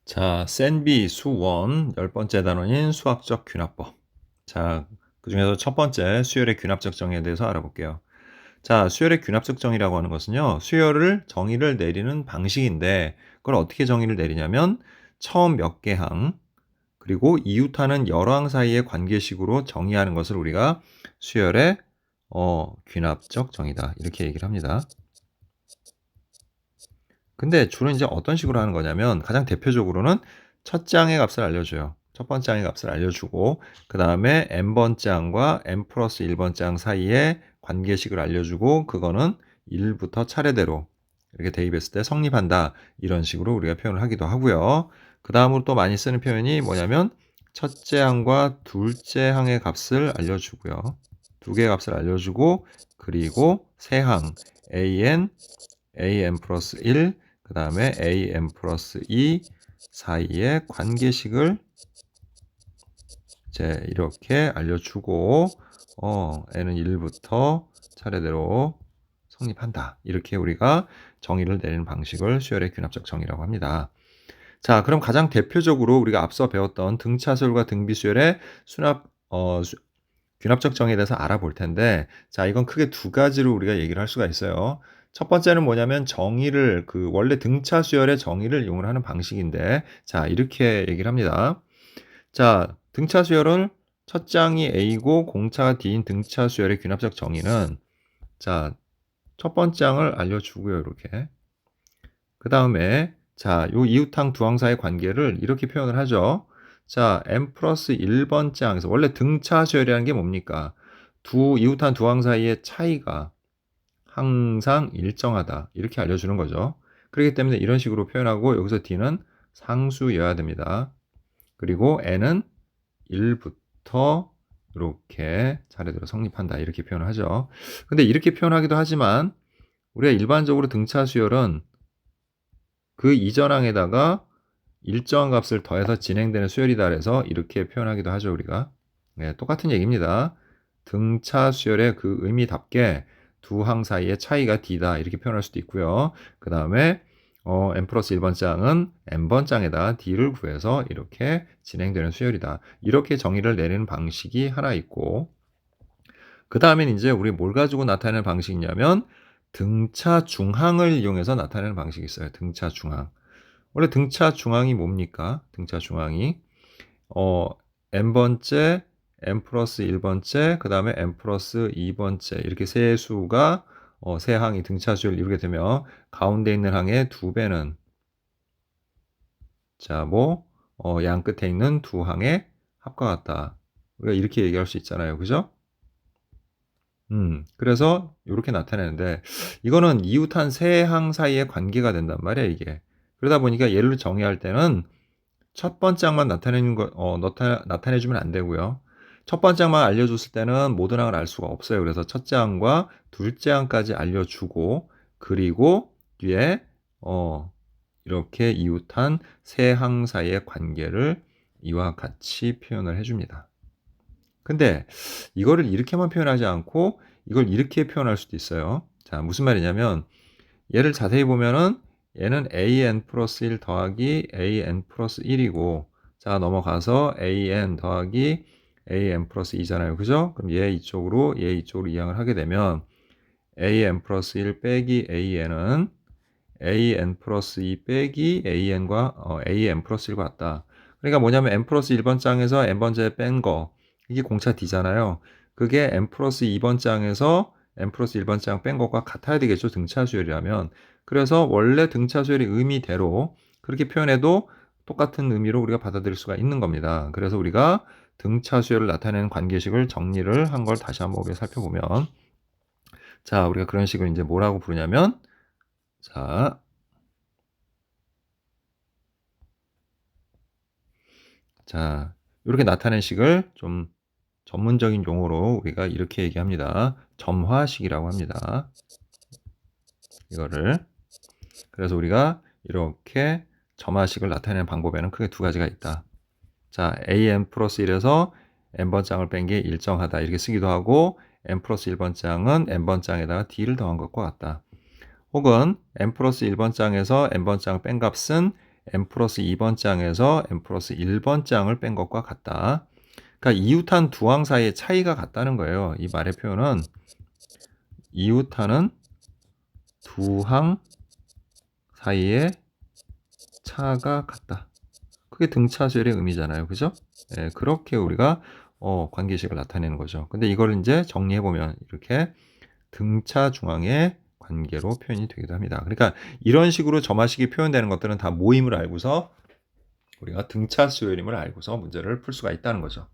자, 센비 수원 10번째 단원인 수학적 균합법. 자, 그중에서 첫 번째 수열의 균합적 정의에 대해서 알아볼게요. 자, 수열의 균합적 정의라고 하는 것은요. 수열을 정의를 내리는 방식인데 그걸 어떻게 정의를 내리냐면 처음 몇 개 항 그리고 이웃하는 여러 항 사이의 관계식으로 정의하는 것을 우리가 수열의 균합적 정의다. 이렇게 얘기를 합니다. 근데 주로 이제 어떤 식으로 하는 거냐면 가장 대표적으로는 첫째 항의 값을 알려줘요. 첫 번째 항의 값을 알려주고 그 다음에 n번째 항과 n 플러스 1번째 항 사이에 관계식을 알려주고 그거는 1부터 차례대로 이렇게 대입했을 때 성립한다. 이런 식으로 우리가 표현을 하기도 하고요. 그 다음으로 또 많이 쓰는 표현이 뭐냐면 첫째 항과 둘째 항의 값을 알려주고요. 두 개의 값을 알려주고 그리고 세 항 an 플러스 1 그 다음에 an 플러스 2 사이의 관계식을 이제 이렇게 알려주고 n은 1부터 차례대로 성립한다. 이렇게 우리가 정의를 내리는 방식을 수열의 균합적 정의라고 합니다. 자, 그럼 가장 대표적으로 우리가 앞서 배웠던 등차수열과 등비수열의 균합적 정의에 대해서 알아볼 텐데, 자, 이건 크게 두 가지로 우리가 얘기를 할 수가 있어요. 첫 번째는 뭐냐면 정의를 원래 등차 수열의 정의를 이용을 하는 방식인데, 자, 이렇게 얘기를 합니다. 자, 등차 수열은 첫 장이 A고 공차가 D인 등차 수열의 균합적 정의는 자, 첫 번째 항을 알려주고요, 이렇게. 그 다음에 자, 요 이웃항 두 항 사이의 관계를 이렇게 표현을 하죠. 자, n 플러스 1번째 항에서 원래 등차 수열이라는 게 뭡니까? 이웃한 두 항 사이의 차이가 항상 일정하다. 이렇게 알려주는 거죠. 그렇기 때문에 이런 식으로 표현하고 여기서 D는 상수여야 됩니다. 그리고 N은 1부터 이렇게 차례대로 성립한다. 이렇게 표현을 하죠. 근데 이렇게 표현하기도 하지만 우리가 일반적으로 등차 수열은 그 이전 항에다가 일정한 값을 더해서 진행되는 수열이다 그래서 이렇게 표현하기도 하죠, 우리가. 네, 똑같은 얘기입니다. 등차 수열의 그 의미답게 두 항 사이의 차이가 D다 이렇게 표현할 수도 있고요. 그 다음에 n 플러스 1번째 항은 n번째 항에다 D를 구해서 이렇게 진행되는 수열이다. 이렇게 정의를 내리는 방식이 하나 있고 그 다음엔 이제 우리 뭘 가지고 나타내는 방식이냐면 등차 중항을 이용해서 나타내는 방식이 있어요. 등차 중항. 원래 등차 중항이 뭡니까? 등차 중항이 n번째, n 플러스 1번째, 그 다음에 n 플러스 2번째 이렇게 세 수가 세 항이 등차 수열을 이루게 되면 가운데 있는 항의 두 배는 자, 양 끝에 있는 두 항의 합과 같다. 우리가 이렇게 얘기할 수 있잖아요. 그죠? 그래서 이렇게 나타내는데 이거는 이웃한 세 항 사이의 관계가 된단 말이야, 이게. 그러다 보니까 얘를 정의할 때는 첫 번째 항만 나타내주면 안 되고요. 첫 번째 항만 알려줬을 때는 모든 항을 알 수가 없어요. 그래서 첫째 항과 둘째 항까지 알려주고 그리고 뒤에 이렇게 이웃한 세 항 사이의 관계를 이와 같이 표현을 해줍니다. 근데 이거를 이렇게만 표현하지 않고 이걸 이렇게 표현할 수도 있어요. 자, 무슨 말이냐면 얘를 자세히 보면은 얘는 an 플러스 1 더하기 an 플러스 1이고 자, 넘어가서 an 더하기 an 플러스 2잖아요. 그죠? 그럼 얘 이쪽으로 이항을 하게 되면 an 플러스 1 빼기 an은 an 플러스 2 빼기 an과 an 플러스 1과 같다. 그러니까 뭐냐면 n 플러스 1번 장에서 n번째 뺀 거 이게 공차 D잖아요. 그게 n 플러스 2번 장에서 n 플러스 1번 장 뺀 것과 같아야 되겠죠. 등차 수열이라면. 그래서 원래 등차 수열의 의미대로 그렇게 표현해도 똑같은 의미로 우리가 받아들일 수가 있는 겁니다. 그래서 우리가 등차 수열을 나타내는 관계식을 정리를 한 걸 다시 한번 우리가 살펴보면 자, 우리가 그런 식을 이제 뭐라고 부르냐면 자, 이렇게 나타낸 식을 좀 전문적인 용어로 우리가 이렇게 얘기합니다. 점화식이라고 합니다. 이거를. 그래서 우리가 이렇게 점화식을 나타내는 방법에는 크게 두 가지가 있다. 자, an 플러스 1에서 n번장을 뺀 게 일정하다. 이렇게 쓰기도 하고 n 플러스 1번장은 n번장에다가 d를 더한 것과 같다. 혹은 n 플러스 1번장에서 n번장 뺀 값은 n 플러스 2번 장에서 n 플러스 1번 장을 뺀 것과 같다. 그러니까 이웃한 두 항 사이의 차이가 같다는 거예요. 이 말의 표현은 이웃하는 두 항 사이의 차가 같다. 그게 등차수열의 의미잖아요. 그죠? 예, 그렇게 우리가 관계식을 나타내는 거죠. 근데 이걸 이제 정리해보면 이렇게 등차 중앙의 관계로 표현이 되기도 합니다. 그러니까 이런 식으로 점화식이 표현되는 것들은 다 모임을 알고서 우리가 등차수열임을 알고서 문제를 풀 수가 있다는 거죠.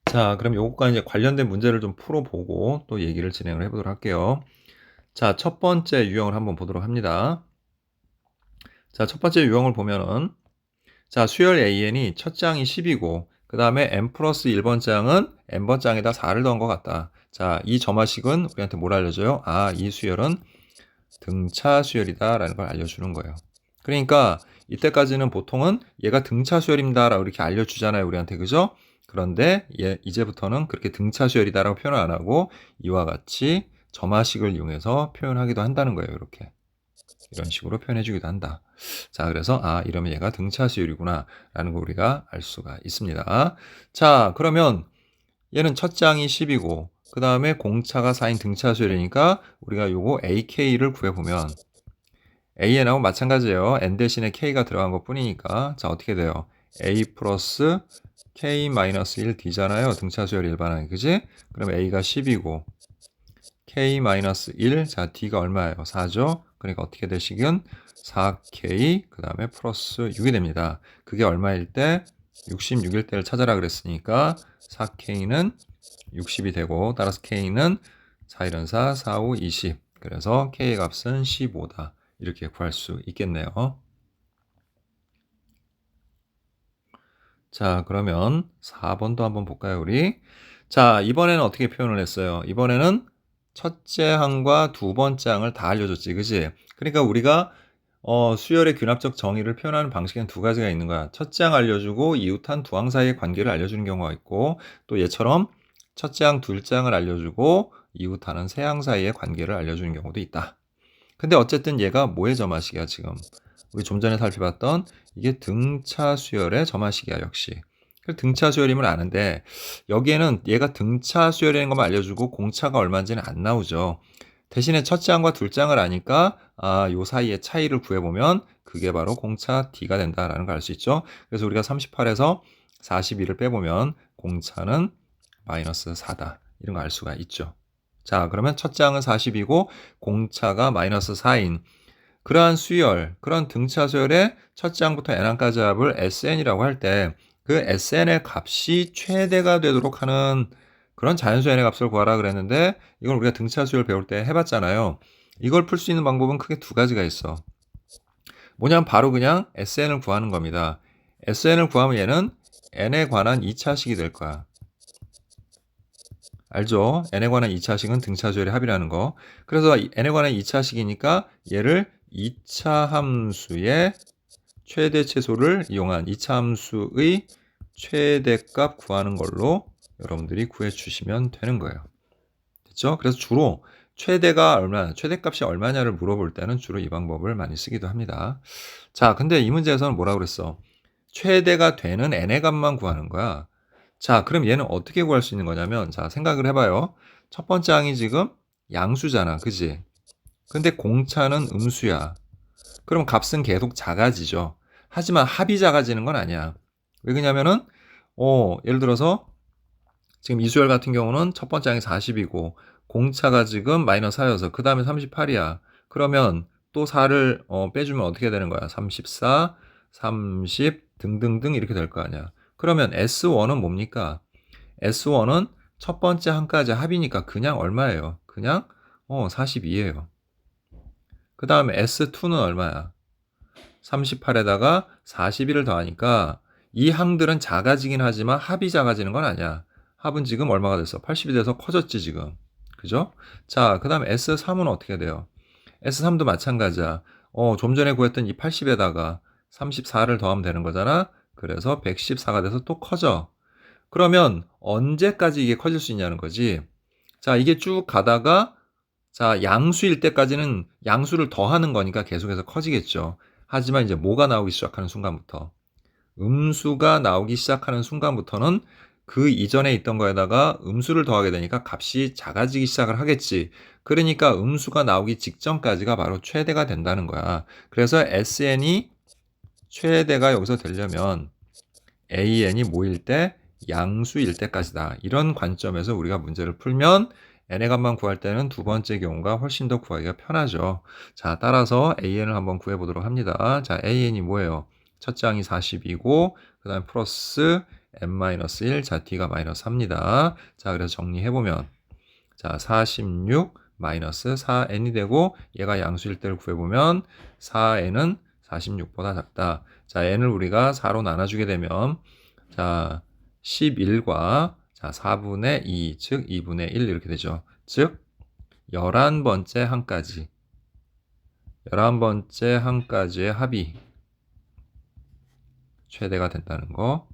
자, 그럼 요것과 이제 관련된 문제를 좀 풀어보고 또 얘기를 진행을 해보도록 할게요. 자, 첫 번째 유형을 한번 보도록 합니다. 자, 첫 번째 유형을 보면은 자, 수열 AN이 첫 장이 10이고 그 다음에 n 플러스 1번 장은 n번 장에다 4를 더한 것 같다. 자, 이 점화식은 우리한테 뭘 알려줘요? 아, 이 수열은 등차 수열이다 라는 걸 알려주는 거예요. 그러니까 이때까지는 보통은 얘가 등차 수열입니다 라고 이렇게 알려주잖아요, 우리한테. 그죠? 그런데 이제부터는 그렇게 등차 수열이다 라고 표현을 안 하고 이와 같이 점화식을 이용해서 표현하기도 한다는 거예요, 이렇게. 이런 식으로 표현해주기도 한다. 자, 그래서 이러면 얘가 등차수열이구나 라는 거 우리가 알 수가 있습니다. 자, 그러면 얘는 첫 장이 10이고 그 다음에 공차가 4인 등차수열이니까 우리가 요거 AK를 구해보면 AN하고 마찬가지예요. N 대신에 K가 들어간 것 뿐이니까 자, 어떻게 돼요? A 플러스 K-1 D잖아요. 등차수열 일반항이. 그지? 그럼 A가 10이고 K-1, 자, D가 얼마예요? 4죠? 그러니까 어떻게 되시긴 4K, 그 다음에 플러스 6이 됩니다. 그게 얼마일 때? 66일 때를 찾아라 그랬으니까 4K는 60이 되고, 따라서 K는 4, 1, 4, 4, 5, 20. 그래서 K의 값은 15다. 이렇게 구할 수 있겠네요. 자, 그러면 4번도 한번 볼까요, 우리? 자, 이번에는 어떻게 표현을 했어요? 이번에는 첫째 항과 두 번째 항을 다 알려줬지, 그지? 그러니까 우리가 수열의 균합적 정의를 표현하는 방식은 두 가지가 있는 거야. 첫째 항 알려주고 이웃한 두 항 사이의 관계를 알려주는 경우가 있고, 또 얘처럼 첫째 항, 둘째 항을 알려주고 이웃하는 세 항 사이의 관계를 알려주는 경우도 있다. 근데 어쨌든 얘가 뭐의 점화식이야, 지금? 우리 좀 전에 살펴봤던 이게 등차 수열의 점화식이야, 역시. 등차 수열임을 아는데 여기에는 얘가 등차 수열이라는 것만 알려주고 공차가 얼마인지는 안 나오죠. 대신에 첫째 항과 둘째 항을 아니까 요 사이의 차이를 구해보면 그게 바로 공차 D가 된다라는 걸 알 수 있죠. 그래서 우리가 38에서 42를 빼보면 공차는 마이너스 4다. 이런 거 알 수가 있죠. 자, 그러면 첫째 항은 40이고 공차가 마이너스 4인 그러한 수열, 그런 등차 수열의 첫째 항부터 n항까지 합을 SN이라고 할 때 그 SN의 값이 최대가 되도록 하는 그런 자연수 n의 값을 구하라 그랬는데 이걸 우리가 등차 수열 배울 때 해봤잖아요. 이걸 풀 수 있는 방법은 크게 두 가지가 있어. 뭐냐면 바로 그냥 SN을 구하는 겁니다. SN을 구하면 얘는 n에 관한 2차식이 될 거야. 알죠? n에 관한 2차식은 등차 수열의 합이라는 거. 그래서 n에 관한 2차식이니까 얘를 2차 함수의 최대 최소를 이용한 2차 함수의 최대값 구하는 걸로 여러분들이 구해주시면 되는 거예요. 됐죠? 그래서 주로 최대가 얼마나, 최대값이 얼마냐를 물어볼 때는 주로 이 방법을 많이 쓰기도 합니다. 자, 근데 이 문제에서는 뭐라고 그랬어? 최대가 되는 n의 값만 구하는 거야. 자, 그럼 얘는 어떻게 구할 수 있는 거냐면, 자, 생각을 해봐요. 첫 번째 항이 지금 양수잖아. 그지? 근데 공차는 음수야. 그럼 값은 계속 작아지죠. 하지만 합이 작아지는 건 아니야. 왜 그러냐면은 예를 들어서 지금 이수열 같은 경우는 첫 번째 항이 40이고 공차가 지금 마이너스 4여서 그 다음에 38이야. 그러면 또 4를 빼주면 어떻게 되는 거야? 34, 30 등등등 이렇게 될 거 아니야. 그러면 S1은 뭡니까? S1은 첫 번째 항까지 합이니까 그냥 얼마예요? 그냥 42예요. 그 다음에 S2는 얼마야? 38에다가 41을 더하니까 이 항들은 작아지긴 하지만 합이 작아지는 건 아니야. 합은 지금 얼마가 됐어? 80이 돼서 커졌지 지금. 그죠? 자, 그 다음에 S3은 어떻게 돼요? S3도 마찬가지야. 좀 전에 구했던 이 80에다가 34를 더하면 되는 거잖아. 그래서 114가 돼서 또 커져. 그러면 언제까지 이게 커질 수 있냐는 거지. 자, 이게 쭉 가다가 자, 양수일 때까지는 양수를 더하는 거니까 계속해서 커지겠죠. 하지만 이제 뭐가 나오기 시작하는 순간부터 음수가 나오기 시작하는 순간부터는 그 이전에 있던 거에다가 음수를 더하게 되니까 값이 작아지기 시작을 하겠지. 그러니까 음수가 나오기 직전까지가 바로 최대가 된다는 거야. 그래서 SN이 최대가 여기서 되려면 AN이 뭐일 때? 양수일 때까지다. 이런 관점에서 우리가 문제를 풀면 n의 값만 구할 때는 두 번째 경우가 훨씬 더 구하기가 편하죠. 자, 따라서 AN을 한번 구해보도록 합니다. 자, AN이 뭐예요? 첫째 항이 40이고 그 다음에 플러스 n-1, 자, D가 마이너스 3입니다. 자, 그래서 정리해보면 자, 46 마이너스 4n이 되고 얘가 양수일 때를 구해보면 4n은 46보다 작다. 자, n을 우리가 4로 나눠주게 되면 자, 11과 자, 4분의 2, 즉 2분의 1 이렇게 되죠. 즉 11번째 항까지 11번째 항까지의 합이 최대가 된다는 거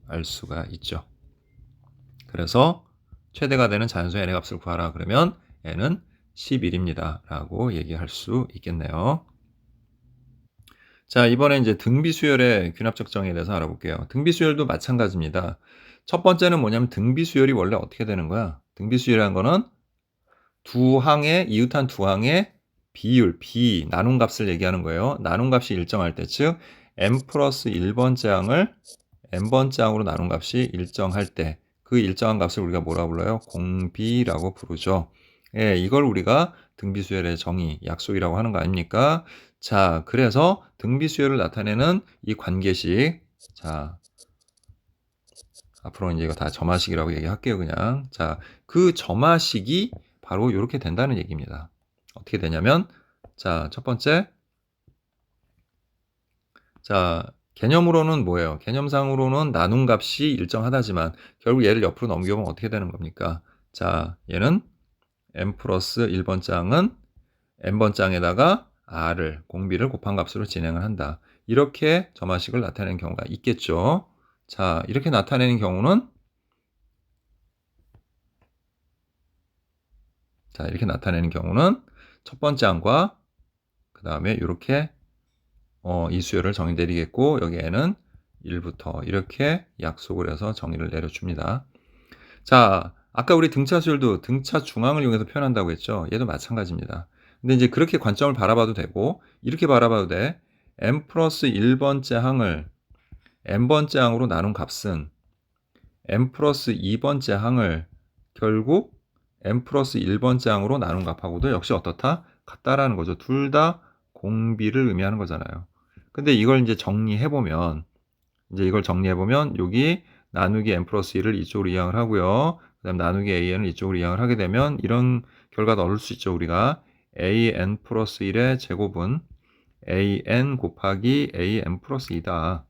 알 수가 있죠. 그래서 최대가 되는 자연수의 n의 값을 구하라 그러면 n은 11입니다. 라고 얘기할 수 있겠네요. 자, 이번에 이제 등비수열의 균합적 정의에 대해서 알아볼게요. 등비수열도 마찬가지입니다. 첫 번째는 뭐냐면 등비수열이 원래 어떻게 되는 거야? 등비수열이라는 거는 두 항의 이웃한 두 항의 비율, 나눈 값을 얘기하는 거예요. 나눈 값이 일정할 때, 즉 n 플러스 1번째 항을 n번째 항으로 나눈 값이 일정할 때 그 일정한 값을 우리가 뭐라고 불러요? 공비라고 부르죠. 예, 이걸 우리가 등비수열의 정의, 약속이라고 하는 거 아닙니까? 자, 그래서 등비수열을 나타내는 이 관계식, 자, 앞으로 이제 이거 다 점화식이라고 얘기할게요, 그냥. 자, 그 점화식이 바로 이렇게 된다는 얘기입니다. 어떻게 되냐면, 자, 첫 번째, 자, 개념으로는 뭐예요? 개념상으로는 나눈 값이 일정하다지만 결국 얘를 옆으로 넘겨보면 어떻게 되는 겁니까? 자, 얘는 n 플러스 1번째 항은 n번째 항에다가 r을 공비를 곱한 값으로 진행을 한다. 이렇게 점화식을 나타내는 경우가 있겠죠. 자, 이렇게 나타내는 경우는 첫 번째 항과 그 다음에 이렇게 이 수열을 정의 내리겠고 여기에는 1부터 이렇게 약속을 해서 정의를 내려줍니다. 자, 아까 우리 등차 수열도 등차 중앙을 이용해서 표현한다고 했죠. 얘도 마찬가지입니다. 근데 이제 그렇게 관점을 바라봐도 되고 이렇게 바라봐도 돼. n 플러스 1번째 항을 n번째 항으로 나눈 값은 n 플러스 2번째 항을 결국 n 플러스 1번째 항으로 나눈 값하고도 역시 어떻다? 같다라는 거죠. 둘 다 공비를 의미하는 거잖아요. 근데 이걸 이제 정리해보면 여기 나누기 n 플러스 1을 이쪽으로 이항을 하고요. 그 다음 나누기 an을 이쪽으로 이항을 하게 되면 이런 결과도 얻을 수 있죠. 우리가 an 플러스 1의 제곱은 an 곱하기 an 플러스 2다.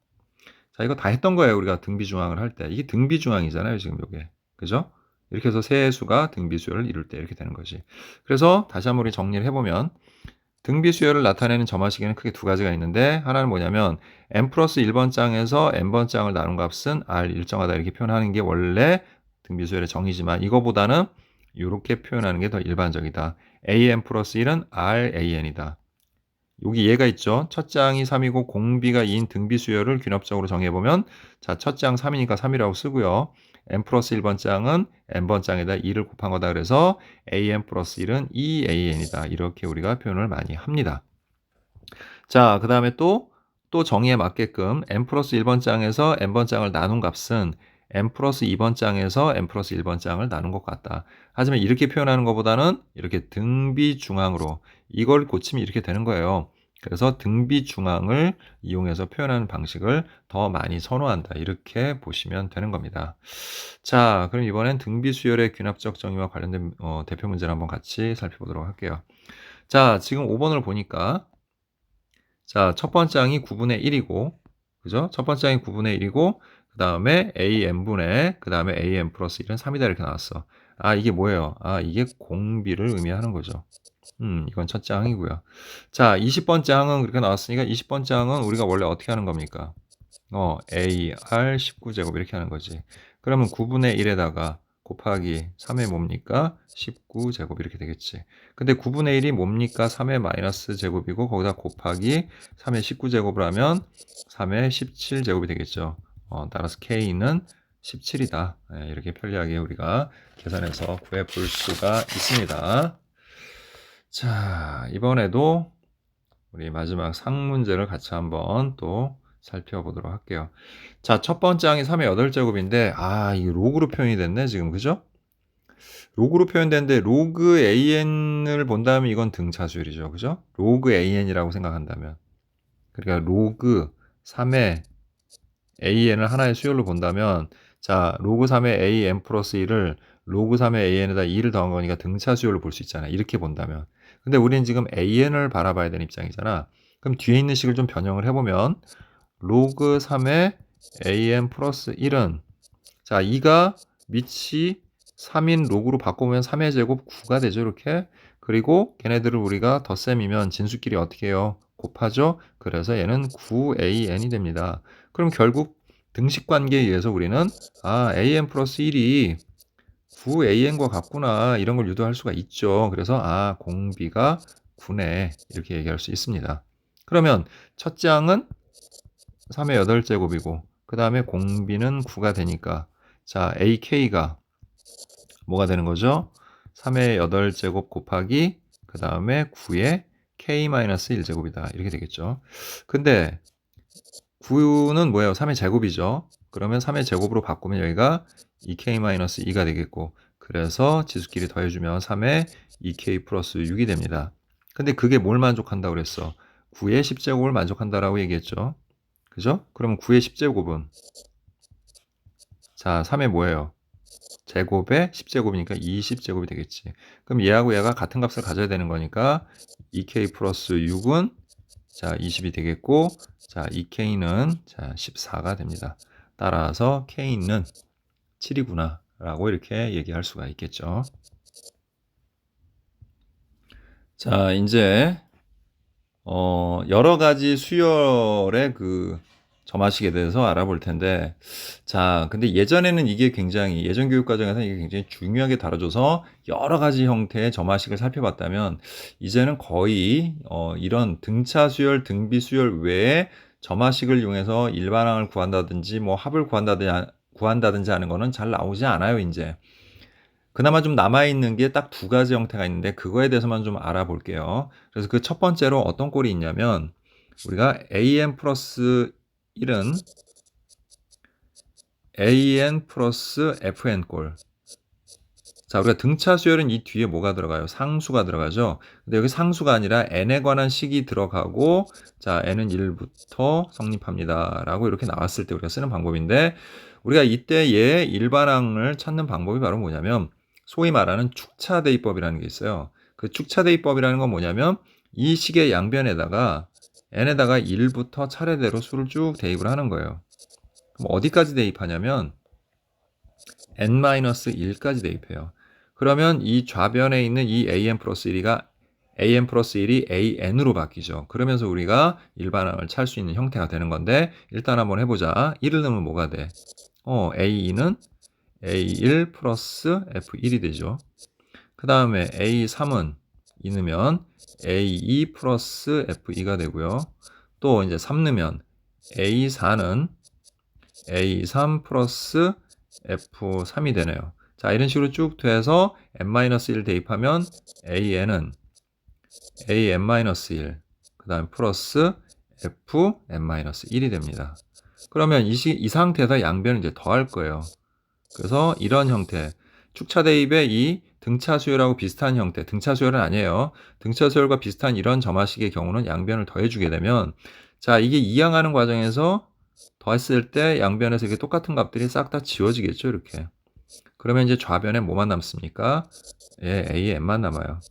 자, 이거 다 했던 거예요. 우리가 등비중항을 할 때. 이게 등비중항이잖아요. 지금 요게. 그죠? 이렇게 해서 세 수가 등비수열을 이룰 때 이렇게 되는 거지. 그래서 다시 한번 우리 정리를 해보면 등비수열을 나타내는 점화식에는 크게 두 가지가 있는데 하나는 뭐냐면 n 플러스 1번 장에서 n번 장을 나눈 값은 r 일정하다 이렇게 표현하는 게 원래 등비수열의 정의지만 이거보다는 이렇게 표현하는 게 더 일반적이다. an 플러스 1은 ran이다. 여기 얘가 있죠. 첫째 항이 3이고 공비가 2인 등비수열을 균합적으로 정해보면 자, 첫째 항 3이니까 3이라고 쓰고요. n 플러스 1번째 항은 n번째 항에다 2를 곱한 거다. 그래서 an 플러스 1은 2an이다. 이렇게 우리가 표현을 많이 합니다. 자, 그 다음에 또 정의에 맞게끔 n 플러스 1번째 항에서 n번째 항을 나눈 값은 n 플러스 2번째 항에서 n 플러스 1번째 항을 나눈 것 같다. 하지만 이렇게 표현하는 것보다는 이렇게 등비중항으로 이걸 고치면 이렇게 되는 거예요. 그래서 등비중항을 이용해서 표현하는 방식을 더 많이 선호한다. 이렇게 보시면 되는 겁니다. 자, 그럼 이번엔 등비수열의 균합적 정의와 관련된 대표 문제를 한번 같이 살펴보도록 할게요. 자, 지금 5번을 보니까 자, 첫 번째 항이 9분의 1이고 그죠? 첫 번째 항이 9분의 1이고 그 다음에 AN분의 그 다음에 AN 플러스 1은 3이다 이렇게 나왔어. 아, 이게 뭐예요? 아, 이게 공비를 의미하는 거죠. 이건 첫째 항이고요. 자, 20번째 항은 그렇게 나왔으니까 20번째 항은 우리가 원래 어떻게 하는 겁니까? AR 19제곱 이렇게 하는 거지. 그러면 9분의 1에다가 곱하기 3의 뭡니까? 19제곱 이렇게 되겠지. 근데 9분의 1이 뭡니까? 3의 마이너스 제곱이고 거기다 곱하기 3의 19제곱을 하면 3의 17제곱이 되겠죠. 따라서 K는 17이다. 이렇게 편리하게 우리가 계산해서 구해 볼 수가 있습니다. 자, 이번에도 우리 마지막 상문제를 같이 한번 또 살펴보도록 할게요. 자, 첫 번째 항이 3의 8제곱인데, 이게 로그로 표현이 됐네, 지금. 그죠? 로그로 표현되는데, 로그 AN을 본다면 이건 등차수열이죠. 그죠? 로그 AN이라고 생각한다면. 그러니까 로그 3의 AN을 하나의 수열로 본다면, 자, 로그 3의 AN 플러스 1을 로그 3의 AN에다 2를 더한 거니까 등차 수열로 볼 수 있잖아. 이렇게 본다면. 근데 우리는 지금 AN을 바라봐야 되는 입장이잖아. 그럼 뒤에 있는 식을 좀 변형을 해보면, 로그 3의 AN 플러스 1은, 자, 2가 밑이 3인 로그로 바꾸면 3의 제곱 9가 되죠. 이렇게. 그리고 걔네들을 우리가 덧셈이면 진수끼리 어떻게 해요? 곱하죠. 그래서 얘는 9AN이 됩니다. 그럼 결국 등식 관계에 의해서 우리는 AN 플러스 1이 9AN과 같구나 이런 걸 유도할 수가 있죠. 그래서 공비가 9네 이렇게 얘기할 수 있습니다. 그러면 첫째 항은 3의 8제곱이고 그 다음에 공비는 9가 되니까 자 AK가 뭐가 되는 거죠? 3의 8제곱 곱하기 그 다음에 9의 K-1제곱이다 이렇게 되겠죠. 근데 9는 뭐예요? 3의 제곱이죠. 그러면 3의 제곱으로 바꾸면 여기가 2K-2가 되겠고 그래서 지수끼리 더해주면 3의 2K 플러스 6이 됩니다. 근데 그게 뭘 만족한다고 그랬어? 9의 10제곱을 만족한다라고 얘기했죠. 그죠? 그러면 9의 10제곱은 자 3의 뭐예요? 제곱에 10제곱이니까 20제곱이 되겠지. 그럼 얘하고 얘가 같은 값을 가져야 되는 거니까 2K 플러스 6은 자 20이 되겠고 자 2K는 자 14가 됩니다. 따라서 K는 7이구나 라고 이렇게 얘기할 수가 있겠죠. 자 이제 여러 가지 수열의 그 점화식에 대해서 알아볼 텐데, 자, 근데 예전에는 이게 굉장히, 예전 교육 과정에서 이게 굉장히 중요하게 다뤄져서 여러 가지 형태의 점화식을 살펴봤다면, 이제는 거의, 이런 등차 수열, 등비 수열 외에 점화식을 이용해서 일반항을 구한다든지, 뭐 합을 구한다든지 하는 거는 잘 나오지 않아요, 이제. 그나마 좀 남아있는 게 딱 두 가지 형태가 있는데 그거에 대해서만 좀 알아볼게요. 그래서 그 첫 번째로 어떤 꼴이 있냐면 우리가 an 플러스 1은 an 플러스 fn 꼴. 자, 우리가 등차 수열은 이 뒤에 뭐가 들어가요? 상수가 들어가죠. 근데 여기 상수가 아니라 n에 관한 식이 들어가고 자, n은 1부터 성립합니다. 라고 이렇게 나왔을 때 우리가 쓰는 방법인데 우리가 이때 얘 일반항을 찾는 방법이 바로 뭐냐면 소위 말하는 축차대입법이라는 게 있어요. 그 축차대입법이라는 건 뭐냐면 이 식의 양변에다가 n에다가 1부터 차례대로 수를 쭉 대입을 하는 거예요. 그럼 어디까지 대입하냐면 n-1까지 대입해요. 그러면 이 좌변에 있는 이 an 플러스 1이 an으로 바뀌죠. 그러면서 우리가 일반항을 찾을 수 있는 형태가 되는 건데 일단 한번 해보자. 1을 넣으면 뭐가 돼? A2는 A1 플러스 F1이 되죠. 그 다음에 A3은 2 넣으면 A2 플러스 F2가 되고요. 또 이제 3 넣으면 A4는 A3 플러스 F3이 되네요. 자, 이런 식으로 쭉 돼서 n-1 대입하면 AN은 AN-1, 그 다음에 플러스 FN-1이 됩니다. 그러면 이 상태에서 양변을 이제 더할 거예요. 그래서 이런 형태, 축차 대입의 이 등차 수열하고 비슷한 형태, 등차 수열은 아니에요. 등차 수열과 비슷한 이런 점화식의 경우는 양변을 더해주게 되면, 자, 이게 이항하는 과정에서 더했을 때 양변에서 이게 똑같은 값들이 싹 다 지워지겠죠, 이렇게. 그러면 이제 좌변에 뭐만 남습니까? 예, AN만 남아요.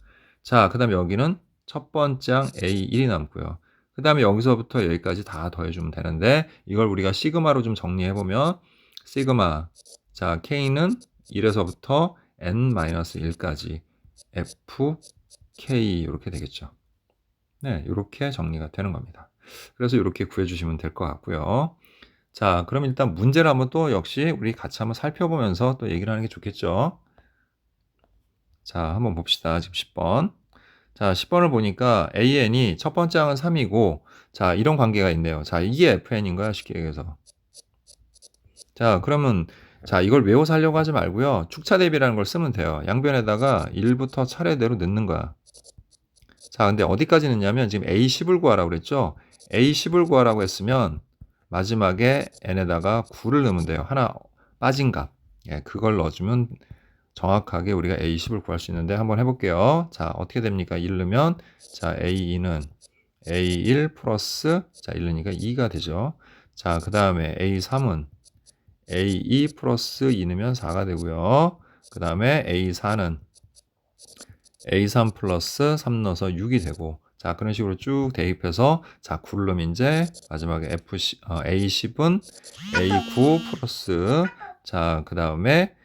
자, 그 다음에 여기는 첫 번째 항 A1이 남고요. 그 다음에 여기서부터 여기까지 다 더해주면 되는데 이걸 우리가 시그마로 좀 정리해보면 시그마 자 K는 1에서부터 n-1까지 FK 이렇게 되겠죠. 네, 이렇게 정리가 되는 겁니다. 그래서 이렇게 구해주시면 될 것 같고요. 자, 그럼 일단 문제를 한번 또 역시 우리 같이 한번 살펴보면서 또 얘기를 하는 게 좋겠죠. 자, 한번 봅시다. 지금 10번. 자, 10번을 보니까 AN이 첫 번째 항은 3이고, 자, 이런 관계가 있네요. 자, 이게 FN인 거야, 쉽게 얘기해서. 자, 그러면, 자, 이걸 외워서 하려고 하지 말고요. 축차 대비라는 걸 쓰면 돼요. 양변에다가 1부터 차례대로 넣는 거야. 자, 근데 어디까지 넣냐면, 지금 A10을 구하라고 그랬죠? A10을 구하라고 했으면, 마지막에 n에다가 9를 넣으면 돼요. 하나 빠진 값. 예, 그걸 넣어주면 정확하게 우리가 A10을 구할 수 있는데 한번 해볼게요. 자, 어떻게 됩니까? 1 넣으면 자, A2는 A1 플러스 자, 1 넣으니까 2가 되죠. 자, 그 다음에 A3은 A2 플러스 2 넣으면 4가 되고요. 그 다음에 A4는 A3 플러스 3 넣어서 6이 되고 자, 그런 식으로 쭉 대입해서 자, 9를 넣으면 이제 마지막에 A10은 A9 플러스 자, 그 다음에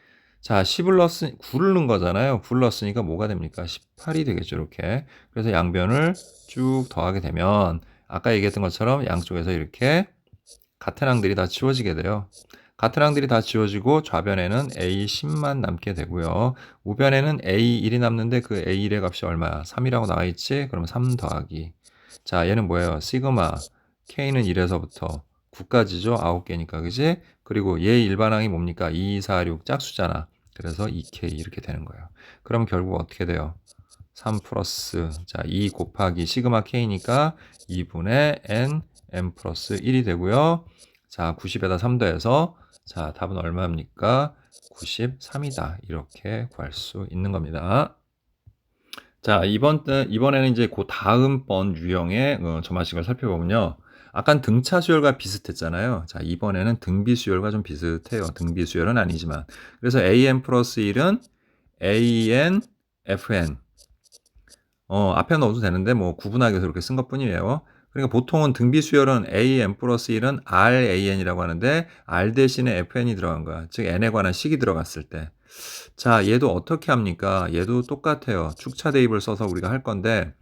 자, 10을 넣었으니 9를 넣은 거잖아요. 9를 넣었으니까 뭐가 됩니까? 18이 되겠죠, 이렇게. 그래서 양변을 쭉 더하게 되면 아까 얘기했던 것처럼 양쪽에서 이렇게 같은 항들이 다 지워지게 돼요. 같은 항들이 다 지워지고 좌변에는 A10만 남게 되고요. 우변에는 A1이 남는데 그 A1의 값이 얼마야? 3이라고 나와 있지? 그럼 3 더하기. 자, 얘는 뭐예요? 시그마 K는 1에서부터 9까지죠. 9개니까, 그지? 그리고 얘 일반항이 뭡니까? 2, 4, 6 짝수잖아. 그래서 2K 이렇게 되는 거예요. 그럼 결국 어떻게 돼요? 3 플러스 자, 2 곱하기 시그마 K니까 2분의 n 플러스 1이 되고요. 자, 90에다 3 더해서 자, 답은 얼마입니까? 93이다. 이렇게 구할 수 있는 겁니다. 자, 이번에는 이제 그 다음번 유형의 점화식을 살펴보면요. 아까 등차 수열과 비슷했잖아요. 자, 이번에는 등비 수열과 좀 비슷해요. 등비 수열은 아니지만. 그래서 an 플러스 1은 an fn. 앞에 넣어도 되는데 뭐 구분하기 위해서 이렇게 쓴 것뿐이에요. 그러니까 보통은 등비 수열은 an 플러스 1은 ran이라고 하는데 r 대신에 fn이 들어간 거야. 즉 n에 관한 식이 들어갔을 때. 자, 얘도 어떻게 합니까? 얘도 똑같아요. 축차 대입을 써서 우리가 할 건데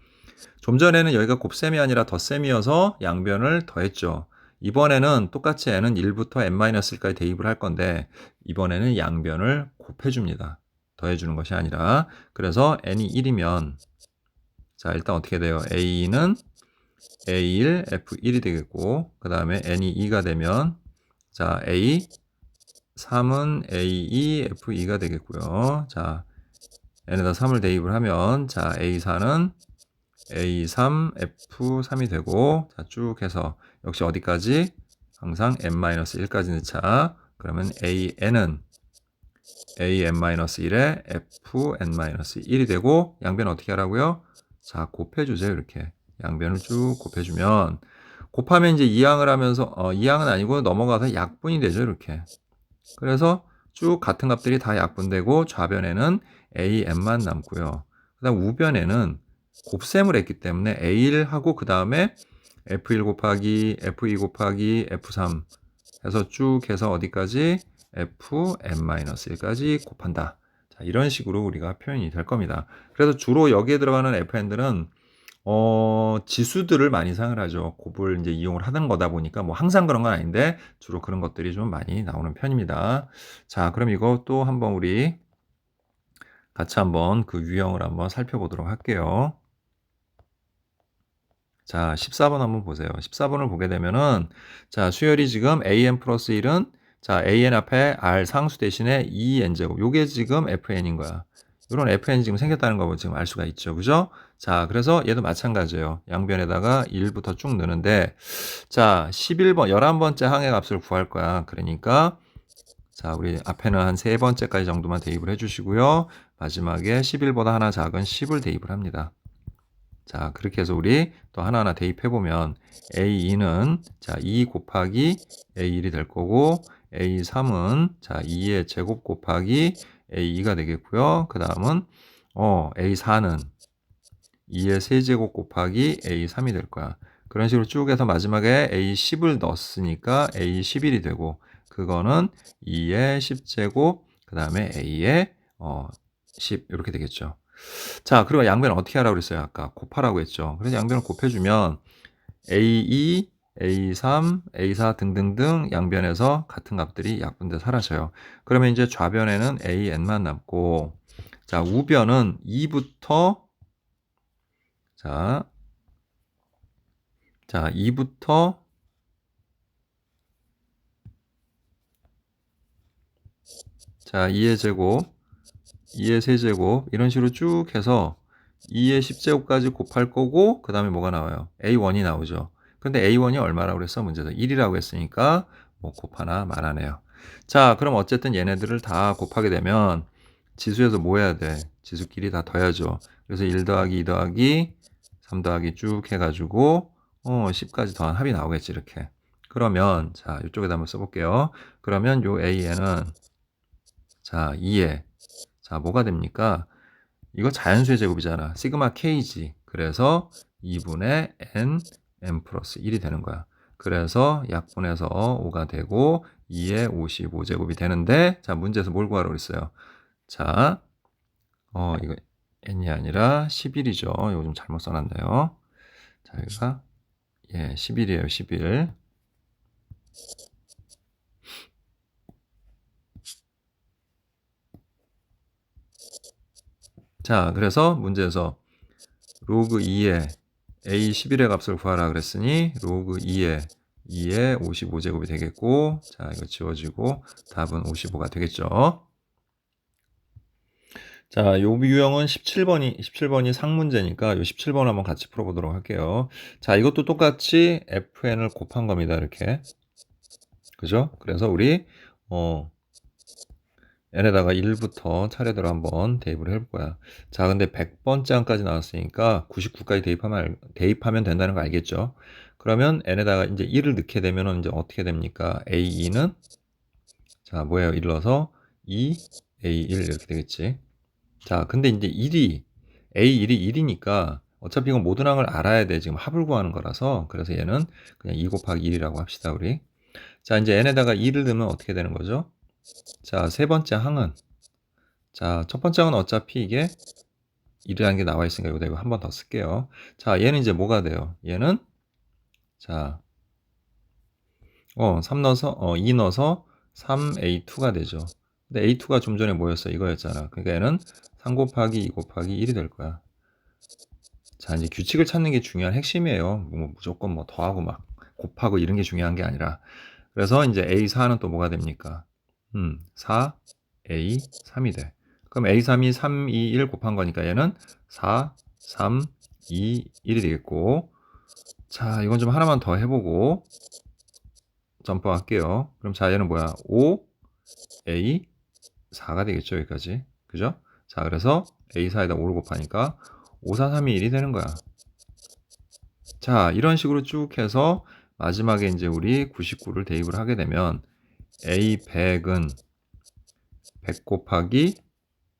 좀 전에는 여기가 곱셈이 아니라 덧셈이어서 양변을 더했죠. 이번에는 똑같이 n은 1부터 n-1까지 대입을 할 건데 이번에는 양변을 곱해줍니다. 더해주는 것이 아니라 그래서 n이 1이면 자, 일단 어떻게 돼요? A는 A1, F1이 되겠고, 그 다음에 N이 2가 되면, 자, A3은 A2, F2가 되겠고요. 자, N에다 3을 대입을 하면, 자, A4는 A3, F3이 되고, 자, 쭉 해서, 역시 어디까지? 항상 N-1까지 넣자. 그러면 AN은 AN-1에 FN-1이 되고, 양변 어떻게 하라고요? 자, 곱해주세요. 이렇게. 양변을 쭉 곱해주면, 곱하면 이제 이항을 하면서, 이항은 아니고 넘어가서 약분이 되죠. 이렇게. 그래서 쭉 같은 값들이 다 약분되고, 좌변에는 AN만 남고요. 그 다음 우변에는 곱셈을 했기 때문에 A1하고 그 다음에 F1 곱하기, F2 곱하기, F3 해서 쭉 해서 어디까지? Fn-1까지 곱한다. 자, 이런 식으로 우리가 표현이 될 겁니다. 그래서 주로 여기에 들어가는 fn들은 지수들을 많이 사용을 하죠. 곱을 이제 이용을 하는 거다 보니까 뭐 항상 그런 건 아닌데 주로 그런 것들이 좀 많이 나오는 편입니다. 자, 그럼 이것도 한번 우리 같이 한번 그 유형을 한번 살펴보도록 할게요. 자, 14번 한번 보세요. 14번을 보게 되면은 자, 수열이 지금 an 플러스 1은 자, an 앞에 r 상수 대신에 2n제곱. 요게 지금 fn인 거야. 이런 fn이 지금 생겼다는 거 지금 알 수가 있죠. 그죠? 자, 그래서 얘도 마찬가지예요. 양변에다가 1부터 쭉 넣는데 자, 11번 11번째 항의 값을 구할 거야. 그러니까 자, 우리 앞에는 한 3번째까지 정도만 대입을 해 주시고요. 마지막에 11보다 하나 작은 10을 대입을 합니다. 자, 그렇게 해서 우리 또 하나하나 대입해보면 A2는 자, 2 곱하기 A1이 될 거고 A3은 자, 2의 제곱 곱하기 A2가 되겠고요. 그 다음은 A4는 2의 세제곱 곱하기 A3이 될 거야. 그런 식으로 쭉 해서 마지막에 A10을 넣었으니까 A11이 되고 그거는 2의 10제곱 그 다음에 A의 10 이렇게 되겠죠. 자, 그리고 양변을 어떻게 하라고 그랬어요? 아까 곱하라고 했죠. 그래서 양변을 곱해주면 A2 A3, A4 등등등 양변에서 같은 값들이 약분돼 사라져요. 그러면 이제 좌변에는 AN만 남고, 자, 우변은 2부터, 자, 2부터, 자, 2의 제곱, 2의 세제곱, 이런 식으로 쭉 해서 2의 10제곱까지 곱할 거고, 그 다음에 뭐가 나와요? A1이 나오죠. 근데 A1이 얼마라고 그랬어? 문제에서 1이라고 했으니까, 뭐 곱하나 말하네요. 자, 그럼 어쨌든 얘네들을 다 곱하게 되면, 지수에서 뭐 해야 돼? 지수끼리 다 더야죠. 그래서 1 더하기 2 더하기 3 더하기 쭉 해가지고, 10까지 더한 합이 나오겠지, 이렇게. 그러면, 자, 이쪽에다 한번 써볼게요. 그러면 요 A에는, 자, 2에, 자, 뭐가 됩니까? 이거 자연수의 제곱이잖아. 시그마 k지. 그래서 2분의 n 플러스 1이 되는 거야. 그래서 약분해서 5가 되고 2의 55제곱이 되는데, 자, 문제에서 뭘 구하라고 그랬어요? 자, 이거 n이 아니라 11이죠. 이거 좀 잘못 써놨네요. 자, 여기가 11이에요. 11. 자, 그래서 문제에서 로그 2의 A11의 값을 구하라 그랬으니 로그 2의 55제곱이 되겠고, 자, 이거 지워지고 답은 55가 되겠죠. 자, 요 유형은 17번이 상문제니까 요 17번 한번 같이 풀어보도록 할게요. 자, 이것도 똑같이 FN을 곱한 겁니다. 이렇게. 그죠? 그래서 우리 n에다가 1부터 차례대로 한번 대입을 해볼 거야. 자, 근데 100번째 항까지 나왔으니까 99까지 대입하면 된다는 거 알겠죠? 그러면 n에다가 이제 1을 넣게 되면 이제 어떻게 됩니까? A2는, 자, 뭐예요? 1 넣어서 2, A1 이렇게 되겠지. 자, 근데 이제 A1이 1이니까 어차피 이건 모든 항을 알아야 돼. 지금 합을 구하는 거라서. 그래서 얘는 그냥 2 곱하기 1이라고 합시다, 우리. 자, 이제 n에다가 2를 넣으면 어떻게 되는 거죠? 자, 세 번째 항은, 자, 첫 번째 항은 어차피 이게 1이라는 게 나와 있으니까 여기다 이거 한 번 더 쓸게요. 자, 얘는 이제 뭐가 돼요? 얘는, 자, 3 넣어서, 2 넣어서 3A2가 되죠. 근데 A2가 좀 전에 뭐였어? 이거였잖아. 그러니까 얘는 3 곱하기 2 곱하기 1이 될 거야. 자, 이제 규칙을 찾는 게 중요한 핵심이에요. 뭐 무조건 뭐 더하고 막 곱하고 이런 게 중요한 게 아니라. 그래서 이제 A4는 또 뭐가 됩니까? 4, A3이 돼. 그럼 A3이 3, 2, 1 곱한 거니까 얘는 4, 3, 2, 1이 되겠고. 자, 이건 좀 하나만 더 해보고 점프할게요. 그럼 자, 얘는 뭐야? 5, A, 4가 되겠죠, 여기까지. 그죠? 자, 그래서 A4에다 5를 곱하니까 5, 4, 3, 2, 1이 되는 거야. 자, 이런 식으로 쭉 해서 마지막에 이제 우리 99를 대입을 하게 되면 A100은 100 곱하기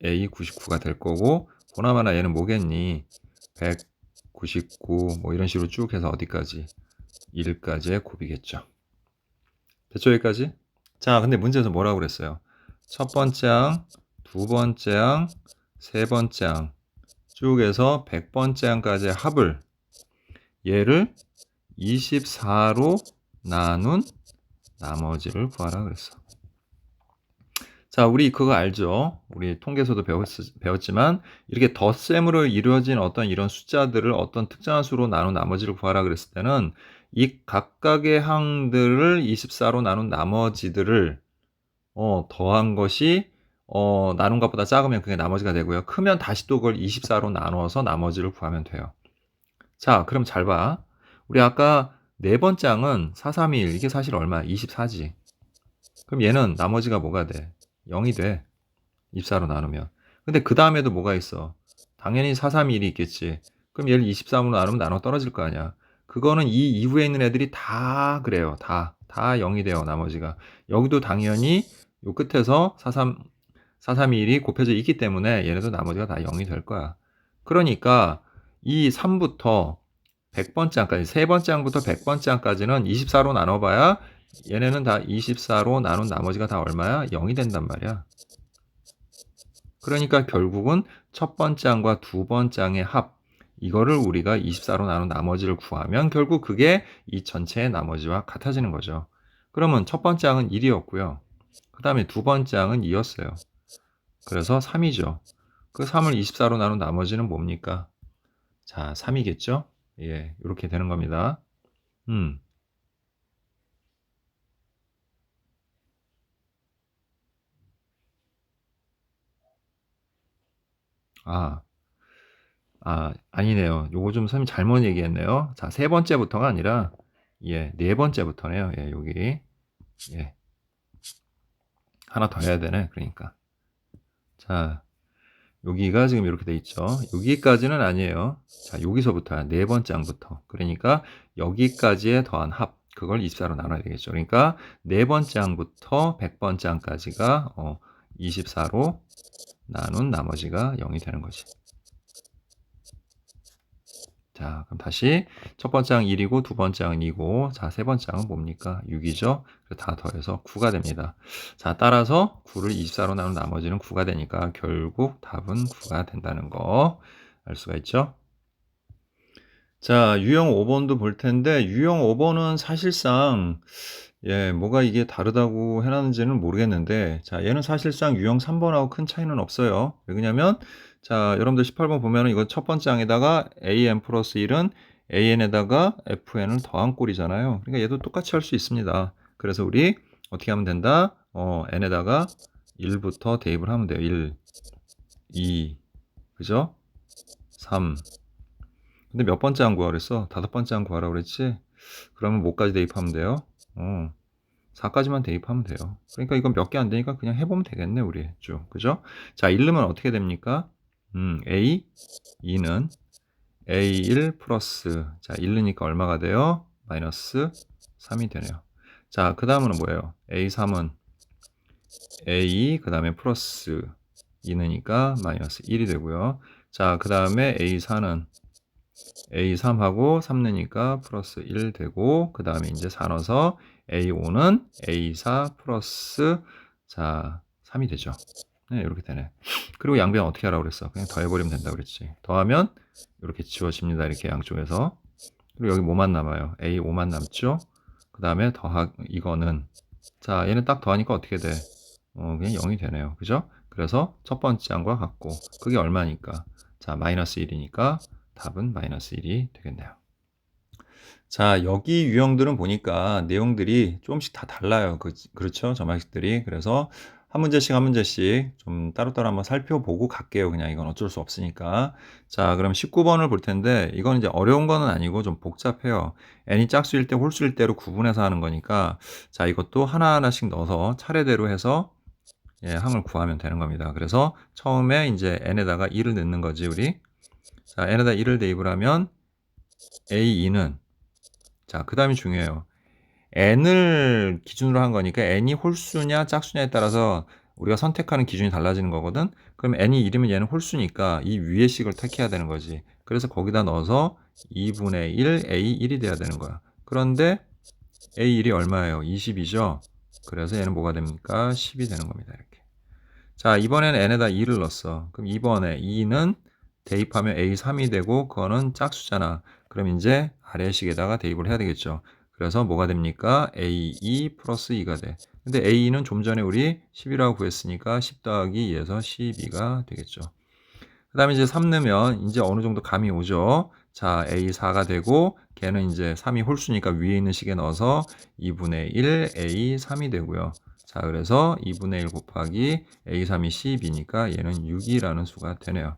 A99가 될 거고, 보나마나 얘는 뭐겠니? 199 뭐 이런 식으로 쭉 해서 어디까지? 1까지의 곱이겠죠. 됐죠, 여기까지? 자, 근데 문제에서 뭐라고 그랬어요? 첫 번째 항, 두 번째 항, 세 번째 항 쭉 해서 100번째 항까지의 합을, 얘를 24로 나눈 나머지를 구하라 그랬어. 자, 우리 그거 알죠? 우리 통계에서도 배웠지만 이렇게 덧셈으로 이루어진 어떤 이런 숫자들을 어떤 특정한 수로 나눈 나머지를 구하라 그랬을 때는 이 각각의 항들을 24로 나눈 나머지들을 더한 것이 나눈 것보다 작으면 그게 나머지가 되고요. 크면 다시 또 그걸 24로 나눠서 나머지를 구하면 돼요. 자, 그럼 잘 봐. 우리 아까 네 번째 항은 4, 3, 2, 1 이게 사실 얼마야? 24지. 그럼 얘는 나머지가 뭐가 돼? 0이 돼. 24로 나누면. 근데 그 다음에도 뭐가 있어? 당연히 4, 3, 1이 있겠지. 그럼 얘를 23으로 나누면 나눠 떨어질 거 아니야. 그거는 이 이후에 있는 애들이 다 그래요. 다 0이 돼요. 나머지가. 여기도 당연히 요 끝에서 4, 3, 1이 곱해져 있기 때문에 얘네도 나머지가 다 0이 될 거야. 그러니까 이 3부터 100번째 항까지, 세 번째 항부터 100번째 항까지는 24로 나눠봐야 얘네는 다 24로 나눈 나머지가 다 얼마야? 0이 된단 말이야. 그러니까 결국은 첫 번째 항과 두 번째 항의 합, 이거를 우리가 24로 나눈 나머지를 구하면 결국 그게 이 전체의 나머지와 같아지는 거죠. 그러면 첫 번째 항은 1이었고요. 그 다음에 두 번째 항은 2였어요. 그래서 3이죠. 그 3을 24로 나눈 나머지는 뭡니까? 자, 3이겠죠? 예, 이렇게 되는 겁니다. 음, 아, 아니네요. 요거 좀 선생님 잘못 얘기했네요. 자, 세 번째부터가 아니라, 예, 네 번째부터네요. 예, 여기. 예, 하나 더 해야 되네. 그러니까. 자, 여기가 지금 이렇게 돼 있죠. 여기까지는 아니에요. 자, 여기서부터야. 네 번째 항부터. 그러니까 여기까지에 더한 합. 그걸 24로 나눠야 되겠죠. 그러니까 네 번째 항부터 100번째 항까지가 24로 나눈 나머지가 0이 되는 거지. 자, 그럼 다시 첫 번째 항 1이고 두 번째 항은 2고 자, 세 번째 항은 뭡니까? 6이죠. 다 더해서 9가 됩니다. 자, 따라서 9를 24로 나눈 나머지는 9가 되니까 결국 답은 9가 된다는 거 알 수가 있죠. 자, 유형 5번도 볼 텐데 유형 5번은 사실상 예, 뭐가 이게 다르다고 해놨는지는 모르겠는데 자, 얘는 사실상 유형 3번하고 큰 차이는 없어요. 왜냐면 자, 여러분들 18번 보면은 이거 첫 번째 항에다가 an 플러스 1은 an에다가 fn을 더한 꼴이잖아요. 그러니까 얘도 똑같이 할 수 있습니다. 그래서 우리 어떻게 하면 된다? n에다가 1부터 대입을 하면 돼요. 1, 2, 그죠? 3. 근데 몇 번째 항 구하라 그랬어? 다섯 번째 항 구하라 그랬지? 그러면 뭐까지 대입하면 돼요? 4까지만 대입하면 돼요. 그러니까 이건 몇 개 안 되니까 그냥 해보면 되겠네, 우리 쭉. 그죠? 자, 1르면 어떻게 됩니까? A, 2는 A1 플러스, 자, 1르니까 얼마가 돼요? 마이너스 3이 되네요. 자, 그 다음은 뭐예요? A3은 A, 그 다음에 플러스 2느니까 마이너스 1이 되고요. 자, 그 다음에 A4는 A3하고 3느니까 플러스 1 되고 그 다음에 이제 4 넣어서 A5는 A4 플러스 자 3이 되죠. 네, 이렇게 되네. 그리고 양변 어떻게 하라고 그랬어? 그냥 더해버리면 된다 그랬지. 더하면 이렇게 지워집니다. 이렇게 양쪽에서. 그리고 여기 뭐만 남아요? A5만 남죠? 그 다음에 이거는 자 얘는 딱 더하니까 어떻게 돼? 그냥 0이 되네요. 그죠? 그래서 첫 번째 항과 같고 그게 얼마니까? 자 마이너스 1이니까 답은 마이너스 1이 되겠네요. 자, 여기 유형들은 보니까 내용들이 조금씩 다 달라요. 그렇죠? 점학식들이. 그래서 한 문제씩 한 문제씩 좀 따로따로 한번 살펴보고 갈게요. 그냥 이건 어쩔 수 없으니까. 자, 그럼 19번을 볼 텐데 이건 이제 어려운 거는 아니고 좀 복잡해요. n이 짝수일 때 홀수일 때로 구분해서 하는 거니까 자, 이것도 하나하나씩 넣어서 차례대로 해서 예, 항을 구하면 되는 겁니다. 그래서 처음에 이제 n에다가 2를 넣는 거지, 우리. 자, n에다 1을 대입을 하면 A2는 자, 그 다음이 중요해요. n을 기준으로 한 거니까 n이 홀수냐 짝수냐에 따라서 우리가 선택하는 기준이 달라지는 거거든. 그럼 n이 1이면 얘는 홀수니까 이 위의 식을 택해야 되는 거지. 그래서 거기다 넣어서 2분의 1 A1이 돼야 되는 거야. 그런데 A1이 얼마예요? 20이죠. 그래서 얘는 뭐가 됩니까? 10이 되는 겁니다. 이렇게. 자, 이번에는 n에다 2를 넣었어. 그럼 이번에 2는 대입하면 A3이 되고 그거는 짝수잖아. 그럼 이제 아래식에다가 대입을 해야 되겠죠. 그래서 뭐가 됩니까? A2 플러스 2가 돼. 근데 A는 좀 전에 우리 10이라고 구했으니까 10 더하기 2에서 12가 되겠죠. 그 다음에 이제 3 넣으면 이제 어느 정도 감이 오죠. 자, A4가 되고 걔는 이제 3이 홀수니까 위에 있는 식에 넣어서 2분의 1 A3이 되고요. 자, 그래서 2분의 1 곱하기 A3이 10이니까 얘는 6이라는 수가 되네요.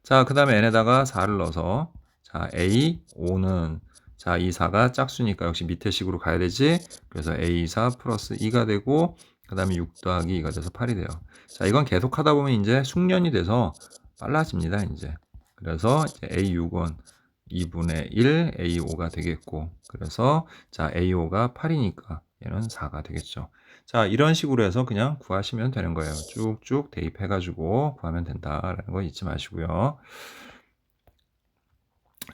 자, 그 다음에 n에다가 4를 넣어서 자, A5는 자, 이 4가 짝수니까 역시 밑에 식으로 가야 되지. 그래서 A4 플러스 2가 되고 그 다음에 6 더하기 2가 돼서 8이 돼요. 자, 이건 계속 하다 보면 이제 숙련이 돼서 빨라집니다, 이제. 그래서 이제 A6은 2분의 1 A5가 되겠고 그래서 자, A5가 8이니까 얘는 4가 되겠죠. 자, 이런 식으로 해서 그냥 구하시면 되는 거예요. 쭉쭉 대입해가지고 구하면 된다라는 거 잊지 마시고요.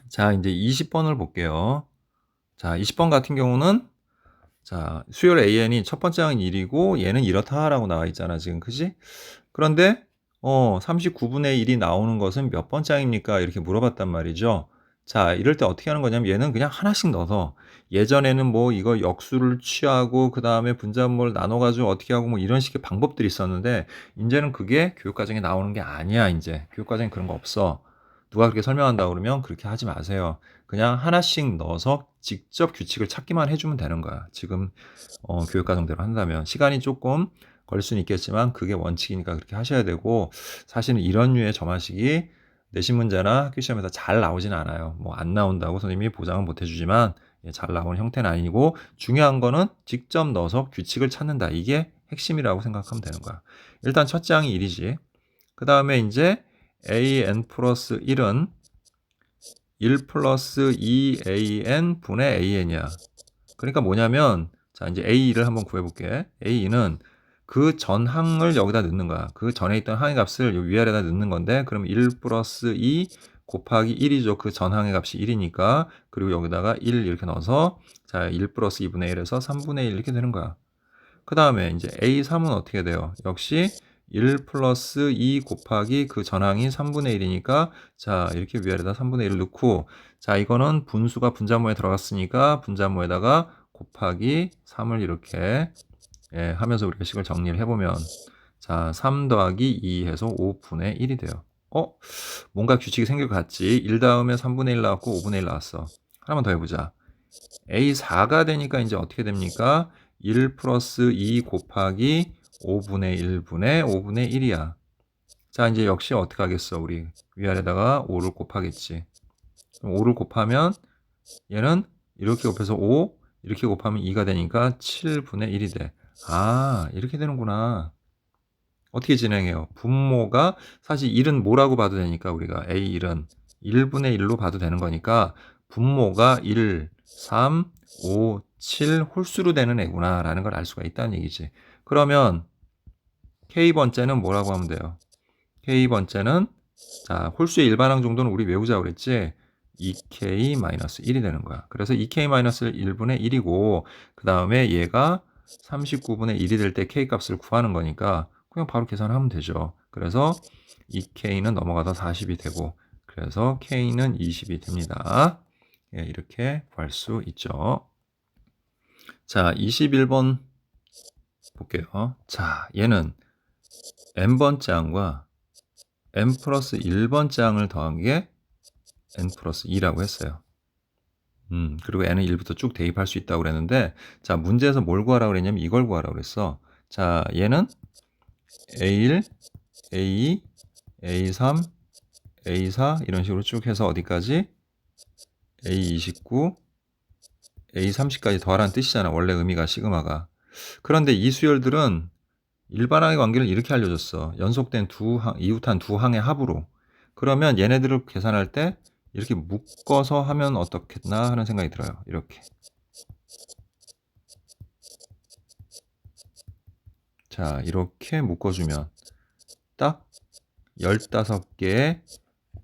자, 이제 20번을 볼게요. 자, 20번 같은 경우는 자, 수열 AN이 첫 번째 항은 1이고 얘는 이렇다라고 나와 있잖아, 지금. 그지? 그런데 39분의 1이 나오는 것은 몇 번 짝입니까? 이렇게 물어봤단 말이죠. 자, 이럴 때 어떻게 하는 거냐면 얘는 그냥 하나씩 넣어서 예전에는 뭐 이거 역수를 취하고 그다음에 분자분모를 나눠 가지고 어떻게 하고 뭐 이런 식의 방법들이 있었는데 인제는 그게 교육 과정에 나오는 게 아니야 인제. 교육 과정에 그런 거 없어. 누가 그렇게 설명한다 그러면 그렇게 하지 마세요. 그냥 하나씩 넣어서 직접 규칙을 찾기만 해 주면 되는 거야. 지금 교육 과정대로 한다면. 시간이 쪼끔 걸릴 수는 있겠지만 그게 원칙이니까 그렇게 하셔야 되고 사실은 이런 류의 점화식이 내신 문제나 학교 시험에서 잘 나오지는 않아요. 뭐 안 나온다고 선생님이 보장은 못 해 주지만 잘 나오는 형태는 아니고 중요한 거는 직접 넣어서 규칙을 찾는다. 이게 핵심이라고 생각하면 되는 거야. 일단 첫째 항이 1이지. 그다음에 인제 an 플러스 1은 1 플러스 2an 분의 an이야. 그러니까 뭐냐면 자 인제 a2를 한번 구해 볼게. a2는 그 전 항을 여기다 넣는 거야. 그 전에 있던 항의 값을 요 위아래에다 넣는 건데 그럼 1 플러스 2 곱하기 1이죠. 그 전 항의 값이 1이니까. 그리고 여기다가 1 이렇게 넣어서 자 1 플러스 2분의 1에서 3분의 1 이렇게 되는 거야. 그다음에 인제 A3은 어떻게 돼요? 역시 1 플러스 2 곱하기 그 전항이 3분의 1이니까 자 이렇게 위아래에다 3분의 1을 넣고 자 이거는 분수가 분자모에 들어갔으니까 분자모에다가 곱하기 3을 이렇게 하면서 우리가 식을 정리를 해 보면 자 3 더하기 2 해서 5분의 1이 돼요. 뭔가 규칙이 생길 것 같지? 1 다음에 3분의 1 나왔고 5분의 1 나왔어. 하나만 더 해 보자. A4가 되니까 인제 어떻게 됩니까? 1 플러스 2 곱하기 5분의 1분의 5분의 1이야. 자 인제 역시 어떻게 하겠어 우리 위아래다가 5를 곱하겠지. 그럼 5를 곱하면 얘는 이렇게 곱해서 5 이렇게 곱하면 2가 되니까 7분의 1이 돼. 아 이렇게 되는구나. 어떻게 진행해요? 분모가 사실 1은 뭐라고 봐도 되니까 우리가 A1은 1분의 1로 봐도 되는 거니까 분모가 1, 3, 5, 7 홀수로 되는 애구나라는 걸 알 수가 있다는 얘기지. 그러면 K번째는 뭐라고 하면 돼요? K번째는 자 홀수의 일반항 정도는 우리 외우자고 그랬지? 2K-1이 되는 거야. 그래서 2K-1분의 1이고 그 다음에 얘가 39분의 1이 될 때 K값을 구하는 거니까 그냥 바로 계산하면 되죠. 그래서 2K는 넘어가다 40이 되고 그래서 K는 20이 됩니다. 이렇게 구할 수 있죠. 자 21번 볼게요. 자 얘는 n번째 항과 n 플러스 1번째 항을 더한 게 n 플러스 2라고 했어요. 그리고 n은 1부터 쭉 대입할 수 있다고 그랬는데 자 문제에서 뭘 구하라고 그랬냐면 이걸 구하라고 그랬어. 자 얘는 A1, A2, A3, A4 이런 식으로 쭉 해서 어디까지? A29, A30까지 더하라는 뜻이잖아. 원래 의미가 시그마가. 그런데 이 수열들은 일반항의 관계를 이렇게 알려줬어. 연속된 이웃한 두 항의 합으로. 그러면 얘네들을 계산할 때 이렇게 묶어서 하면 어떻겠나 하는 생각이 들어요. 이렇게. 자, 이렇게 묶어주면 딱 15개의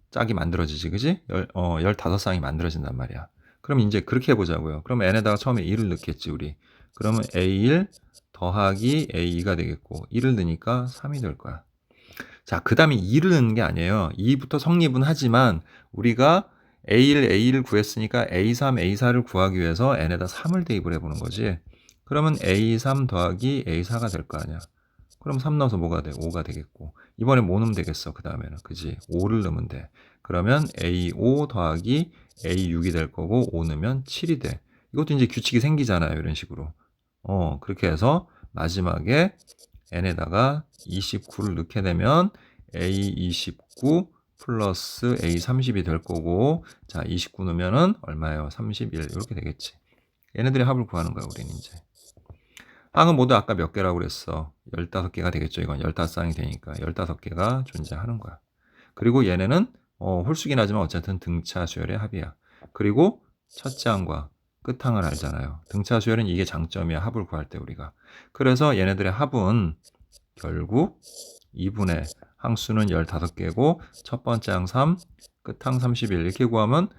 짝이 만들어지지, 그지? 15쌍이 만들어진단 말이야. 그럼 이제 그렇게 해보자고요. 그럼 n에다가 처음에 2를 넣겠지, 우리. 그러면 A1 더하기 A2가 되겠고, 1을 넣으니까 3이 될 거야. 자, 그 다음에 2를 넣는 게 아니에요. 2부터 성립은 하지만, 우리가 A1 구했으니까 A3, A4를 구하기 위해서 n에다 3을 대입을 해보는 거지. 그러면 A3 더하기 A4가 될 거 아니야. 그럼 3 넣어서 뭐가 돼? 5가 되겠고. 이번에 뭐 넣으면 되겠어? 그 다음에는. 그지? 5를 넣으면 돼. 그러면 A5 더하기 A6이 될 거고, 5 넣으면 7이 돼. 이것도 이제 규칙이 생기잖아요. 이런 식으로. 그렇게 해서 마지막에 n에다가 29를 넣게 되면 A29 플러스 A30이 될 거고, 자, 29 넣으면은 얼마예요? 31. 이렇게 되겠지. 얘네들의 합을 구하는 거야, 우리는 이제. 항은 모두 아까 몇 개라고 그랬어? 15개가 되겠죠. 이건 15쌍이 되니까 15개가 존재하는 거야. 그리고 얘네는 홀수긴 하지만 어쨌든 등차 수열의 합이야. 그리고 첫째 항과 끝항을 알잖아요. 등차 수열은 이게 장점이야. 합을 구할 때 우리가. 그래서 얘네들의 합은 결국 2분의 항수는 15개고 첫 번째 항 3, 끝항 31 이렇게 구하면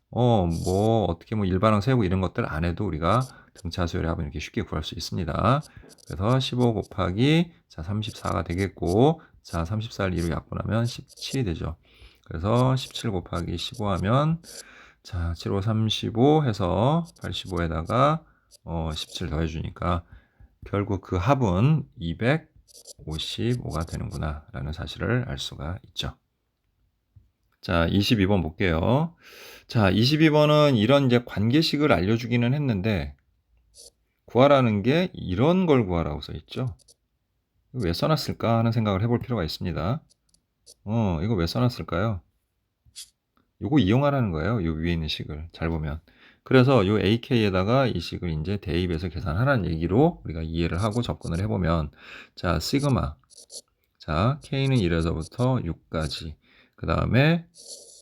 뭐 어떻게 뭐 일반항 세우고 이런 것들 안 해도 우리가 등차 수열의 합은 이렇게 쉽게 구할 수 있습니다. 그래서 15 곱하기 자 34가 되겠고 자, 34를 2로 약분하면 17이 되죠. 그래서 17 곱하기 15 하면 자, 7, 5, 35 해서 85에다가 17 더해주니까 결국 그 합은 255가 되는구나 라는 사실을 알 수가 있죠. 자, 22번 볼게요. 자, 22번은 이런 이제 관계식을 알려주기는 했는데 구하라는 게 이런 걸 구하라고 써 있죠. 왜 써놨을까 하는 생각을 해볼 필요가 있습니다. 이거 왜 써놨을까요? 요거 이용하라는 거예요. 요 위에 있는 식을 잘 보면. 그래서 요 AK에다가 이 식을 이제 대입해서 계산하라는 얘기로 우리가 이해를 하고 접근을 해보면 자, 시그마. 자, K는 1에서부터 6까지. 그 다음에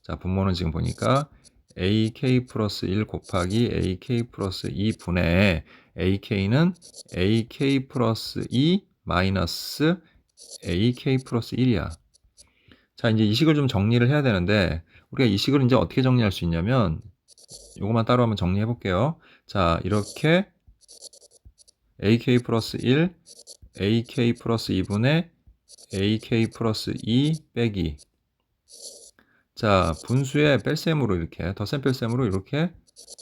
자, 분모는 지금 보니까 AK 플러스 1 곱하기 AK 플러스 2분의 AK는 AK 플러스 2 마이너스 AK 플러스 1이야. 자, 이제 이 식을 좀 정리를 해야 되는데 우리가 이 식을 이제 어떻게 정리할 수 있냐면 요것만 따로 한번 정리해 볼게요. 자, 이렇게 AK 플러스 1, AK 플러스 2분의 AK 플러스 2 빼기 자, 분수의 뺄셈으로 이렇게 덧셈 뺄셈으로 이렇게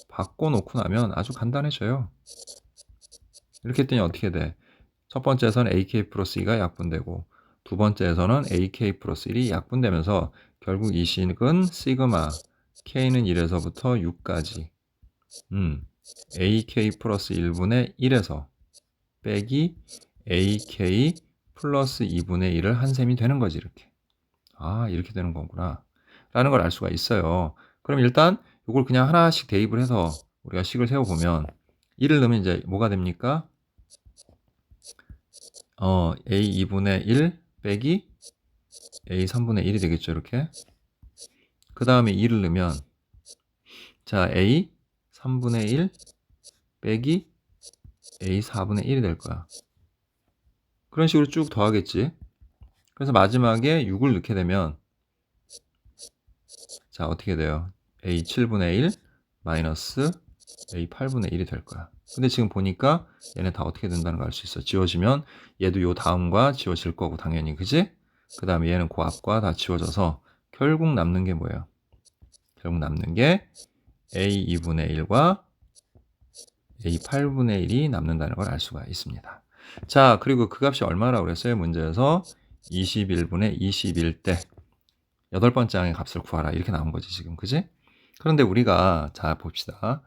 바꿔놓고 나면 아주 간단해져요. 이렇게 했더니 어떻게 돼? 첫 번째에서는 AK 플러스 2가 약분되고 두 번째에서는 AK 플러스 1이 약분되면서 결국 이 식은 시그마 K는 1에서부터 6까지 AK 플러스 1분의 1에서 빼기 AK 플러스 2분의 1을 한 셈이 되는 거지 이렇게. 아, 이렇게 되는 거구나 라는 걸 알 수가 있어요. 그럼 일단 이걸 그냥 하나씩 대입을 해서 우리가 식을 세워보면 1을 넣으면 이제 뭐가 됩니까? A 2분의 1 빼기 A 3분의 1이 되겠죠 이렇게. 그 다음에 2를 넣으면 자, A 3분의 1 빼기 A 4분의 1이 될 거야. 그런 식으로 쭉 더하겠지. 그래서 마지막에 6을 넣게 되면 자, 어떻게 돼요? A 7분의 1 마이너스 A 8분의 1이 될 거야. 근데 지금 보니까 얘네 다 어떻게 된다는 걸 알 수 있어. 지워지면 얘도 요 다음과 지워질 거고 당연히 그지? 그 다음에 얘는 그 앞과 다 지워져서 결국 남는 게 뭐예요? 결국 남는 게 A 2분의 1과 A 8분의 1이 남는다는 걸 알 수가 있습니다. 자, 그리고 그 값이 얼마라고 그랬어요? 문제에서 21분의 21대 8번째 항의 값을 구하라 이렇게 나온 거지 지금 그지? 그런데 우리가 자 봅시다.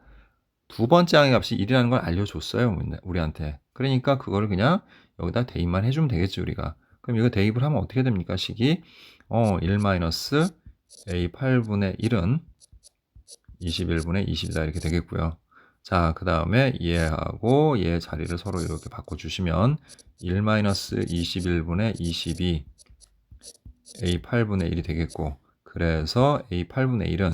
두 번째 항의 값이 1이라는 걸 알려줬어요 우리한테. 그러니까 그거를 그냥 여기다 대입만 해주면 되겠지 우리가. 그럼 이거 대입을 하면 어떻게 됩니까? 식이 1 마이너스 A 8분의 1은 21분의 20이다 이렇게 되겠고요. 자, 그 다음에 얘하고 얘 자리를 서로 이렇게 바꿔주시면 1 마이너스 21분의 22 A 8분의 1이 되겠고 그래서 A 8분의 1은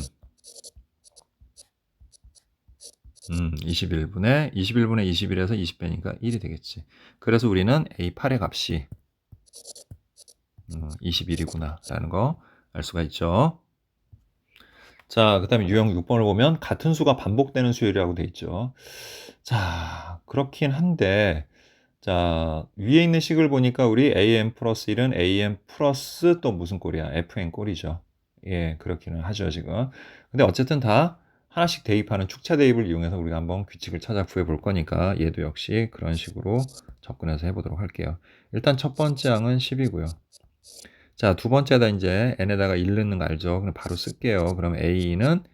21분의 21에서 20배니까 1이 되겠지. 그래서 우리는 A8의 값이 21이구나 라는 거 알 수가 있죠. 자, 그 다음에 유형 6번을 보면 같은 수가 반복되는 수열이라고 돼 있죠. 자, 그렇긴 한데 자, 위에 있는 식을 보니까 우리 AM 플러스 1은 AM 플러스 또 무슨 꼴이야? FN 꼴이죠. 예, 그렇기는 하죠, 지금. 근데 어쨌든 다 하나씩 대입하는 축차 대입을 이용해서 우리가 한번 규칙을 찾아 구해 볼 거니까 얘도 역시 그런 식으로 접근해서 해보도록 할게요. 일단 첫 번째 항은 10이고요. 자, 두 번째다 이제 n에다가 1 넣는 거 알죠? 그럼 바로 쓸게요. 그럼 a는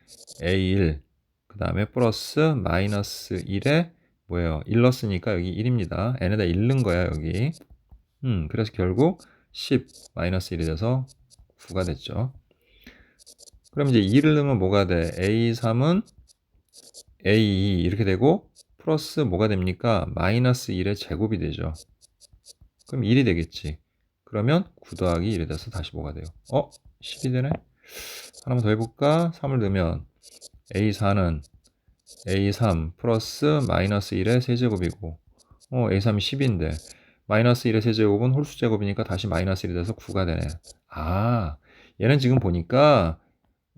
a1, 그 다음에 플러스 마이너스 1에 뭐예요? 1 넣었으니까 여기 1입니다. n에다 1 넣은 거야, 여기. 그래서 결국 10 마이너스 1이 돼서 9가 됐죠. 그럼 이제 2를 넣으면 뭐가 돼? a3은 a2 이렇게 되고 플러스 뭐가 됩니까? 마이너스 1의 제곱이 되죠. 그럼 1이 되겠지. 그러면 9 더하기 1이 돼서 다시 뭐가 돼요? 10이 되네? 하나만 더 해볼까? 3을 넣으면 a4는 a3 플러스 마이너스 1의 세제곱이고 a3이 10인데 마이너스 1의 세제곱은 홀수제곱이니까 다시 마이너스 1이 돼서 9가 되네. 아, 얘는 지금 보니까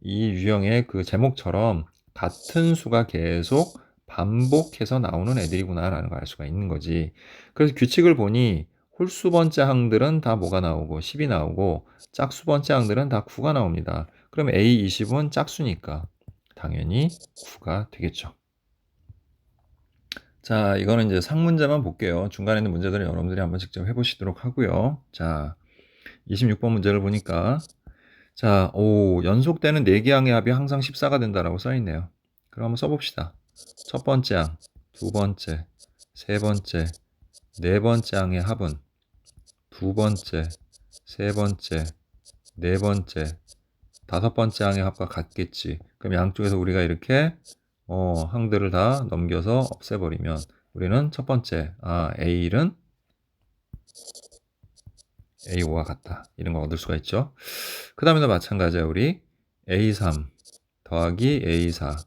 이 유형의 그 제목처럼 같은 수가 계속 반복해서 나오는 애들이구나 라는 걸 알 수가 있는 거지. 그래서 규칙을 보니 홀수 번째 항들은 다 뭐가 나오고 10이 나오고 짝수 번째 항들은 다 9가 나옵니다. 그럼 A20은 짝수니까 당연히 9가 되겠죠. 자, 이거는 이제 상문제만 볼게요. 중간에 있는 문제들은 여러분들이 한번 직접 해보시도록 하고요. 자, 26번 문제를 보니까 자, 연속되는 4개 항의 합이 항상 14가 된다라고 써있네요. 그럼 한번 써봅시다. 첫 번째 항, 두 번째, 세 번째, 네 번째 항의 합은 두 번째, 세 번째, 네 번째, 다섯 번째 항의 합과 같겠지. 그럼 양쪽에서 우리가 이렇게 항들을 다 넘겨서 없애버리면 우리는 첫 번째, A1은 A5와 같다. 이런 거 얻을 수가 있죠. 그 다음에도 마찬가지야. 우리 A3 더하기 A4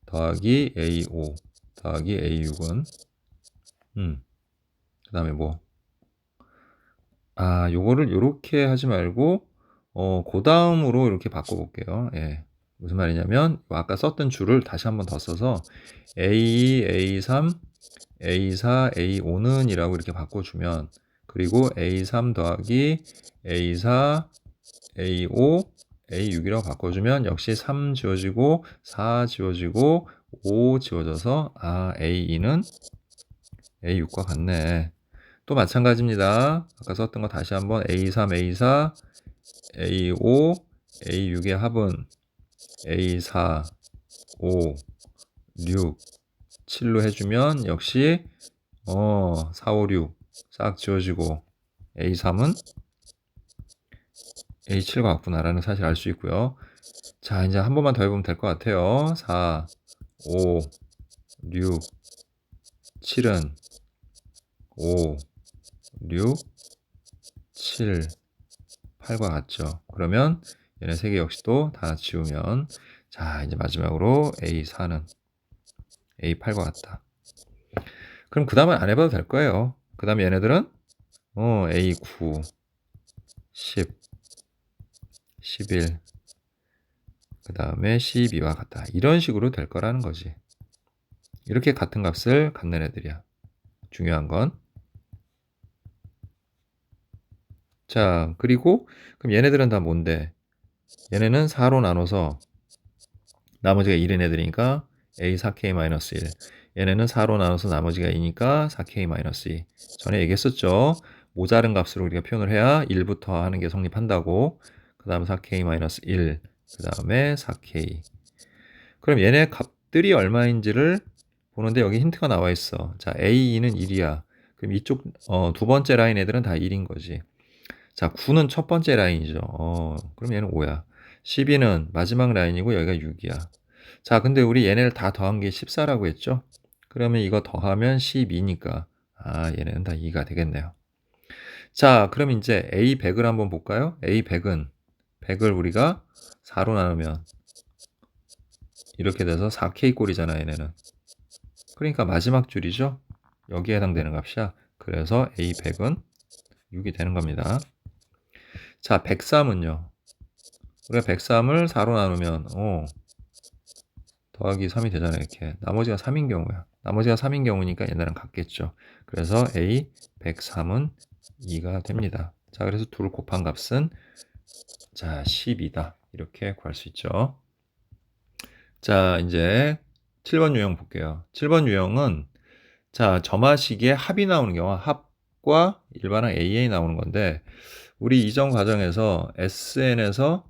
더하기 A5 더하기 A6은 그 다음에 뭐 요거를 요렇게 하지 말고 그 다음으로 이렇게 바꿔볼게요. 예. 무슨 말이냐면 아까 썼던 줄을 다시 한번 더 써서 A2, A3, A4, A5는 이라고 이렇게 바꿔주면 그리고 A3 더하기 A4, A5, A6이라고 바꿔주면 역시 3 지워지고 4 지워지고 5 지워져서 A2는 A6과 같네. 또 마찬가지입니다. 아까 썼던 거 다시 한번 A3, A4, A5, A6의 합은 A4, 5, 6, 7로 해주면 역시 4, 5, 6 싹 지워지고 A3은 A7과 같구나라는 사실 알 수 있고요. 자, 이제 한 번만 더 해보면 될 것 같아요. 4, 5, 6, 7은 5, 6, 7, 8과 같죠. 그러면 얘네 세 개 역시도 다 지우면 자, 이제 마지막으로 A4는 A8과 같다. 그럼 그 다음은 안 해봐도 될 거예요. 그 다음에 얘네들은 A9, 10, 11, 그 다음에 12와 같다. 이런 식으로 될 거라는 거지. 이렇게 같은 값을 갖는 애들이야. 중요한 건. 자, 그리고 그럼 얘네들은 다 뭔데? 얘네는 4로 나눠서 나머지가 1인 애들이니까 A4K-1. 얘네는 4로 나눠서 나머지가 2니까 4K-2. 전에 얘기했었죠. 모자른 값으로 우리가 표현을 해야 1부터 하는 게 성립한다고. 그 다음에 4K-1, 그 다음에 4K. 그럼 얘네 값들이 얼마인지를 보는데 여기 힌트가 나와 있어. 자, A2는 1이야. 그럼 이쪽 두 번째 라인 애들은 다 1인 거지. 자, 9는 첫 번째 라인이죠. 그럼 얘는 5야. 12는 마지막 라인이고 여기가 6이야. 자, 근데 우리 얘네를 다 더한 게 14라고 했죠? 그러면 이거 더하면 12니까 얘네는 다 2가 되겠네요. 자, 그럼 이제 A100을 한번 볼까요? A100은 100을 우리가 4로 나누면 이렇게 돼서 4K 꼴이잖아, 얘네는. 그러니까 마지막 줄이죠? 여기에 해당되는 값이야. 그래서 A100은 6이 되는 겁니다. 자, 103은요. 우리가 103을 4로 나누면 더하기 3이 되잖아요. 이렇게. 나머지가 3인 경우야. 나머지가 3인 경우니까 얘네랑 같겠죠. 그래서 A 103은 2가 됩니다. 자, 그래서 둘 곱한 값은 자 12다. 이렇게 구할 수 있죠. 자, 이제 7번 유형 볼게요. 7번 유형은 자, 점화식의 합이 나오는 경우 합과 일반항 AA 나오는 건데 우리 이전 과정에서 SN에서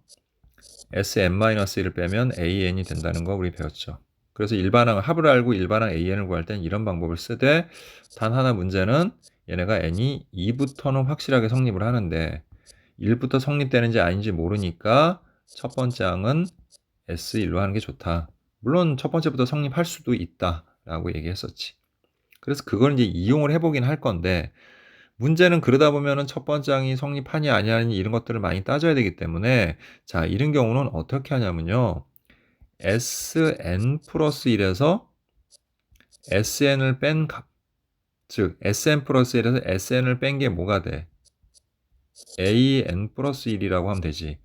SN-1을 빼면 AN이 된다는 거 우리 배웠죠. 그래서 일반항 합을 알고 일반항 AN을 구할 땐 이런 방법을 쓰되 단 하나 문제는 얘네가 N이 2부터는 확실하게 성립을 하는데 1부터 성립되는지 아닌지 모르니까 첫 번째 항은 S1로 하는 게 좋다. 물론 첫 번째부터 성립할 수도 있다라고 얘기했었지. 그래서 그걸 이제 이용을 해보긴 할 건데 문제는 그러다 보면은 첫 번째 항이 성립하냐 아니하니 이런 것들을 많이 따져야 되기 때문에 자, 이런 경우는 어떻게 하냐면요. Sn 플러스 1에서 Sn을 뺀 값, 즉 Sn 플러스 1에서 Sn을 뺀 게 뭐가 돼? AN 플러스 1이라고 하면 되지.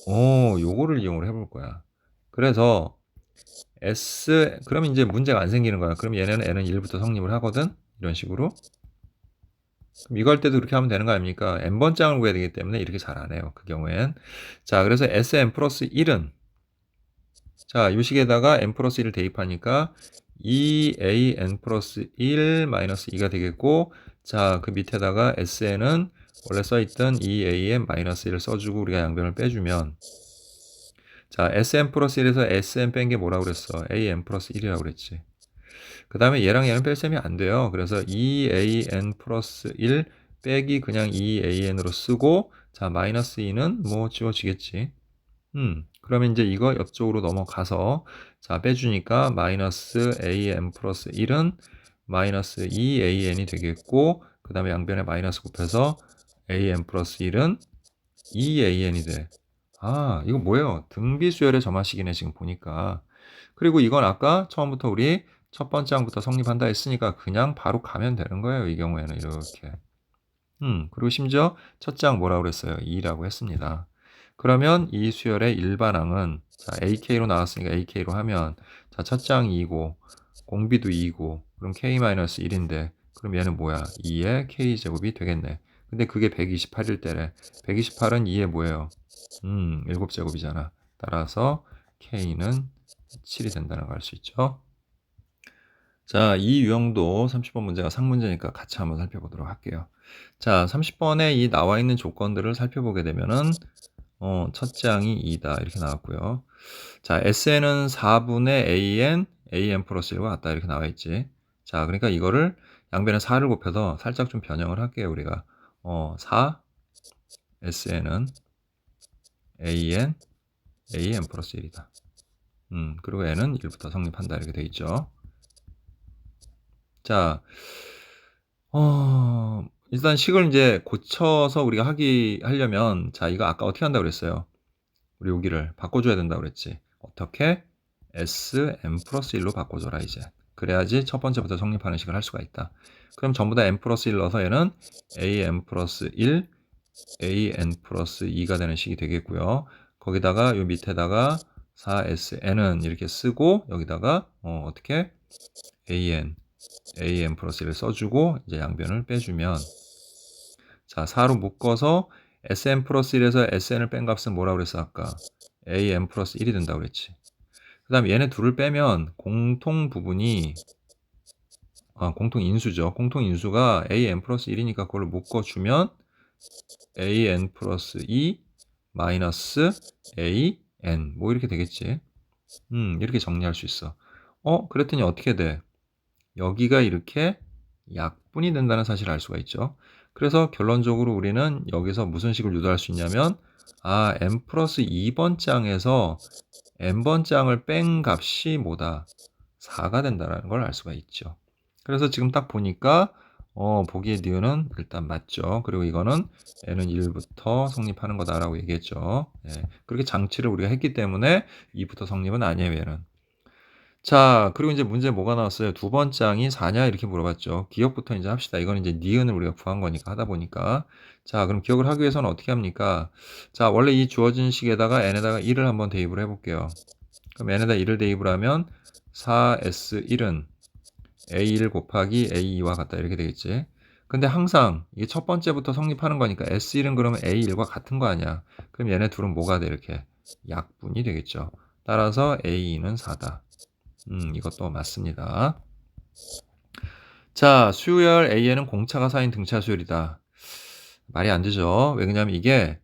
요거를 이용을 해볼 거야. 그래서 그럼 이제 문제가 안 생기는 거야. 그럼 얘네는 N은 1부터 성립을 하거든? 이런 식으로. 그럼 이거 할 때도 그렇게 하면 되는 거 아닙니까? n번 짝을 구해야 되기 때문에 이렇게 잘 안 해요. 그 경우엔. 자, 그래서 sn 플러스 1은 자, 요 식에다가 n 플러스 1을 대입하니까 2an 플러스 1 마이너스 2가 되겠고, 자, 그 밑에다가 sn은 원래 써있던 2an 마이너스 1을 써주고 우리가 양변을 빼주면, 자, sn 플러스 1에서 sn 뺀 게 뭐라고 그랬어? an 플러스 1이라고 그랬지. 그 다음에 얘랑 얘는 뺄셈이 안 돼요. 그래서 2an 플러스 1 빼기 그냥 2an으로 쓰고, 자, 마이너스 2는 뭐 지워지겠지. 그러면 이제 이거 옆쪽으로 넘어가서, 자, 빼주니까 마이너스 an 플러스 1은 마이너스 2an이 되겠고, 그 다음에 양변에 마이너스 곱해서 an 플러스 1은 2an이 돼. 아, 이거 뭐예요? 등비수열의 점화식이네, 지금 보니까. 그리고 이건 아까 처음부터 우리 첫 번째 항부터 성립한다 했으니까 그냥 바로 가면 되는 거예요. 이 경우에는 이렇게. 그리고 심지어 첫째 항 뭐라고 그랬어요? 2라고 했습니다. 그러면 이 수열의 일반항은, 자, ak로 나왔으니까 ak로 하면, 자, 첫째 항이 2고 공비도 2고 그럼 k-1인데 그럼 얘는 뭐야? 2의 k제곱이 되겠네. 근데 그게 128일 때래. 128은 2의 뭐예요? 7제곱이잖아. 따라서 k는 7이 된다는 걸 알 수 있죠. 자, 이 유형도 30번 문제가 상문제니까 같이 한번 살펴보도록 할게요. 자, 30번에 이 나와 있는 조건들을 살펴보게 되면은 첫째 항이 2다 이렇게 나왔고요. 자, SN은 4분의 AN 플러스 1과 같다 이렇게 나와 있지. 자, 그러니까 이거를 양변에 4를 곱해서 살짝 좀 변형을 할게요, 우리가. 4 SN은 AN 플러스 1이다. 그리고 N은 1부터 성립한다 이렇게 돼 있죠. 자, 일단 식을 이제 고쳐서 우리가 하려면, 자, 이거 아까 어떻게 한다고 그랬어요? 우리 여기를 바꿔줘야 된다고 그랬지. 어떻게? Sn 플러스 1로 바꿔줘라, 이제. 그래야지 첫 번째부터 성립하는 식을 할 수가 있다. 그럼 전부 다 n 플러스 1 넣어서 얘는 an 플러스 1, an 플러스 2가 되는 식이 되겠고요. 거기다가 요 밑에다가 4sn은 이렇게 쓰고, 여기다가, 어떻게? an 플러스 1을 써주고, 이제 양변을 빼주면, 자, 4로 묶어서 sn 플러스 1에서 sn을 뺀 값은 뭐라고 그랬어, 아까? an 플러스 1이 된다고 그랬지. 그 다음에 얘네 둘을 빼면 공통 부분이, 공통 인수죠. 공통 인수가 an 플러스 1이니까 그걸 묶어주면 an 플러스 2 마이너스 an 뭐 이렇게 되겠지. 이렇게 정리할 수 있어. 그랬더니 어떻게 돼? 여기가 이렇게 약분이 된다는 사실을 알 수가 있죠. 그래서 결론적으로 우리는 여기서 무슨 식을 유도할 수 있냐면, n 플러스 2번 장에서 n번 장을 뺀 값이 뭐다? 4가 된다는 걸 알 수가 있죠. 그래서 지금 딱 보니까 보기의 니은은 일단 맞죠. 그리고 이거는 n은 1부터 성립하는 거다라고 얘기했죠. 예, 그렇게 장치를 우리가 했기 때문에 2부터 성립은 아니에요, 얘는. 자, 그리고 이제 문제 뭐가 나왔어요? 두 번째 항이 4냐? 이렇게 물어봤죠. 기억부터 이제 합시다. 이거는 이제 니은을 우리가 구한 거니까 하다 보니까. 자, 그럼 기억을 하기 위해서는 어떻게 합니까? 자, 원래 이 주어진 식에다가 n에다가 1을 한번 대입을 해볼게요. 그럼 n에다 1을 대입을 하면 4s1은 a1 곱하기 a2와 같다 이렇게 되겠지. 근데 항상 이게 첫 번째부터 성립하는 거니까 s1은 그러면 a1과 같은 거 아니야. 그럼 얘네 둘은 뭐가 돼? 이렇게 약분이 되겠죠. 따라서 a2는 4다. 이것도 맞습니다. 자, 수열 A에는 공차가 쌓인 등차 수열이다. 말이 안 되죠. 왜냐면 이게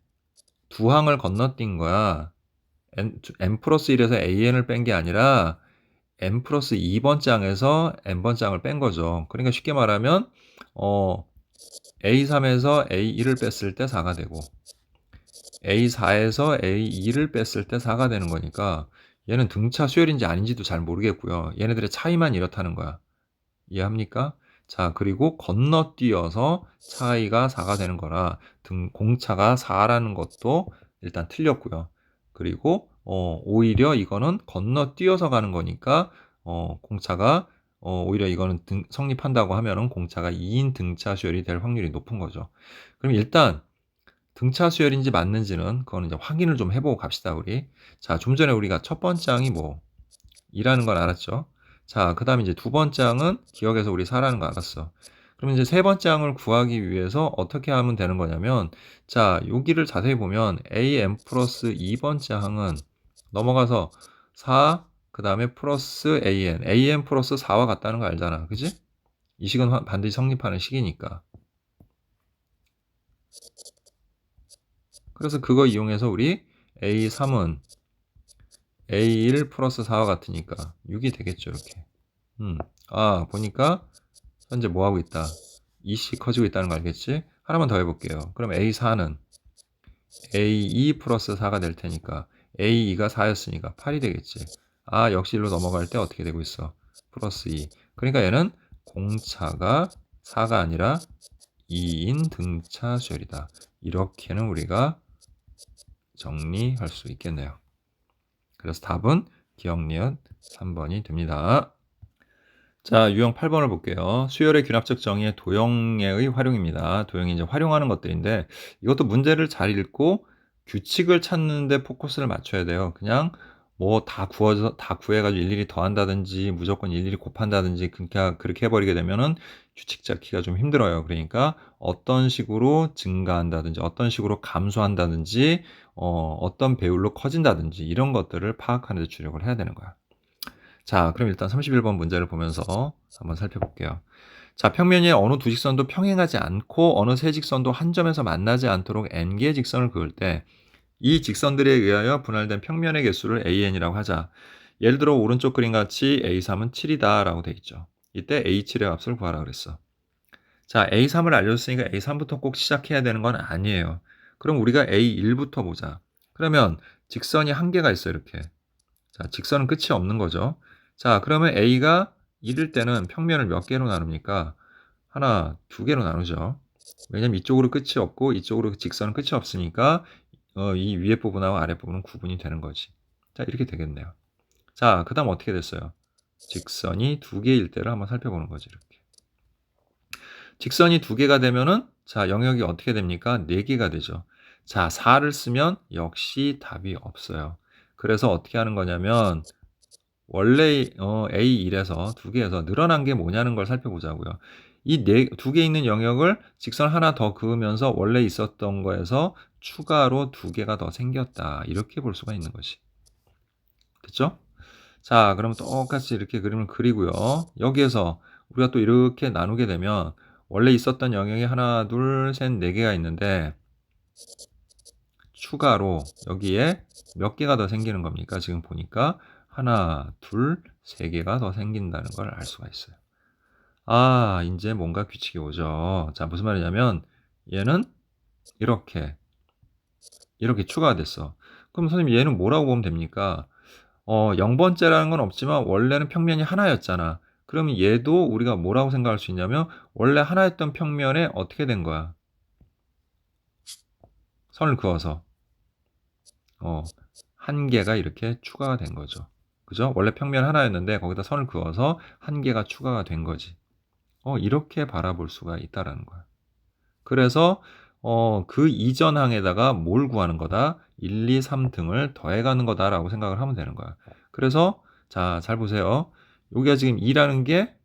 두 항을 건너뛴 거야. n 플러스 1에서 AN을 뺀 게 아니라 n 플러스 2번 장에서 n번 장을 뺀 거죠. 그러니까 쉽게 말하면 A3에서 A1을 뺐을 때 4가 되고 A4에서 A2를 뺐을 때 4가 되는 거니까 얘는 등차 수열인지 아닌지도 잘 모르겠고요. 얘네들의 차이만 이렇다는 거야. 이해합니까? 자, 그리고 건너뛰어서 차이가 4가 되는 거라 공차가 4라는 것도 일단 틀렸고요. 그리고 오히려 이거는 건너뛰어서 가는 거니까 공차가 오히려 이거는 성립한다고 하면은 공차가 2인 등차 수열이 될 확률이 높은 거죠. 그럼 일단 등차 수열인지 맞는지는 그거는 이제 확인을 좀 해보고 갑시다, 우리. 자, 좀 전에 우리가 첫 번째 항이 뭐 2라는 걸 알았죠. 자, 그 다음에 이제 두 번째 항은 기억에서 우리 4라는 거 알았어. 그럼 그러면 이제 세 번째 항을 구하기 위해서 어떻게 하면 되는 거냐면 자 여기를 자세히 보면 am 플러스 2번째 항은 넘어가서 4 그다음에 플러스 an 플러스 4와 같다는 거 알잖아. 그지? 이 식은 반드시 성립하는 식이니까. 그래서 그거 이용해서 우리 A3은 A1 플러스 4와 같으니까 6이 되겠죠. 이렇게. 보니까 현재 뭐하고 있다. 2씩 커지고 있다는 거 알겠지? 하나만 더 해볼게요. 그럼 A4는 A2 플러스 4가 될 테니까 A2가 4였으니까 8이 되겠지. 역시 일로 넘어갈 때 어떻게 되고 있어? 플러스 2. 그러니까 얘는 공차가 4가 아니라 2인 등차 수열이다. 이렇게는 우리가 정리할 수 있겠네요. 그래서 답은 기억니은 3번이 됩니다. 자, 유형 8번을 볼게요. 수열의 균합적 정의의 도형의 활용입니다. 도형이 이제 활용하는 것들인데 이것도 문제를 잘 읽고 규칙을 찾는데 포커스를 맞춰야 돼요. 그냥 뭐 다 구해가지고 일일이 더한다든지 무조건 일일이 곱한다든지 그렇게 해버리게 되면은 규칙 찾기가 좀 힘들어요. 그러니까 어떤 식으로 증가한다든지 어떤 식으로 감소한다든지 어떤 배율로 커진다든지 이런 것들을 파악하는 데 주력을 해야 되는 거야. 자, 그럼 일단 31번 문제를 보면서 한번 살펴볼게요. 자, 평면의 어느 두 직선도 평행하지 않고 어느 세 직선도 한 점에서 만나지 않도록 n개의 직선을 그을 때 이 직선들에 의하여 분할된 평면의 개수를 an이라고 하자. 예를 들어 오른쪽 그림 같이 a3은 7이다 라고 돼 있죠. 이때 a7의 값을 구하라 그랬어. 자, a3을 알려줬으니까 a3부터 꼭 시작해야 되는 건 아니에요. 그럼 우리가 a1부터 보자. 그러면 직선이 한 개가 있어 이렇게. 자, 직선은 끝이 없는 거죠. 자, 그러면 A가 1일 때는 평면을 몇 개로 나눕니까? 하나, 두 개로 나누죠. 왜냐면 이쪽으로 끝이 없고 이쪽으로 직선은 끝이 없으니까 이 위에 부분하고 아래 부분은 구분이 되는 거지. 자, 이렇게 되겠네요. 자, 그 다음 어떻게 됐어요? 직선이 두 개일 때를 한번 살펴보는 거지, 이렇게. 직선이 두 개가 되면은 자, 영역이 어떻게 됩니까? 네 개가 되죠. 자, 4를 쓰면 역시 답이 없어요. 그래서 어떻게 하는 거냐면 원래 A1에서 두 개에서 늘어난 게 뭐냐는 걸 살펴보자고요. 이 두 개 있는 영역을 직선 하나 더 그으면서 원래 있었던 거에서 추가로 두 개가 더 생겼다. 이렇게 볼 수가 있는 것이. 됐죠? 자, 그러면 똑같이 이렇게 그림을 그리고요. 여기에서 우리가 또 이렇게 나누게 되면 원래 있었던 영역이 하나, 둘, 셋, 네 개가 있는데 추가로 여기에 몇 개가 더 생기는 겁니까? 지금 보니까 하나, 둘, 세 개가 더 생긴다는 걸 알 수가 있어요. 이제 뭔가 규칙이 오죠. 자, 무슨 말이냐면 얘는 이렇게 추가가 됐어. 그럼 선생님 얘는 뭐라고 보면 됩니까? 0번째라는 건 없지만 원래는 평면이 하나였잖아. 그러면 얘도 우리가 뭐라고 생각할 수 있냐면 원래 하나였던 평면에 어떻게 된 거야? 선을 그어서 한 개가 이렇게 추가가 된 거죠. 그죠? 원래 평면 하나였는데 거기다 선을 그어서 한 개가 추가가 된 거지. 이렇게 바라볼 수가 있다라는 거야. 그래서 그 이전 항에다가 뭘 구하는 거다? 1, 2, 3등을 더해가는 거다라고 생각을 하면 되는 거야. 그래서 자, 잘 보세요. 여기가 지금 2라는 게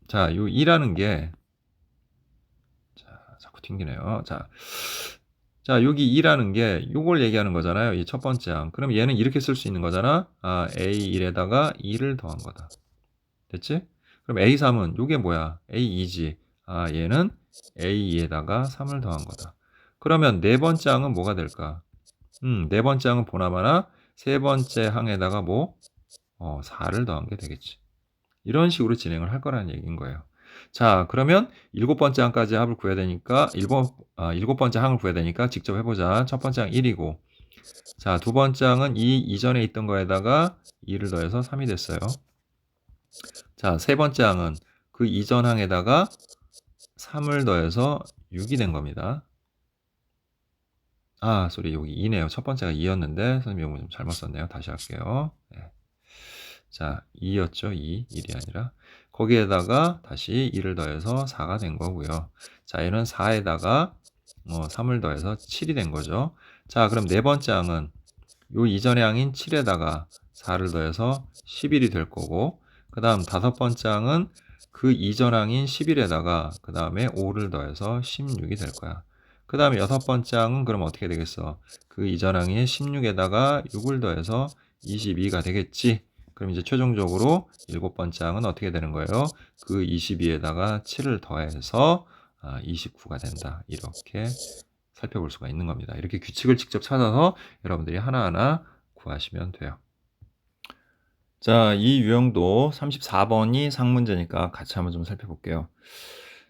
자, 요 2라는 게 자, 자꾸 튕기네요. 자, 여기 2라는 게 요걸 얘기하는 거잖아요. 이 첫 번째 항. 그럼 얘는 이렇게 쓸 수 있는 거잖아. A1에다가 2를 더한 거다. 됐지? 그럼 A3은 요게 뭐야? A2지. 얘는 A2에다가 3을 더한 거다. 그러면 네 번째 항은 뭐가 될까? 네 번째 항은 보나마나 세 번째 항에다가 4를 더한 게 되겠지. 이런 식으로 진행을 할 거라는 얘기인 거예요. 자, 그러면 일곱 번째 항까지 합을 구해야 되니까 일곱 번째 항을 구해야 되니까 직접 해보자. 첫 번째 항 1이고 자, 두 번째 항은 이 이전에 있던 거에다가 2를 더해서 3이 됐어요. 자, 세 번째 항은 그 이전 항에다가 3을 더해서 6이 된 겁니다. 소리 여기 2네요. 첫 번째가 2였는데 선생님 이거 좀 잘못 썼네요. 다시 할게요. 네. 자, 2였죠. 1이 아니라 거기에다가 다시 2를 더해서 4가 된 거고요. 자, 얘는 4에다가 3을 더해서 7이 된 거죠. 자, 그럼 네 번째 항은 요 이전의 항인 7에다가 4를 더해서 11이 될 거고, 그 다음 다섯 번째 항은 그 이전항인 11에다가 그 다음에 5를 더해서 16이 될 거야. 그 다음에 여섯 번째 항은 그럼 어떻게 되겠어? 그 이전항인 16에다가 6을 더해서 22가 되겠지. 그럼 이제 최종적으로 일곱 번째 항은 어떻게 되는 거예요? 그 22에다가 7을 더해서 29가 된다. 이렇게 살펴볼 수가 있는 겁니다. 이렇게 규칙을 직접 찾아서 여러분들이 하나하나 구하시면 돼요. 자, 이 유형도 34번이 상문제니까 같이 한번 좀 살펴볼게요.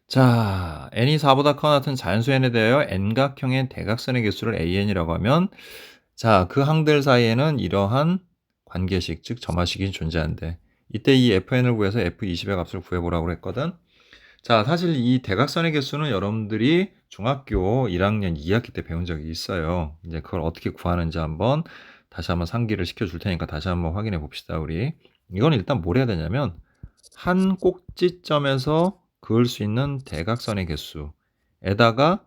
자, n이 4보다 커나 같은 자연수 n에 대하여 n각형의 대각선의 개수를 an이라고 하면, 자, 그 항들 사이에는 이러한 관계식, 즉 점화식이 존재한대. 이때 이 fn을 구해서 f20의 값을 구해보라고 했거든. 자, 사실 이 대각선의 개수는 여러분들이 중학교 1학년 2학기 때 배운 적이 있어요. 이제 그걸 어떻게 구하는지 다시 한번 상기를 시켜줄 테니까 다시 한번 확인해 봅시다, 우리. 이건 일단 뭘 해야 되냐면, 한 꼭지점에서 그을 수 있는 대각선의 개수에다가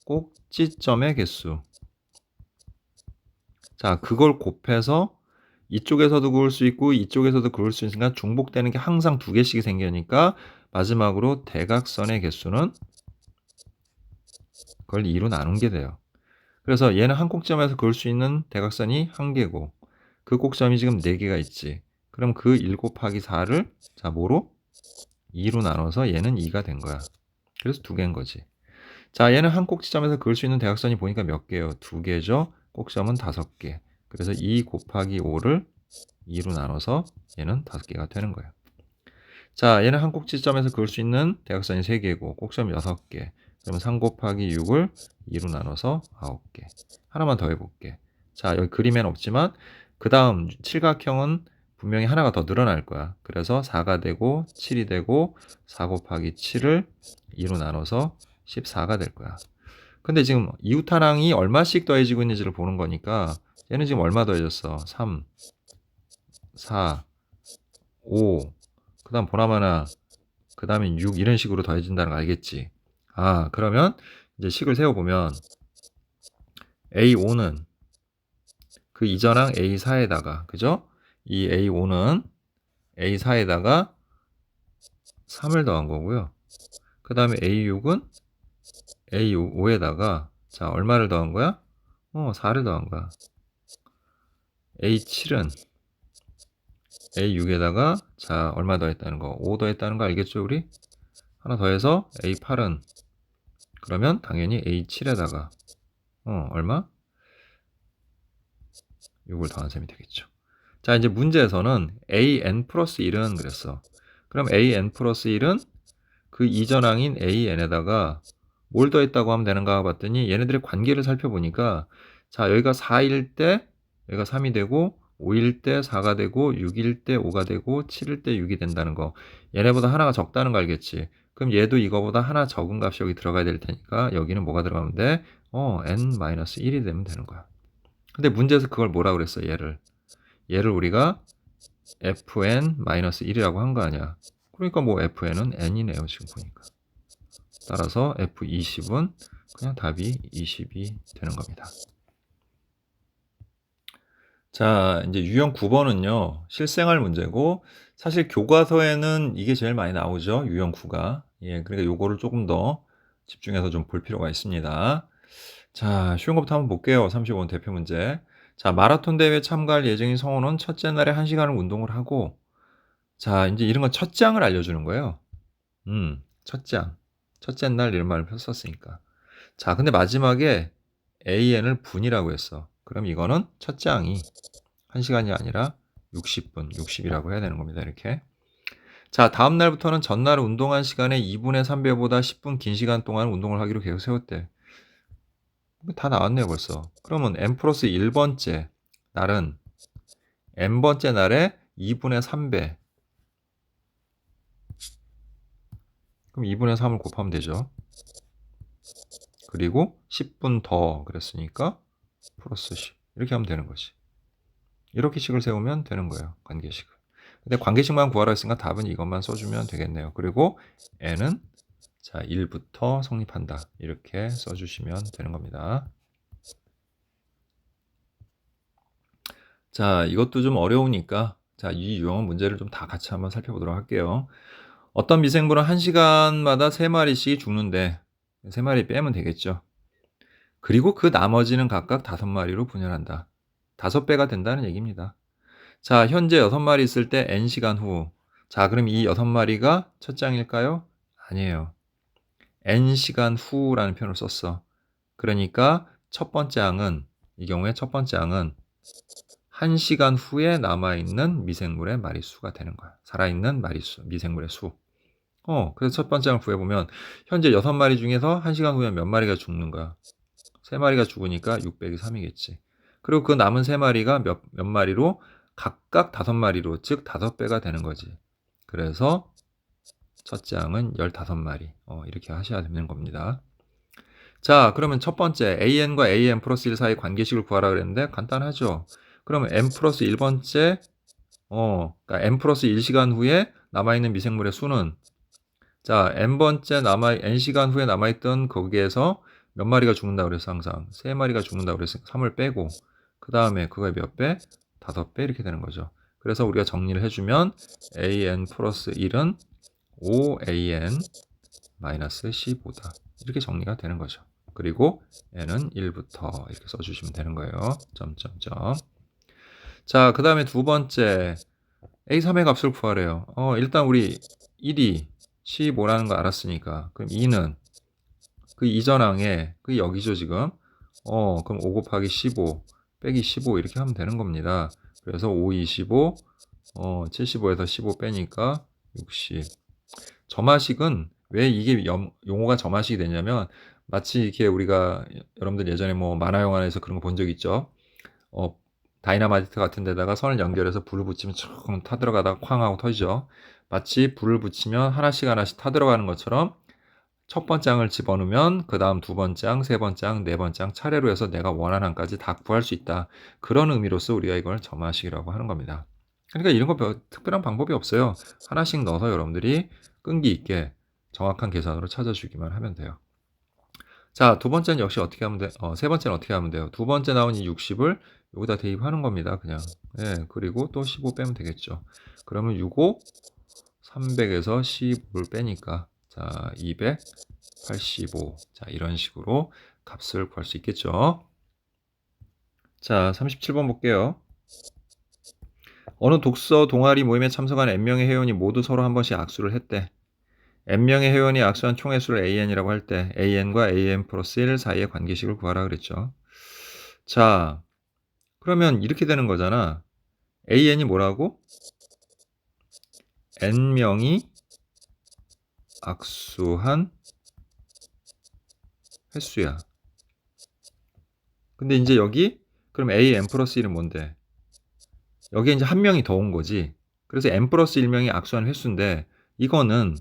꼭지점의 개수. 자, 그걸 곱해서 이쪽에서도 그을 수 있고 이쪽에서도 그을 수 있으니까 중복되는 게 항상 두 개씩 생기니까 마지막으로 대각선의 개수는 그걸 2로 나눈 게 돼요. 그래서 얘는 한 꼭지점에서 그을 수 있는 대각선이 한 개고, 그 꼭지점이 지금 4개가 있지. 그럼 그 1 곱하기 4를 자 뭐로? 2로 나눠서 얘는 2가 된 거야. 그래서 2개인 거지. 자, 얘는 한 꼭지점에서 그을 수 있는 대각선이 보니까 몇 개예요? 2개죠. 꼭지점은 5개. 그래서 2 곱하기 5를 2로 나눠서 얘는 5개가 되는 거예요. 자, 얘는 한 꼭지점에서 그을 수 있는 대각선이 3개고 꼭지점 6개. 그러면 3 곱하기 6을 2로 나눠서 9개. 하나만 더 해볼게. 자, 여기 그림엔 없지만 그 다음 칠각형은 분명히 하나가 더 늘어날 거야. 그래서 4가 되고 7이 되고 4 곱하기 7을 2로 나눠서 14가 될 거야. 근데 지금 이웃하랑이 얼마씩 더해지고 있는지를 보는 거니까 얘는 지금 얼마 더해졌어? 3, 4, 5, 그 다음 보나마나 그 다음에 6 이런 식으로 더해진다는 거 알겠지? 그러면 이제 식을 세워보면 A5는 그 이전항 A4에다가, 그죠? 이 A5는 A4에다가 3을 더한 거고요. 그 다음에 A6은 A5에다가 자 얼마를 더한 거야? 4를 더한 거야. A7은 A6에다가 자 얼마 더했다는 거? 5 더했다는 거 알겠죠 우리? 하나 더해서 A8은 그러면 당연히 A7에다가 얼마? 6을 더한 셈이 되겠죠. 자, 이제 문제에서는 an 플러스 1은 그랬어. 그럼 an 플러스 1은 그 이전항인 an에다가 뭘 더했다고 하면 되는가 봤더니 얘네들의 관계를 살펴보니까 자, 여기가 4일 때 여기가 3이 되고 5일 때 4가 되고 6일 때 5가 되고 7일 때 6이 된다는 거. 얘네보다 하나가 적다는 거 알겠지? 그럼 얘도 이거보다 하나 적은 값이 여기 들어가야 될 테니까 여기는 뭐가 들어가면 돼? n-1이 되면 되는 거야. 근데 문제에서 그걸 뭐라 그랬어, 얘를 우리가 fn-1이라고 한 거 아니야. 그러니까 뭐 fn은 n이네요, 지금 보니까. 따라서 f20은 그냥 답이 20이 되는 겁니다. 자, 이제 유형 9번은요, 실생활 문제고, 사실 교과서에는 이게 제일 많이 나오죠, 유형 9가. 예, 그러니까 요거를 조금 더 집중해서 좀 볼 필요가 있습니다. 자, 쉬운 것부터 한번 볼게요. 35번 대표 문제. 자, 마라톤 대회 참가할 예정인 성호는 첫째 날에 1시간을 운동을 하고, 자, 이제 이런 건 첫 장을 알려주는 거예요. 첫 장. 첫째 날 이런 말을 썼으니까. 자, 근데 마지막에 AN을 분이라고 했어. 그럼 이거는 첫 장이 1시간이 아니라 60분, 60이라고 해야 되는 겁니다. 이렇게. 자, 다음 날부터는 전날 운동한 시간의 2분의 3배보다 10분 긴 시간 동안 운동을 하기로 계획 세웠대. 다 나왔네요, 벌써. 그러면 n 플러스 1번째 날은 n번째 날에 2분의 3배. 그럼 2분의 3을 곱하면 되죠. 그리고 10분 더 그랬으니까 플러스 10. 이렇게 하면 되는 거지. 이렇게 식을 세우면 되는 거예요, 관계식을. 근데 관계식만 구하라 했으니까 답은 이것만 써주면 되겠네요. 그리고 n은 자 1부터 성립한다. 이렇게 써주시면 되는 겁니다. 자, 이것도 좀 어려우니까 자, 이 유형의 문제를 좀 다 같이 한번 살펴보도록 할게요. 어떤 미생물은 1시간마다 3마리씩 죽는데 3마리 빼면 되겠죠. 그리고 그 나머지는 각각 5마리로 분열한다. 5배가 된다는 얘기입니다. 자, 현재 6마리 있을 때 n시간 후. 자, 그럼 이 6마리가 첫 장일까요? 아니에요. n시간 후라는 표현을 썼어. 그러니까 첫 번째 항은, 이 경우에 첫 번째 항은 1시간 후에 남아있는 미생물의 마리수가 되는 거야. 살아있는 마리수, 미생물의 수. 그래서 첫 번째 항을 구해보면 현재 6마리 중에서 1시간 후에 몇 마리가 죽는 거야? 3마리가 죽으니까 6 빼기 3이겠지. 그리고 그 남은 3마리가 몇 마리로? 각각 5마리로, 즉 5배가 되는 거지. 그래서 첫째 항은 15마리. 이렇게 하셔야 되는 겁니다. 자, 그러면 첫 번째 AN과 AN 플러스 1 사이 관계식을 구하라 그랬는데 간단하죠. 그러면 N 플러스 1번째 그러니까 N 플러스 1시간 후에 남아있는 미생물의 수는 자, N번째 N시간 후에 남아있던 거기에서 몇 마리가 죽는다 그래서 항상 3마리가 죽는다 그래서 3을 빼고 그 다음에 그거의 몇 배? 5배 이렇게 되는 거죠. 그래서 우리가 정리를 해주면 AN 플러스 1은 5AN 마이너스 15다. 이렇게 정리가 되는 거죠. 그리고 n은 1부터 이렇게 써주시면 되는 거예요. 점점점. 자, 그 다음에 두 번째 A3의 값을 구하래요. 일단 우리 1이 15라는 거 알았으니까 그럼 2는 그 이전 항에 그 여기죠 지금. 그럼 5 곱하기 15 빼기 15 이렇게 하면 되는 겁니다. 그래서 5, 25 75에서 15 빼니까 60. 점화식은 왜 이게 용어가 점화식이 되냐면 마치 이렇게 우리가 여러분들 예전에 뭐 만화 영화에서 그런 거 본 적 있죠. 어, 다이나마이트 같은 데다가 선을 연결해서 불을 붙이면 쭉 타들어가다가 쾅 하고 터지죠. 마치 불을 붙이면 하나씩 하나씩 타들어가는 것처럼 첫 번째 항을 집어넣으면 그 다음 두 번째 항, 세 번째 항, 네 번째 항 차례로 해서 내가 원하는 항까지 다 구할 수 있다. 그런 의미로서 우리가 이걸 점화식이라고 하는 겁니다. 그러니까 이런 거 특별한 방법이 없어요. 하나씩 넣어서 여러분들이 끈기 있게 정확한 계산으로 찾아주기만 하면 돼요. 자, 두 번째는 역시 어떻게 하면 돼? 세 번째는 어떻게 하면 돼요? 두 번째 나온 이 60을 여기다 대입하는 겁니다. 그냥. 예, 그리고 또 15 빼면 되겠죠. 그러면 65, 300에서 15를 빼니까 자, 285. 자, 이런 식으로 값을 구할 수 있겠죠. 자, 37번 볼게요. 어느 독서 동아리 모임에 참석한 N명의 회원이 모두 서로 한 번씩 악수를 했대. N명의 회원이 악수한 총의 수를 AN이라고 할 때 AN과 AN 플러스 1 사이의 관계식을 구하라 그랬죠. 자, 그러면 이렇게 되는 거잖아. AN이 뭐라고? N명이 악수한 횟수야. 근데 이제 여기 그럼 AN 플러스 1은 뭔데? 여기에 이제 한 명이 더 온 거지. 그래서 N 플러스 1명이 악수한 횟수인데 이거는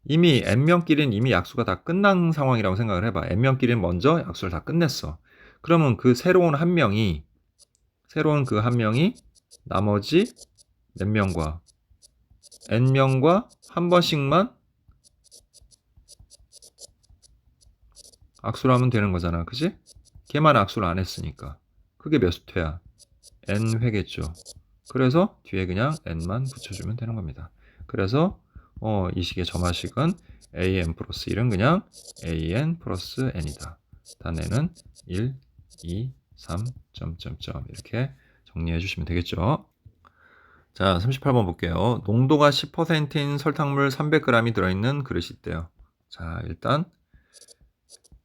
이미 N명끼리는 이미 약수가 다 끝난 상황이라고 생각을 해봐. N명끼리는 먼저 약수를 다 끝냈어. 그러면 그 새로운 그 한 명이 나머지 몇 명과 N명과 한 번씩만 악수를 하면 되는 거잖아. 그지? 걔만 악수를 안 했으니까. 그게 몇 회야? N회겠죠. 그래서 뒤에 그냥 N만 붙여주면 되는 겁니다. 그래서 이 식의 점화식은 AN 플러스 1은 그냥 AN 플러스 N이다. 단에는 1, 2, 3, 점점점 이렇게 정리해 주시면 되겠죠. 자, 38번 볼게요. 농도가 10%인 설탕물 300g이 들어있는 그릇이 있대요. 자, 일단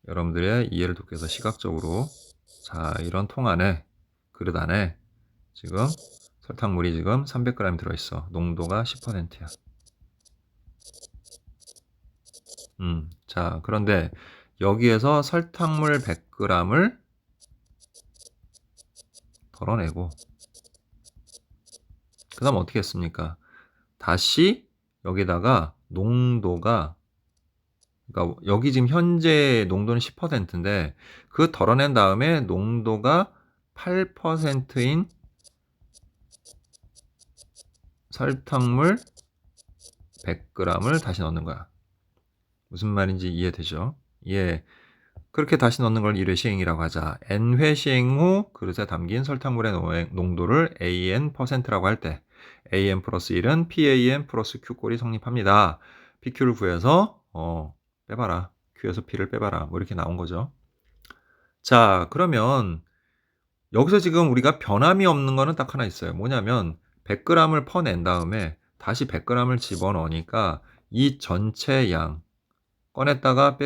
여러분들의 이해를 돕기 위해서 시각적으로 자, 이런 통 안에 그릇 안에 지금 설탕물이 지금 300g 들어있어. 농도가 10%야. 자, 그런데 여기에서 설탕물 100g을 덜어내고 그 다음 어떻게 했습니까? 다시 여기다가 농도가 그러니까 여기 지금 현재 농도는 10%인데 그 덜어낸 다음에 농도가 8%인 설탕물 100g을 다시 넣는 거야. 무슨 말인지 이해되죠? 예, 그렇게 다시 넣는 걸 1회 시행이라고 하자. n회 시행 후 그릇에 담긴 설탕물의 농도를 AN%라고 할 때 AN 플러스 1은 PAN 플러스 Q꼴이 성립합니다. PQ를 구해서 빼봐라. Q에서 P를 빼봐라. 뭐 이렇게 나온 거죠. 자, 그러면 여기서 지금 우리가 변함이 없는 거는 딱 하나 있어요. 뭐냐면 100g을 퍼낸 다음에 다시 100g을 집어넣으니까 이 전체 양 꺼냈다가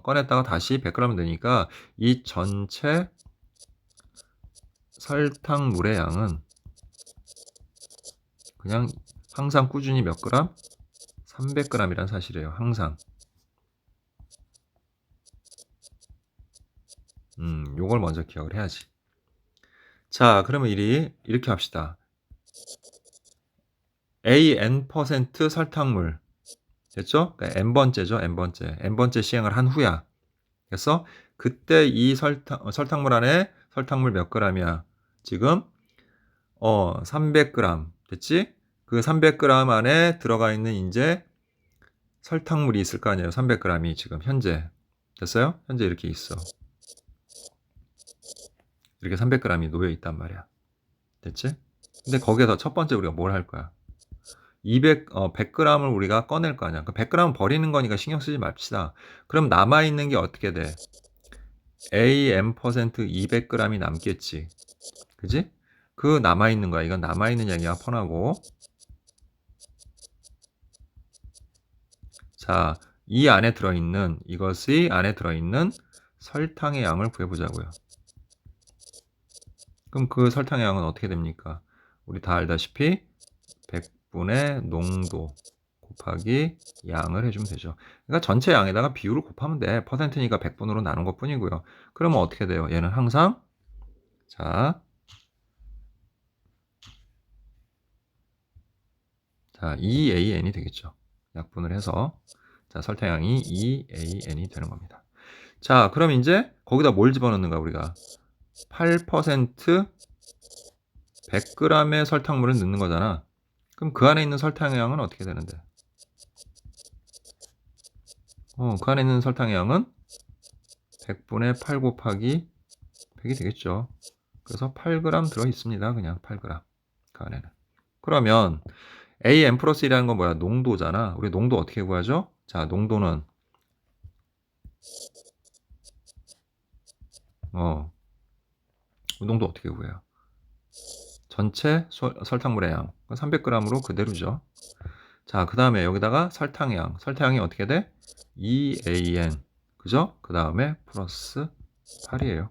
꺼냈다가 다시 100g 넣으니까 이 전체 설탕물의 양은 그냥 항상 꾸준히 몇 그램? 300g이란 사실이에요. 항상. 요걸 먼저 기억을 해야지. 자, 그러면 이렇게 합시다. AN% 설탕물. 됐죠? 그러니까 n번째죠. n번째. n번째 시행을 한 후야. 그래서 그때 이 설탕물 안에 설탕물 몇 g이야? 지금 300g. 됐지? 그 300g 안에 들어가 있는 이제 설탕물이 있을 거 아니에요. 300g이 지금 현재. 됐어요? 현재 이렇게 있어. 이렇게 300g이 놓여 있단 말이야. 됐지? 근데 거기에서 첫 번째 우리가 뭘 할 거야? 100g을 우리가 꺼낼 거 아니야. 그 100g 버리는 거니까 신경 쓰지 맙시다. 그럼 남아있는 게 어떻게 돼? AM% 200g이 남겠지. 그지? 그 남아있는 거야. 이건 남아있는 양이야. 펀하고. 자, 이 안에 들어있는, 이것이 안에 들어있는 설탕의 양을 구해보자고요. 그럼 그 설탕의 양은 어떻게 됩니까? 우리 다 알다시피 100분의 농도 곱하기 양을 해주면 되죠. 그러니까 전체 양에다가 비율을 곱하면 돼. 퍼센트니까 100분으로 나눈 것 뿐이고요. 그러면 어떻게 돼요? 얘는 항상 자 2AN이 되겠죠. 약분을 해서 자 설탕량이 2AN이 되는 겁니다. 자, 그럼 이제 거기다 뭘 집어넣는가 우리가 8% 100g의 설탕물을 넣는 거잖아. 그럼 그 안에 있는 설탕의 양은 어떻게 되는데? 그 안에 있는 설탕의 양은 100분의 8 곱하기 100이 되겠죠. 그래서 8g 들어 있습니다. 그냥 8g 그 안에는. 그러면 AN 플러스 1이라는 건 뭐야? 농도잖아. 우리 농도 어떻게 구하죠? 자, 농도는 농도 어떻게 구해요? 전체 설탕물의 양 300g으로 그대로죠. 자, 그 다음에 여기다가 설탕의 양. 설탕의 양이 어떻게 돼? 2AN. 그죠? 그 다음에 플러스 8이에요.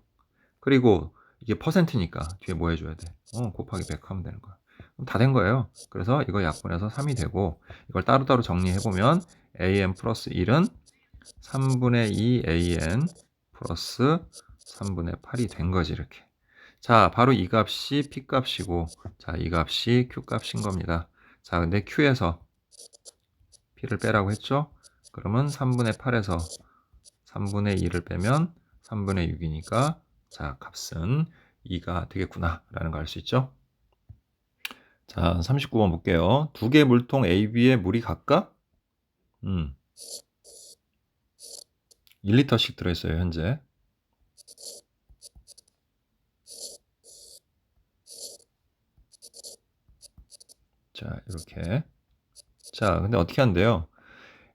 그리고 이게 퍼센트니까 뒤에 뭐 해줘야 돼? 곱하기 100 하면 되는 거야. 다 된 거예요. 그래서 이거 약분해서 3이 되고 이걸 따로따로 정리해보면 AN 플러스 1은 3분의 2 AN 플러스 3분의 8이 된 거지 이렇게. 자, 바로 이 값이 P 값이고 자, 이 값이 Q 값인 겁니다. 자, 근데 Q에서 P를 빼라고 했죠? 그러면 3분의 8에서 3분의 2를 빼면 3분의 6이니까 자, 값은 2가 되겠구나 라는 걸 알 수 있죠. 자, 39번 볼게요. 두 개 물통 A, B에 물이 각각 1리터씩 들어있어요 현재. 자, 이렇게. 자, 근데 어떻게 한대요?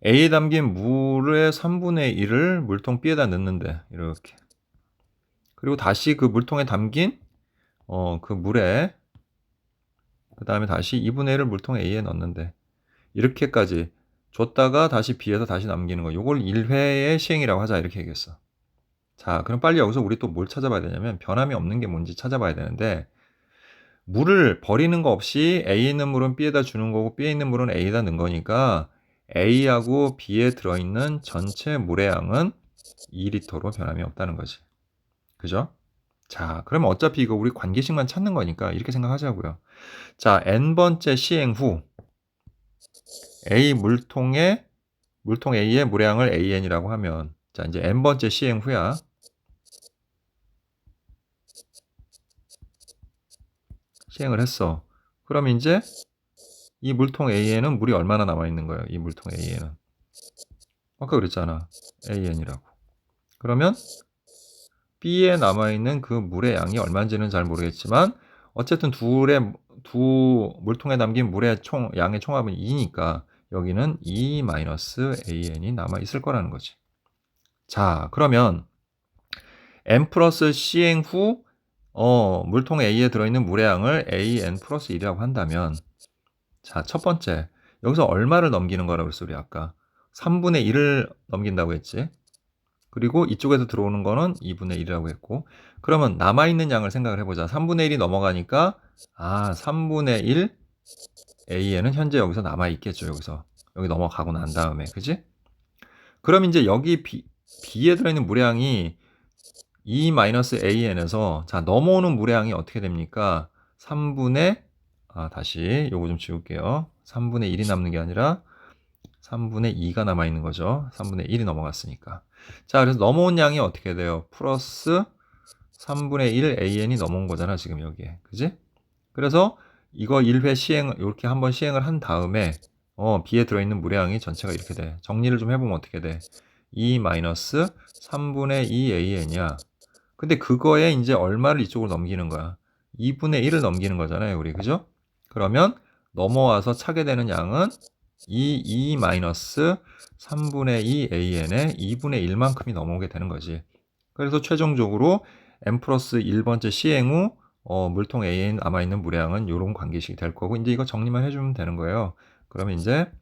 A에 담긴 물의 3분의 1을 물통 B에다 넣는데 이렇게. 그리고 다시 그 물통에 담긴 그 물에 그 다음에 다시 2분의 1을 물통 A에 넣는데 이렇게까지 줬다가 다시 B에서 다시 남기는 거. 요걸 1회의 시행이라고 하자 이렇게 얘기했어. 자, 그럼 빨리 여기서 우리 또 뭘 찾아봐야 되냐면 변함이 없는 게 뭔지 찾아봐야 되는데 물을 버리는 거 없이 A에 있는 물은 B에다 주는 거고 B에 있는 물은 A에다 넣은 거니까 A하고 B에 들어있는 전체 물의 양은 2리터로 변함이 없다는 거지. 그죠? 자, 그러면 어차피 이거 우리 관계식만 찾는 거니까 이렇게 생각하자고요. 자, n번째 시행 후 A 물통 A의 물량을 AN이라고 하면 자, 이제 n번째 시행 후야. 시행을 했어. 그럼 이제 이 물통 A에는 물이 얼마나 남아 있는 거예요? 이 물통 A에는. 아까 그랬잖아. AN이라고. 그러면 B에 남아있는 그 물의 양이 얼마인지는 잘 모르겠지만 어쨌든 두 물통에 담긴 물의 양의 총합은 2니까 여기는 2-AN이 남아있을 거라는 거지. 자, 그러면 n 플러스 시행 후 물통 A에 들어있는 물의 양을 AN 플러스 1이라고 한다면, 자, 첫 번째, 여기서 얼마를 넘기는 거라고 그랬어, 우리 아까? 3분의 1을 넘긴다고 했지. 그리고 이쪽에서 들어오는 거는 2분의 1이라고 했고, 그러면 남아있는 양을 생각을 해보자. 3분의 1이 넘어가니까, 3분의 1 AN은 현재 여기서 남아있겠죠, 여기서. 여기 넘어가고 난 다음에, 그지? 그럼 이제 여기 B에 들어있는 물량이 E-AN에서, 자, 넘어오는 물량이 어떻게 됩니까? 3분의, 다시 요거 좀 지울게요. 3분의 1이 남는 게 아니라 3분의 2가 남아있는 거죠. 3분의 1이 넘어갔으니까. 자, 그래서 넘어온 양이 어떻게 돼요? 플러스 3분의 1 AN이 넘어온 거잖아, 지금 여기에. 그지? 그래서 이거 1회 이렇게 한번 시행을 한 다음에, B에 들어있는 물량이 전체가 이렇게 돼. 정리를 좀 해보면 어떻게 돼? E-3분의 2 AN이야. 근데 그거에 이제 얼마를 이쪽으로 넘기는 거야? 2분의 1을 넘기는 거잖아요, 우리. 그죠? 그러면 넘어와서 차게 되는 양은 E-3분의 2 AN의 2분의 1만큼이 넘어오게 되는 거지. 그래서 최종적으로 n 플러스 1번째 시행 후 물통 A에 남아있는 물량은 이런 관계식이 될 거고, 이제 이거 정리만 해주면 되는 거예요. 그러면 이제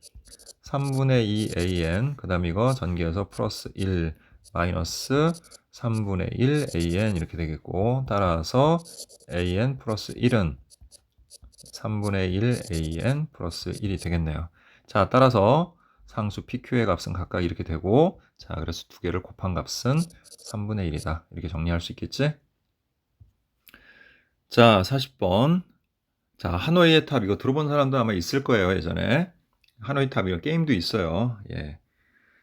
3분의 2 AN, 그 다음 이거 전개해서 플러스 1 마이너스 3분의 1 AN 이렇게 되겠고, 따라서 AN 플러스 1은 3분의 1 AN 플러스 1이 되겠네요. 자, 따라서 상수 PQ의 값은 각각 이렇게 되고, 자, 그래서 두 개를 곱한 값은 3분의 1이다. 이렇게 정리할 수 있겠지? 자, 40번. 자, 하노이의 탑, 이거 들어본 사람도 아마 있을 거예요, 예전에. 하노이 탑, 이거 게임도 있어요. 예.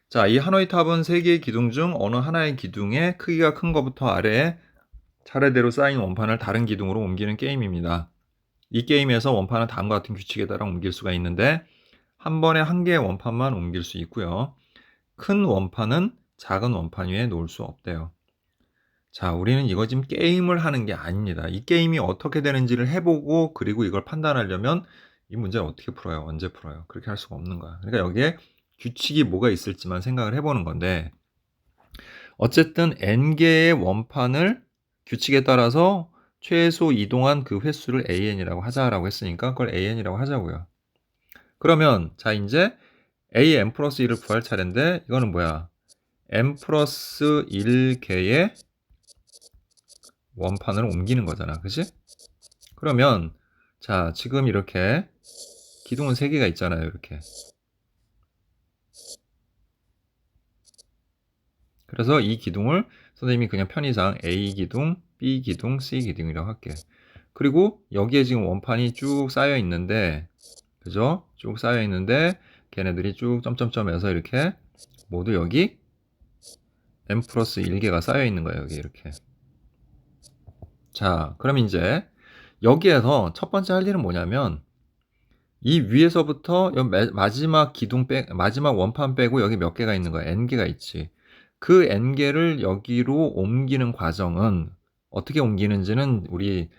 자, 이 하노이 탑은 세 개의 기둥 중 어느 하나의 기둥에 크기가 큰 것부터 아래에 차례대로 쌓인 원판을 다른 기둥으로 옮기는 게임입니다. 이 게임에서 원판은 다음과 같은 규칙에 따라 옮길 수가 있는데, 한 번에 한 개의 원판만 옮길 수 있고요. 큰 원판은 작은 원판 위에 놓을 수 없대요. 자, 우리는 이거 지금 게임을 하는 게 아닙니다. 이 게임이 어떻게 되는지를 해보고, 그리고 이걸 판단하려면 이 문제를 어떻게 풀어요? 언제 풀어요? 그렇게 할 수가 없는 거야. 그러니까 여기에 규칙이 뭐가 있을지만 생각을 해보는 건데, 어쨌든 n개의 원판을 규칙에 따라서 최소 이동한 그 횟수를 AN이라고 하자라고 했으니까 그걸 AN이라고 하자고요. 그러면 자, 이제 AN 플러스 1을 구할 차례인데, 이거는 뭐야? n 플러스 1개의 원판을 옮기는 거잖아. 그치? 그러면 자, 지금 이렇게 기둥은 3개가 있잖아요. 이렇게. 그래서 이 기둥을 선생님이 그냥 편의상 A 기둥, B 기둥, C 기둥이라고 할게. 그리고 여기에 지금 원판이 쭉 쌓여 있는데, 그죠? 쭉 쌓여 있는데 걔네들이 쭉 점점점해서 이렇게 모두 여기 n 플러스 1개가 쌓여 있는 거예요. 여기 이렇게. 자, 그럼 이제 여기에서 첫 번째 할 일은 뭐냐면, 이 위에서부터 마지막 마지막 원판 빼고 여기 몇 개가 있는 거야? n개가 있지. 그 n개를 여기로 옮기는 과정은 어떻게 옮기는지는 우리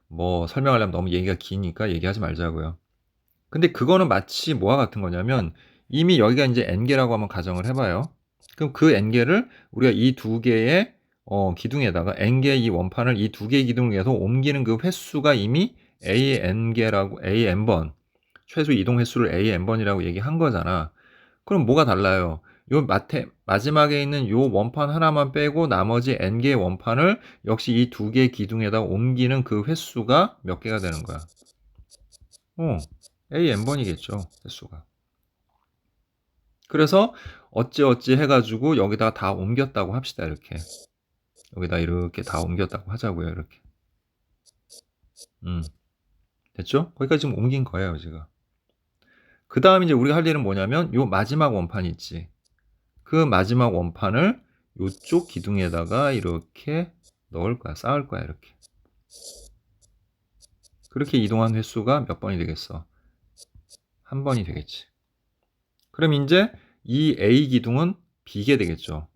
뭐 설명하려면 너무 얘기가 기니까 얘기하지 말자고요. 근데 그거는 마치 뭐와 같은 거냐면, 이미 여기가 이제 n개라고 한번 가정을 해봐요. 그럼 그 n개를 우리가 이 두 개의 기둥에다가 n개의 이 원판을 이 두 개의 기둥 위에서 옮기는 그 횟수가 이미 AN번, 최소 이동 횟수를 AN번이라고 얘기한 거잖아. 그럼 뭐가 달라요? 요 마지막에 있는 요 원판 하나만 빼고 나머지 n개의 원판을 역시 이 두 개의 기둥에다 옮기는 그 횟수가 몇 개가 되는 거야? AN번이겠죠, 횟수가. 그래서 어찌어찌 해가지고 여기다가 다 옮겼다고 합시다, 이렇게. 여기다 이렇게 다 옮겼다고 하자고요, 이렇게. 됐죠? 거기까지 지금 옮긴 거예요, 지금. 그 다음 이제 우리가 할 일은 뭐냐면, 요 마지막 원판 있지. 그 마지막 원판을 요쪽 기둥에다가 이렇게 넣을 거야, 쌓을 거야, 이렇게. 그렇게 이동한 횟수가 몇 번이 되겠어? 한 번이 되겠지. 그럼 이제 이 A 기둥은 비게 되겠죠.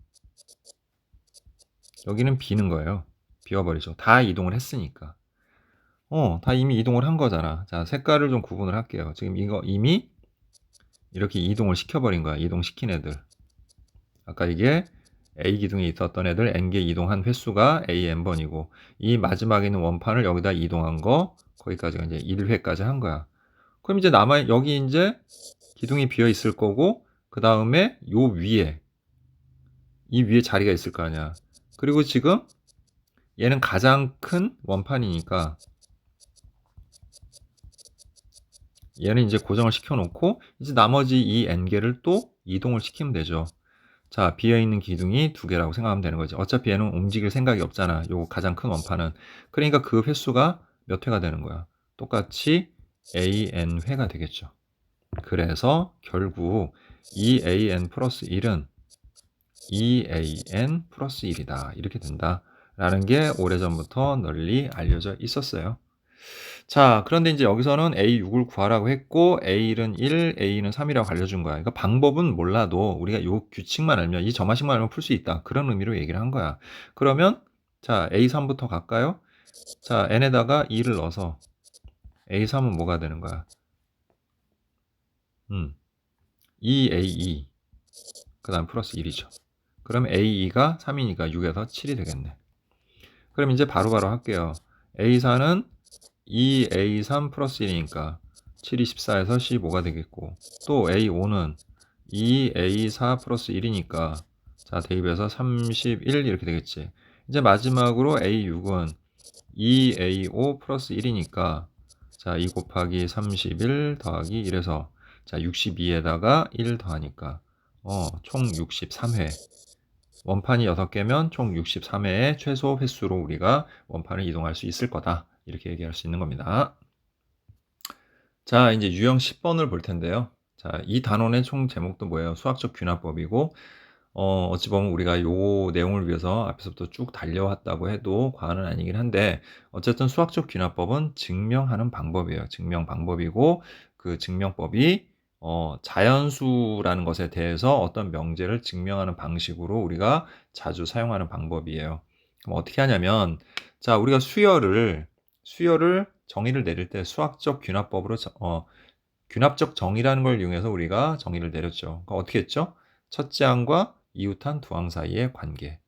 여기는 B는 거예요. 비워버리죠. 다 이동을 했으니까. 다 이미 이동을 한 거잖아. 자, 색깔을 좀 구분을 할게요. 지금 이거 이미 이렇게 이동을 시켜버린 거야. 이동시킨 애들. 아까 이게 A 기둥에 있었던 애들 n개 이동한 횟수가 AN번이고, 이 마지막에 있는 원판을 여기다 이동한 거, 거기까지가 이제 1회까지 한 거야. 그럼 이제 여기 이제 기둥이 비어 있을 거고, 그 다음에 요 위에, 이 위에 자리가 있을 거 아니야. 그리고 지금 얘는 가장 큰 원판이니까 얘는 이제 고정을 시켜놓고, 이제 나머지 이 n개를 또 이동을 시키면 되죠. 자, 비어있는 기둥이 2개라고 생각하면 되는 거지. 어차피 얘는 움직일 생각이 없잖아. 요 가장 큰 원판은. 그러니까 그 횟수가 몇 회가 되는 거야. 똑같이 AN회가 되겠죠. 그래서 결국 EAN 플러스 1은 EAN 플러스 1이다. 이렇게 된다. 라는 게 오래전부터 널리 알려져 있었어요. 자, 그런데 이제 여기서는 A6을 구하라고 했고, A1은 1, A는 3이라고 알려준 거야. 그러니까 방법은 몰라도 우리가 이 규칙만 알면, 이 점화식만 알면 풀 수 있다. 그런 의미로 얘기를 한 거야. 그러면, 자, A3부터 갈까요? 자, n에다가 2를 넣어서 A3은 뭐가 되는 거야? 2A2. 그 다음 플러스 1이죠. 그럼 A2가 3이니까 6에서 7이 되겠네. 그럼 이제 바로바로 할게요. A4는 2A3 플러스 1이니까 7이 14에서 15가 되겠고, 또 A5는 2A4 플러스 1이니까 자, 대입해서 31 이렇게 되겠지. 이제 마지막으로 A6은 2A5 플러스 1이니까 자, 2 곱하기 31 더하기 1에서 자, 62에다가 1 더하니까 총 63회. 원판이 6개면 총 63회의 최소 횟수로 우리가 원판을 이동할 수 있을 거다. 이렇게 얘기할 수 있는 겁니다. 자, 이제 유형 10번을 볼 텐데요. 자, 이 단원의 총 제목도 뭐예요? 수학적 균합법이고, 어찌 보면 우리가 요 내용을 위해서 앞에서부터 쭉 달려왔다고 해도 과언은 아니긴 한데, 어쨌든 수학적 균합법은 증명하는 방법이에요. 증명 방법이고, 그 증명법이 자연수라는 것에 대해서 어떤 명제를 증명하는 방식으로 우리가 자주 사용하는 방법이에요. 그럼 어떻게 하냐면, 자, 우리가 수열을 정의를 내릴 때 수학적 균합법으로 균합적 정의라는 걸 이용해서 우리가 정의를 내렸죠. 그러니까 어떻게 했죠? 첫째 항과 이웃한 두 항 사이의 관계,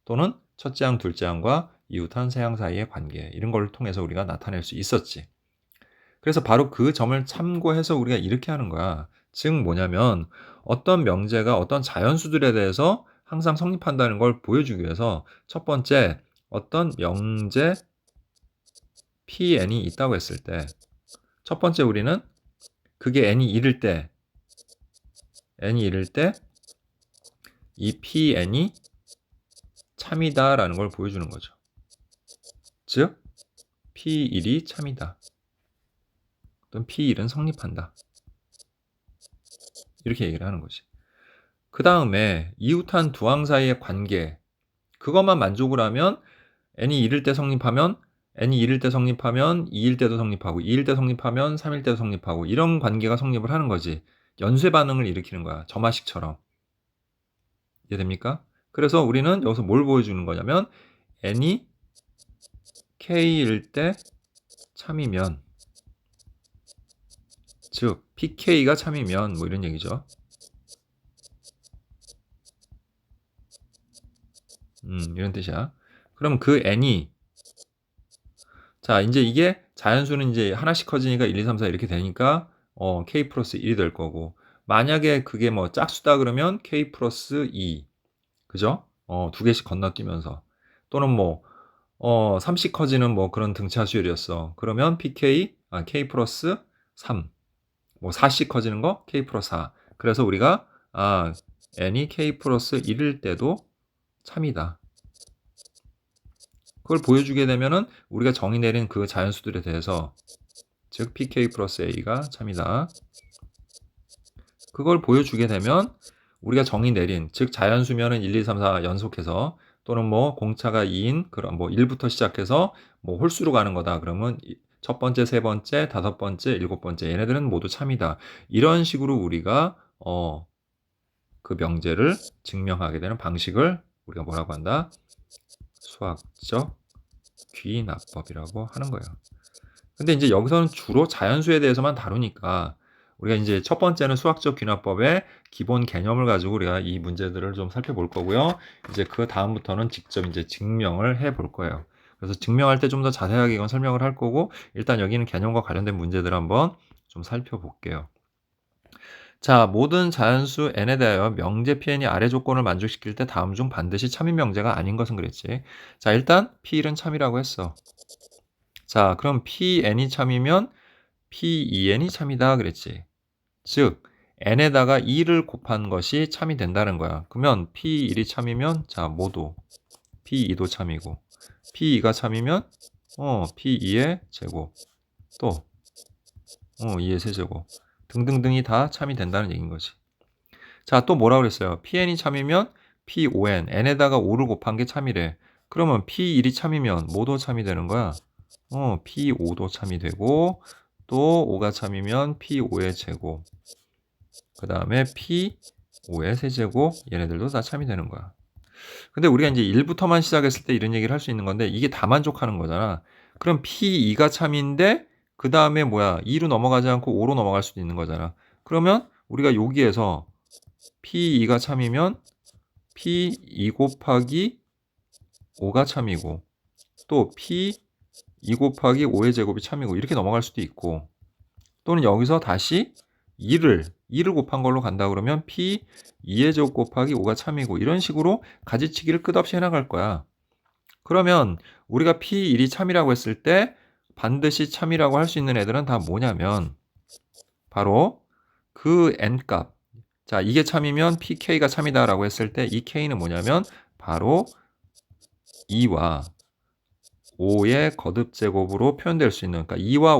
또는 첫째 항, 둘째 항과 이웃한 세 항 사이의 관계, 이런 걸 통해서 우리가 나타낼 수 있었지. 그래서 바로 그 점을 참고해서 우리가 이렇게 하는 거야. 즉 뭐냐면 어떤 명제가 어떤 자연수들에 대해서 항상 성립한다는 걸 보여주기 위해서 첫 번째 어떤 명제 Pn이 있다고 했을 때 첫 번째 우리는 그게 n이 이를 때 이 Pn이 참이다라는 걸 보여주는 거죠. 즉 P1이 참이다. 또는 P1은 성립한다. 이렇게 얘기를 하는 거지. 그 다음에 이웃한 두 항 사이의 관계, 그것만 만족을 하면 n이 1일 때 성립하면 n이 1일 때 성립하면 2일 때도 성립하고 2일 때 성립하면 3일 때도 성립하고 이런 관계가 성립을 하는 거지. 연쇄 반응을 일으키는 거야. 점화식처럼. 이해됩니까? 그래서 우리는 여기서 뭘 보여주는 거냐면 n이 k일 때 참이면, 즉 pk가 참이면 뭐 이런 얘기죠. 이런 뜻이야. 그럼 그 n이, 자, 이제 이게 자연수는 이제 하나씩 커지니까 1, 2, 3, 4 이렇게 되니까 k 플러스 1이 될 거고, 만약에 그게 뭐 짝수다 그러면 k 플러스 2, 그죠? 2개씩 건너뛰면서, 또는 뭐 3씩 커지는 뭐 그런 등차수열이었어. 그러면 k 플러스 3, 뭐 4씩 커지는 거 k 플러스 4. 그래서 우리가 n이 k 플러스 1일 때도 참이다. 그걸 보여주게 되면은 우리가 정의 내린 그 자연수들에 대해서, 즉 pk 플러스 a가 참이다. 그걸 보여주게 되면 우리가 정의 내린, 즉 자연수면은 1, 2, 3, 4 연속해서, 또는 뭐 공차가 2인 그런 뭐 1부터 시작해서 뭐 홀수로 가는 거다. 그러면 첫 번째, 세 번째, 다섯 번째, 일곱 번째 얘네들은 모두 참이다. 이런 식으로 우리가 그 명제를 증명하게 되는 방식을 우리가 뭐라고 한다? 수학적 귀납법이라고 하는 거예요. 근데 이제 여기서는 주로 자연수에 대해서만 다루니까 우리가 이제 첫 번째는 수학적 귀납법의 기본 개념을 가지고 우리가 이 문제들을 좀 살펴볼 거고요. 이제 그다음부터는 직접 이제 증명을 해 볼 거예요. 그래서 증명할 때 좀 더 자세하게 이건 설명을 할 거고 일단 여기는 개념과 관련된 문제들을 한번 좀 살펴볼게요. 자, 모든 자연수 n에 대하여 명제 pn이 아래 조건을 만족시킬 때 다음 중 반드시 참인 명제가 아닌 것은 그랬지. 자, 일단 p1은 참이라고 했어. 자, 그럼 pn이 참이면 p2n이 참이다 그랬지. 즉 n에다가 2를 곱한 것이 참이 된다는 거야. 그러면 p1이 참이면 자, 모두 p2도 참이고 p2가 참이면 p2의 제곱 또 2의 세제곱 등등등이 다 참이 된다는 얘기인 거지. 자, 또 뭐라 그랬어요? pn이 참이면 p5n, n에다가 5를 곱한 게 참이래. 그러면 p1이 참이면 뭐도 참이 되는 거야? p5도 참이 되고 또 5가 참이면 p5의 제곱 그 다음에 p5의 세제곱 얘네들도 다 참이 되는 거야. 근데 우리가 이제 1부터만 시작했을 때 이런 얘기를 할 수 있는 건데 이게 다 만족하는 거잖아. 그럼 p2가 참인데 그 다음에 뭐야 2로 넘어가지 않고 5로 넘어갈 수도 있는 거잖아. 그러면 우리가 여기에서 p2가 참이면 p2 곱하기 5가 참이고 또 p2 곱하기 5의 제곱이 참이고 이렇게 넘어갈 수도 있고 또는 여기서 다시 2를 곱한 걸로 간다 그러면 p2의 제곱 곱하기 5가 참이고 이런 식으로 가지치기를 끝없이 해나갈 거야. 그러면 우리가 p1이 참이라고 했을 때 반드시 참이라고 할 수 있는 애들은 다 뭐냐면 바로 그 n값 자 이게 참이면 pk가 참이다라고 했을 때 이 k는 뭐냐면 바로 2와 5의 거듭제곱으로 표현될 수 있는 그러니까 2와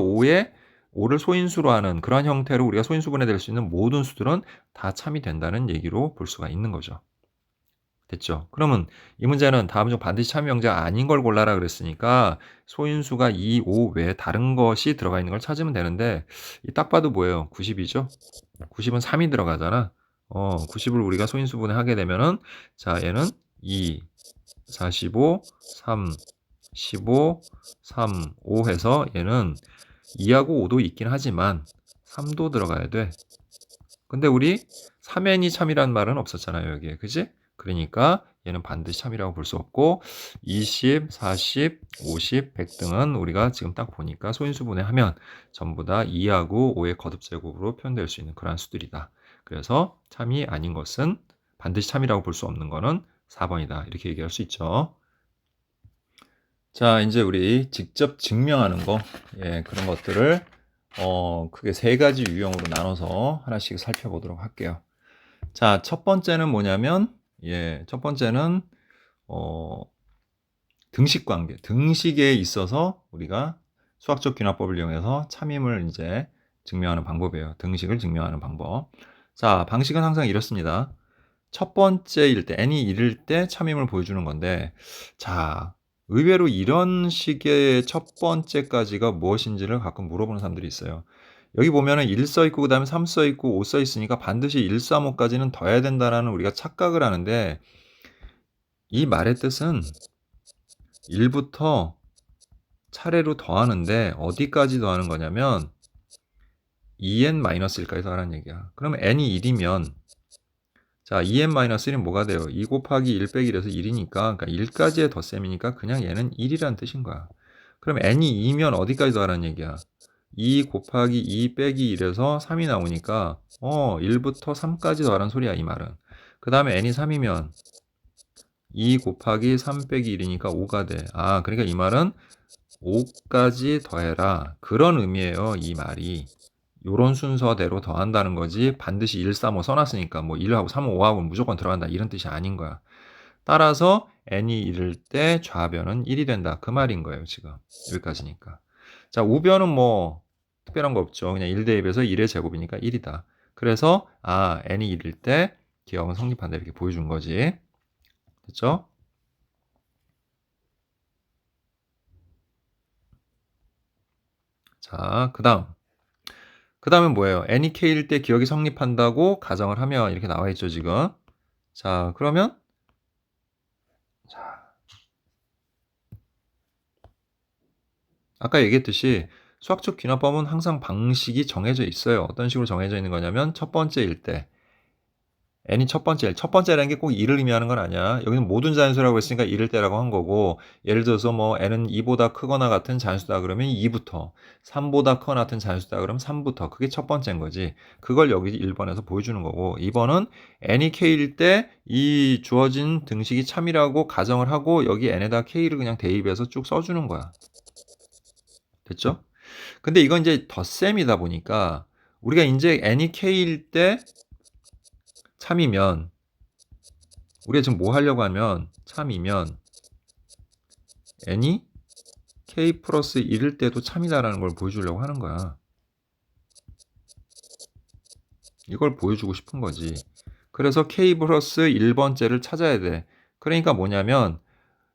5를 소인수로 하는 그런 형태로 우리가 소인수분해될 수 있는 모든 수들은 다 참이 된다는 얘기로 볼 수가 있는 거죠. 됐죠? 그러면 이 문제는 다음 중 반드시 참이 명제가 아닌 걸 골라라 그랬으니까 소인수가 2, 5 외에 다른 것이 들어가 있는 걸 찾으면 되는데 이 딱 봐도 뭐예요? 90이죠? 90은 3이 들어가잖아. 90을 우리가 소인수분해 하게 되면은 자 얘는 2, 45, 3, 15, 3, 5 해서 얘는 2하고 5도 있긴 하지만 3도 들어가야 돼. 근데 우리 3n이 참이란 말은 없었잖아요 여기에. 그지? 그러니까 얘는 반드시 참이라고 볼 수 없고 20, 40, 50, 100 등은 우리가 지금 딱 보니까 소인수분해하면 전부 다 2하고 5의 거듭제곱으로 표현될 수 있는 그러한 수들이다. 그래서 참이 아닌 것은 반드시 참이라고 볼 수 없는 거는 4번이다. 이렇게 얘기할 수 있죠. 자, 이제 우리 직접 증명하는 거, 그런 것들을 크게 세 가지 유형으로 나눠서 하나씩 살펴보도록 할게요. 자, 첫 번째는 뭐냐면, 첫 번째는 등식 관계, 등식에 있어서 우리가 수학적 귀납법을 이용해서 참임을 이제 증명하는 방법이에요. 등식을 증명하는 방법. 자, 방식은 항상 이렇습니다. 첫 번째일 때, n이 1일 때 참임을 보여주는 건데, 자, 의외로 이런 식의 첫 번째까지가 무엇인지를 가끔 물어보는 사람들이 있어요. 여기 보면은 1 써 있고 그 다음에 3 써 있고 5 써 있으니까 반드시 1, 3, 5까지는 더해야 된다는 우리가 착각을 하는데 이 말의 뜻은 1부터 차례로 더하는데 어디까지 더하는 거냐면 2n-1까지 더하라는 얘기야. 그러면 n이 1이면 자 2n-1은 뭐가 돼요? 2 곱하기 1 빼기 1에서 1이니까 그러니까 1까지의 덧셈이니까 그냥 얘는 1이란 뜻인 거야. 그럼 n이 2면 어디까지 더하라는 얘기야? 2 곱하기 2 빼기 1에서 3이 나오니까 1부터 3까지 더하라는 소리야 이 말은. 그 다음에 n이 3이면 2 곱하기 3 빼기 1이니까 5가 돼. 아 그러니까 이 말은 5까지 더해라. 그런 의미예요 이 말이. 요런 순서대로 더한다는 거지 반드시 1, 3, 5 써놨으니까 뭐 1하고 3, 5하고 무조건 들어간다 이런 뜻이 아닌 거야. 따라서 n이 1일 때 좌변은 1이 된다. 그 말인 거예요 지금. 여기까지니까. 자 우변은 뭐 특별한 거 없죠. 그냥 1 대입해서 1의 제곱이니까 1이다. 그래서 n이 1일 때 기억은 성립한다 이렇게 보여준 거지. 됐죠? 자 그 다음은 뭐예요? n이 k일 때 기억이 성립한다고 가정을 하면 이렇게 나와 있죠 지금. 자 그러면 아까 얘기했듯이 수학적 귀납법은 항상 방식이 정해져 있어요. 어떤 식으로 정해져 있는 거냐면 첫 번째일 때 n이 첫 번째라는 게 꼭 2를 의미하는 건 아니야. 여기는 모든 자연수라고 했으니까 2를 때라고 한 거고, 예를 들어서 뭐 n은 2보다 크거나 같은 자연수다 그러면 2부터, 3보다 크거나 같은 자연수다 그러면 3부터. 그게 첫 번째인 거지. 그걸 여기 1번에서 보여주는 거고, 2번은 n이 k일 때 이 주어진 등식이 참이라고 가정을 하고 여기 n에다 k를 그냥 대입해서 쭉 써주는 거야. 됐죠? 근데 이건 이제 덧셈이다 보니까 우리가 이제 n이 k일 때 참이면, 우리가 지금 뭐 하려고 하면 참이면 n이 k 플러스 1일 때도 참이다라는 걸 보여주려고 하는 거야. 이걸 보여주고 싶은 거지. 그래서 k 플러스 1번째를 찾아야 돼. 그러니까 뭐냐면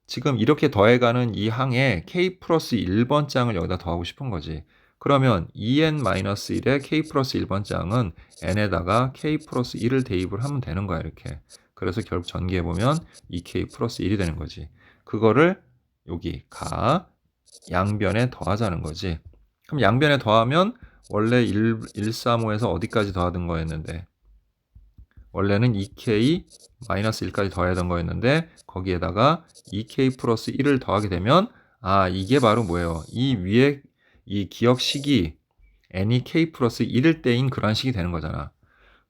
지금 이렇게 더해가는 이 항에 k 플러스 1번 장을 여기다 더하고 싶은 거지. 그러면 2n-1의 k 플러스 1번 장은 n에다가 k 플러스 1을 대입을 하면 되는 거야, 이렇게. 그래서 결국 전개해보면 2k 플러스 1이 되는 거지. 그거를 여기 양변에 더하자는 거지. 그럼 양변에 더하면 원래 135에서 어디까지 더하던 거였는데, 원래는 2k-1까지 더해야 되는 거였는데 거기에다가 2k 플러스 1을 더하게 되면, 이게 바로 뭐예요? 이 위에 이 기억식이 n이 k 플러스 1일 때인 그런 식이 되는 거잖아.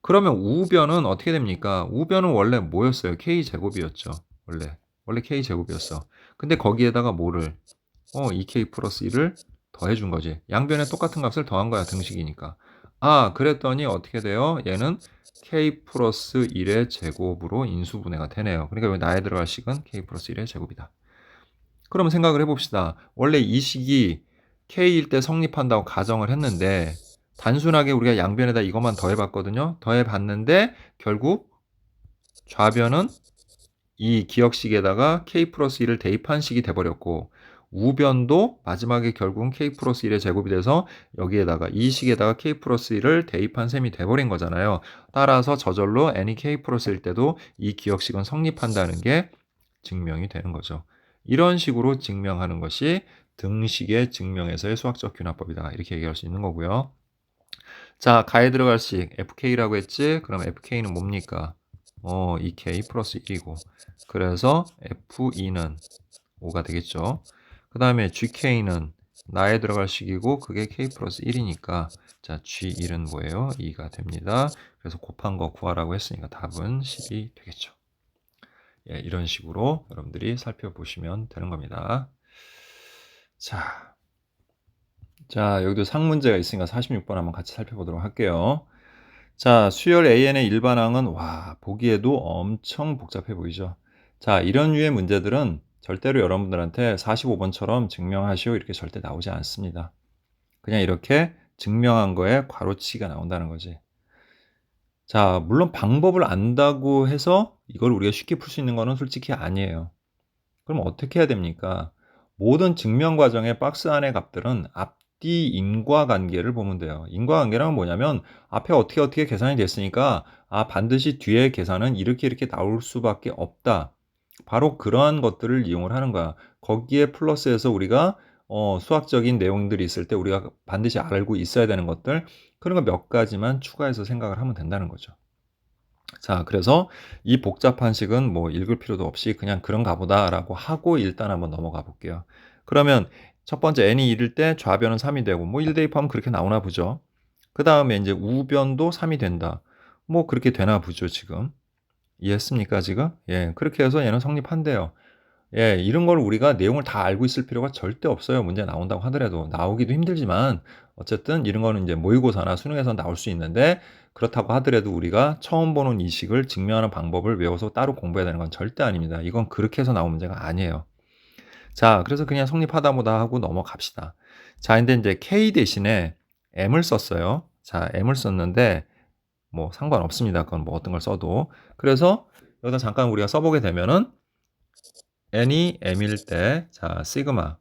그러면 우변은 어떻게 됩니까? 우변은 원래 뭐였어요? k제곱이었죠. 원래 k제곱이었어. 근데 거기에다가 뭐를 2k 플러스 1을 더해준 거지. 양변에 똑같은 값을 더한 거야, 등식이니까. 그랬더니 어떻게 돼요? 얘는 k 플러스 1의 제곱으로 인수분해가 되네요. 그러니까 여기 나에 들어갈 식은 k 플러스 1의 제곱이다. 그럼 생각을 해봅시다. 원래 이 식이 k일 때 성립한다고 가정을 했는데 단순하게 우리가 양변에다 이것만 더해봤거든요. 더해봤는데 결국 좌변은 이 기억식에다가 k 플러스 1을 대입한 식이 돼버렸고, 우변도 마지막에 결국은 k 플러스 1의 제곱이 돼서 여기에다가 이 식에다가 k 플러스 1을 대입한 셈이 돼버린 거잖아요. 따라서 저절로 n이 k 플러스 1 때도 이 기억식은 성립한다는 게 증명이 되는 거죠. 이런 식으로 증명하는 것이 등식의 증명에서의 수학적 균합법이다, 이렇게 얘기할 수 있는 거고요. 자, 가에 들어갈 식 fk라고 했지? 그럼 fk는 뭡니까? 2k 플러스 1이고, 그래서 f2는 5가 되겠죠. 그 다음에 gk는 나에 들어갈 식이고 그게 k 플러스 1이니까 자, g1은 뭐예요? 2가 됩니다. 그래서 곱한 거 구하라고 했으니까 답은 10이 되겠죠. 예, 이런 식으로 여러분들이 살펴보시면 되는 겁니다. 자, 여기도 상문제가 있으니까 46번 한번 같이 살펴보도록 할게요. 자, 수열 AN의 일반항은 보기에도 엄청 복잡해 보이죠. 자, 이런 류의 문제들은 절대로 여러분들한테 45번처럼 증명하시오 이렇게 절대 나오지 않습니다. 그냥 이렇게 증명한 거에 괄호치기가 나온다는 거지. 자, 물론 방법을 안다고 해서 이걸 우리가 쉽게 풀 수 있는 거는 솔직히 아니에요. 그럼 어떻게 해야 됩니까? 모든 증명 과정의 박스 안의 값들은 앞뒤 인과관계를 보면 돼요. 인과관계란 뭐냐면 앞에 어떻게 계산이 됐으니까 반드시 뒤에 계산은 이렇게 나올 수밖에 없다. 바로 그러한 것들을 이용을 하는 거야. 거기에 플러스해서 우리가 수학적인 내용들이 있을 때 우리가 반드시 알고 있어야 되는 것들, 그런 거 몇 가지만 추가해서 생각을 하면 된다는 거죠. 자, 그래서 이 복잡한 식은 뭐 읽을 필요도 없이 그냥 그런가 보다라고 하고 일단 한번 넘어가 볼게요. 그러면 첫 번째 n이 1일 때 좌변은 3이 되고, 뭐 1 대입하면 그렇게 나오나 보죠. 그 다음에 이제 우변도 3이 된다. 뭐 그렇게 되나 보죠, 지금. 이해했습니까, 지금? 예, 그렇게 해서 얘는 성립한대요. 예, 이런 걸 우리가 내용을 다 알고 있을 필요가 절대 없어요. 문제 나온다고 하더라도. 나오기도 힘들지만 어쨌든 이런 거는 이제 모의고사나 수능에서 나올 수 있는데, 그렇다고 하더라도 우리가 처음 보는 이 식을 증명하는 방법을 외워서 따로 공부해야 되는 건 절대 아닙니다. 이건 그렇게 해서 나온 문제가 아니에요. 자, 그래서 그냥 성립하다 보다 하고 넘어갑시다. 자, 근데 이제 K 대신에 M을 썼어요. 자, M을 썼는데 뭐 상관없습니다. 그건 뭐 어떤 걸 써도. 그래서 여기다 잠깐 우리가 써보게 되면은 n이 m일 때, 자, 시그마.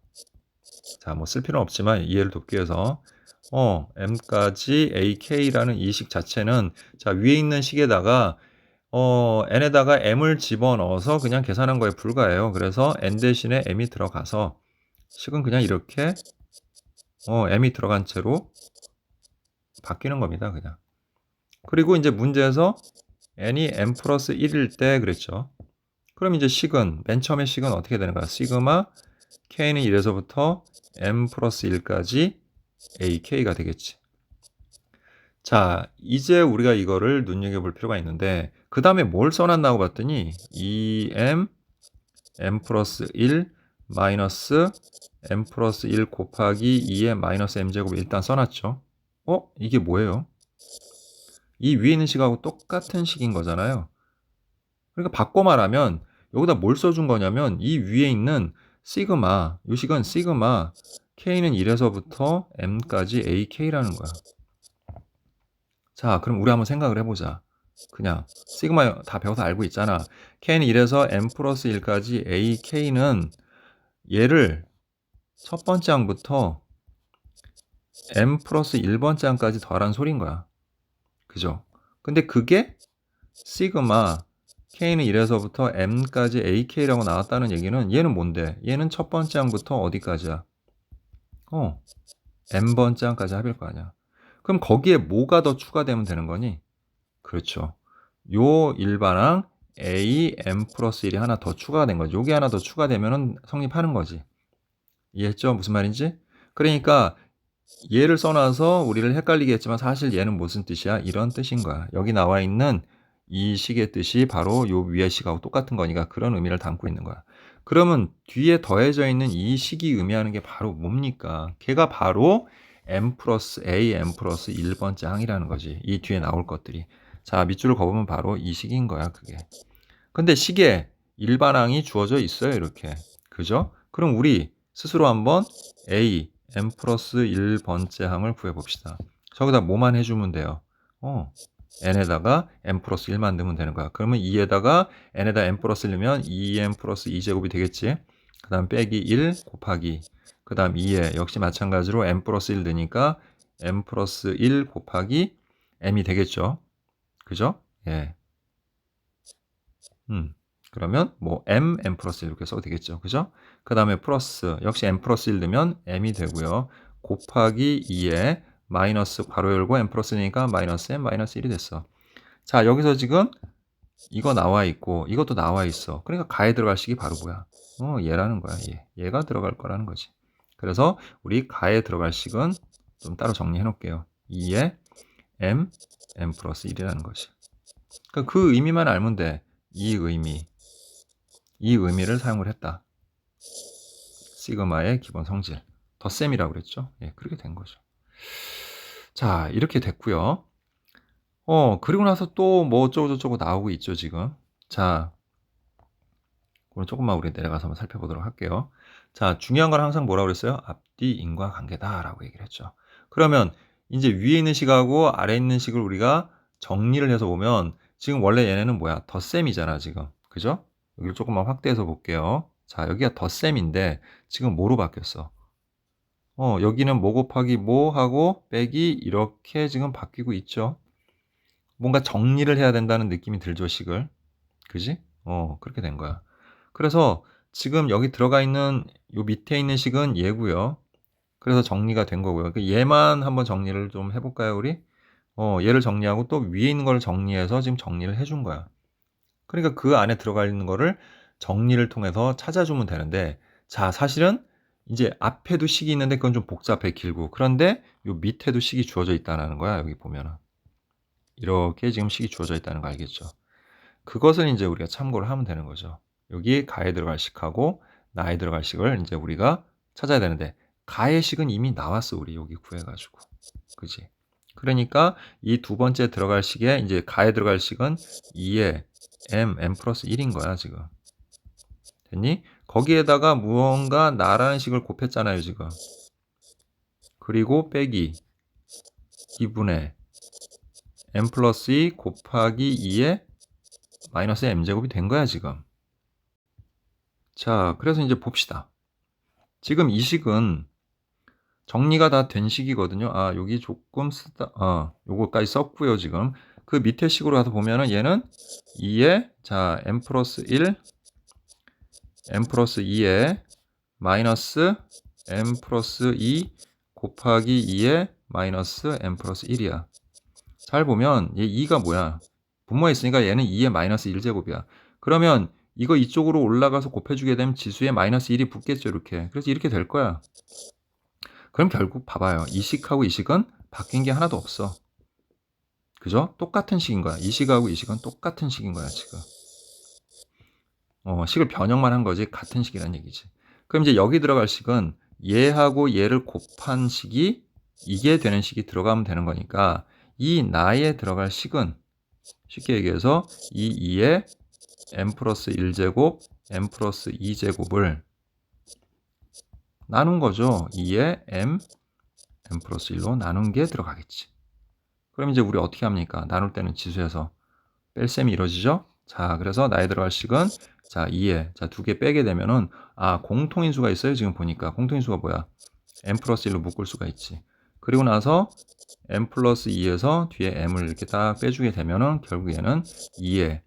자, 뭐 쓸 필요는 없지만 이해를 돕기 위해서 m까지 ak라는 이 식 자체는, 자, 위에 있는 식에다가 n에다가 m을 집어넣어서 그냥 계산한 거에 불과해요. 그래서 n 대신에 m이 들어가서 식은 그냥 이렇게 m이 들어간 채로 바뀌는 겁니다. 그냥. 그리고 이제 문제에서 n이 m 플러스 1일 때 그랬죠. 그럼 이제 식은 맨 처음에 식은 어떻게 되는 거야? 시그마 k는 1에서부터 m 플러스 1까지 ak가 되겠지. 자, 이제 우리가 이거를 눈여겨볼 필요가 있는데 그 다음에 뭘 써놨나고 봤더니 2m m 플러스 1 마이너스 m 플러스 1 곱하기 2의 마이너스 m제곱을 일단 써놨죠. 이게 뭐예요? 이 위에 있는 식하고 똑같은 식인 거잖아요. 그러니까 바꿔 말하면 여기다 뭘 써준 거냐면 이 위에 있는 시그마, 이 식은 시그마 k는 1에서부터 m까지 ak라는 거야. 자, 그럼 우리 한번 생각을 해보자. 그냥 시그마 다 배워서 알고 있잖아. k는 1에서 m 플러스 1까지 ak는 얘를 첫 번째 항부터 m 플러스 1번째 항까지 더하라는 소린 거야. 그죠? 근데 그게 시그마 k는 1에서부터 m까지 ak라고 나왔다는 얘기는 얘는 뭔데? 얘는 첫 번째 항부터 어디까지야? m번째 항까지 합일 거 아니야. 그럼 거기에 뭐가 더 추가되면 되는 거니? 그렇죠. 요 일반항 a m 플러스 1이 하나 더 추가가 된 거지. 요게 하나 더 추가되면 성립하는 거지. 이해했죠? 무슨 말인지? 그러니까 얘를 써놔서 우리를 헷갈리게 했지만 사실 얘는 무슨 뜻이야? 이런 뜻인 거야. 여기 나와 있는 이 식의 뜻이 바로 요 위의 식하고 똑같은 거니까 그런 의미를 담고 있는 거야. 그러면 뒤에 더해져 있는 이 식이 의미하는 게 바로 뭡니까? 걔가 바로 m 플러스 a, m 플러스 1번째 항이라는 거지. 이 뒤에 나올 것들이. 자, 밑줄을 그어보면 바로 이 식인 거야, 그게. 근데 식에 일반항이 주어져 있어요, 이렇게. 그죠? 그럼 우리 스스로 한번 a, m 플러스 1번째 항을 구해봅시다. 저기다 뭐만 해주면 돼요? n에다가 m 플러스 1만 넣으면 되는 거야. 그러면 2에다가 n에다 m 플러스 1 넣으면 2m 플러스 2제곱이 되겠지. 그 다음 빼기 1 곱하기 그 다음 2에 역시 마찬가지로 m 플러스 1 넣으니까 m 플러스 1 곱하기 m이 되겠죠. 그죠? 예. 그러면 뭐 m 플러스 1 이렇게 써도 되겠죠. 그죠? 그 다음에 플러스 역시 m 플러스 1 넣으면 m이 되고요. 곱하기 2에 마이너스 괄호 열고 m 플러스 1이니까 마이너스 m 마이너스 1이 됐어. 자, 여기서 지금 이거 나와 있고 이것도 나와 있어. 그러니까 가에 들어갈 식이 바로 뭐야? 얘라는 거야. 얘가 들어갈 거라는 거지. 그래서 우리 가에 들어갈 식은 좀 따로 정리해 놓을게요. 2에 m 플러스 1이라는 거지. 그러니까 그 의미만 알면 돼. 이 의미를 사용을 했다. 시그마의 기본 성질. 덧셈이라고 그랬죠. 그렇게 된 거죠. 자, 이렇게 됐고요. 그리고 나서 또 뭐 어쩌고저쩌고 나오고 있죠, 지금. 자, 그럼 조금만 우리 내려가서 한번 살펴보도록 할게요. 자, 중요한 건 항상 뭐라고 그랬어요? 앞뒤 인과관계다라고 얘기를 했죠. 그러면 이제 위에 있는 식하고 아래에 있는 식을 우리가 정리를 해서 보면 지금 원래 얘네는 뭐야? 덧셈이잖아, 지금. 그죠? 여기를 조금만 확대해서 볼게요. 자, 여기가 덧셈인데 지금 뭐로 바뀌었어? 여기는 뭐 곱하기 뭐 하고 빼기 이렇게 지금 바뀌고 있죠. 뭔가 정리를 해야 된다는 느낌이 들죠, 식을. 그지? 그렇게 된 거야. 그래서 지금 여기 들어가 있는 요 밑에 있는 식은 얘고요. 그래서 정리가 된 거고요. 얘만 한번 정리를 좀 해볼까요, 우리? 얘를 정리하고 또 위에 있는 걸 정리해서 지금 정리를 해준 거야. 그러니까 그 안에 들어가 있는 거를 정리를 통해서 찾아주면 되는데, 자, 사실은 이제 앞에도 식이 있는데 그건 좀 복잡해, 길고. 그런데 요 밑에도 식이 주어져 있다는 거야, 여기 보면은. 이렇게 지금 식이 주어져 있다는 거 알겠죠? 그것을 이제 우리가 참고를 하면 되는 거죠. 여기 가에 들어갈 식하고 나에 들어갈 식을 이제 우리가 찾아야 되는데 가의 식은 이미 나왔어. 우리 여기 구해가지고. 그지? 그러니까 이 두 번째 들어갈 식에 이제 가에 들어갈 식은 2에 m 플러스 1인 거야, 지금. 됐니? 거기에다가 무언가 나라는 식을 곱했잖아요, 지금. 그리고 빼기 2분의 m 플러스 2 곱하기 2에 마이너스 m제곱이 된 거야, 지금. 자, 그래서 이제 봅시다. 지금 이 식은 정리가 다 된 식이거든요. 여기 조금 요거까지 썼고요, 지금. 그 밑에 식으로 가서 보면은 얘는 2에, 자, m 플러스 1, m 플러스 2에 마이너스 m 플러스 2 곱하기 2의 마이너스 n 플러스 1이야. 잘 보면 얘 2가 뭐야? 분모에 있으니까 얘는 2의 마이너스 1제곱이야. 그러면 이거 이쪽으로 올라가서 곱해주게 되면 지수에 마이너스 1이 붙겠죠, 이렇게. 그래서 이렇게 될 거야. 그럼 결국 봐봐요. 이 식하고 이 식은 바뀐 게 하나도 없어. 그죠? 똑같은 식인 거야. 이 식하고 이 식은 똑같은 식인 거야, 지금. 식을 변형만 한 거지 같은 식이란 얘기지. 그럼 이제 여기 들어갈 식은 얘하고 얘를 곱한 식이 이게 되는 식이 들어가면 되는 거니까 이 나에 들어갈 식은 쉽게 얘기해서 이 2의 n 플러스 1제곱 n 플러스 2제곱을 나눈 거죠. 2의 n 플러스 1로 나눈 게 들어가겠지. 그럼 이제 우리 어떻게 합니까? 나눌 때는 지수에서 뺄셈이 이루어지죠? 자, 그래서 나에 들어갈 식은 자, 2에 자, 2개 빼게 되면은 공통인수가 있어요. 지금 보니까 공통인수가 뭐야? n 플러스 1로 묶을 수가 있지. 그리고 나서 n 플러스 2에서 뒤에 m을 이렇게 딱 빼주게 되면은 결국 얘는 2에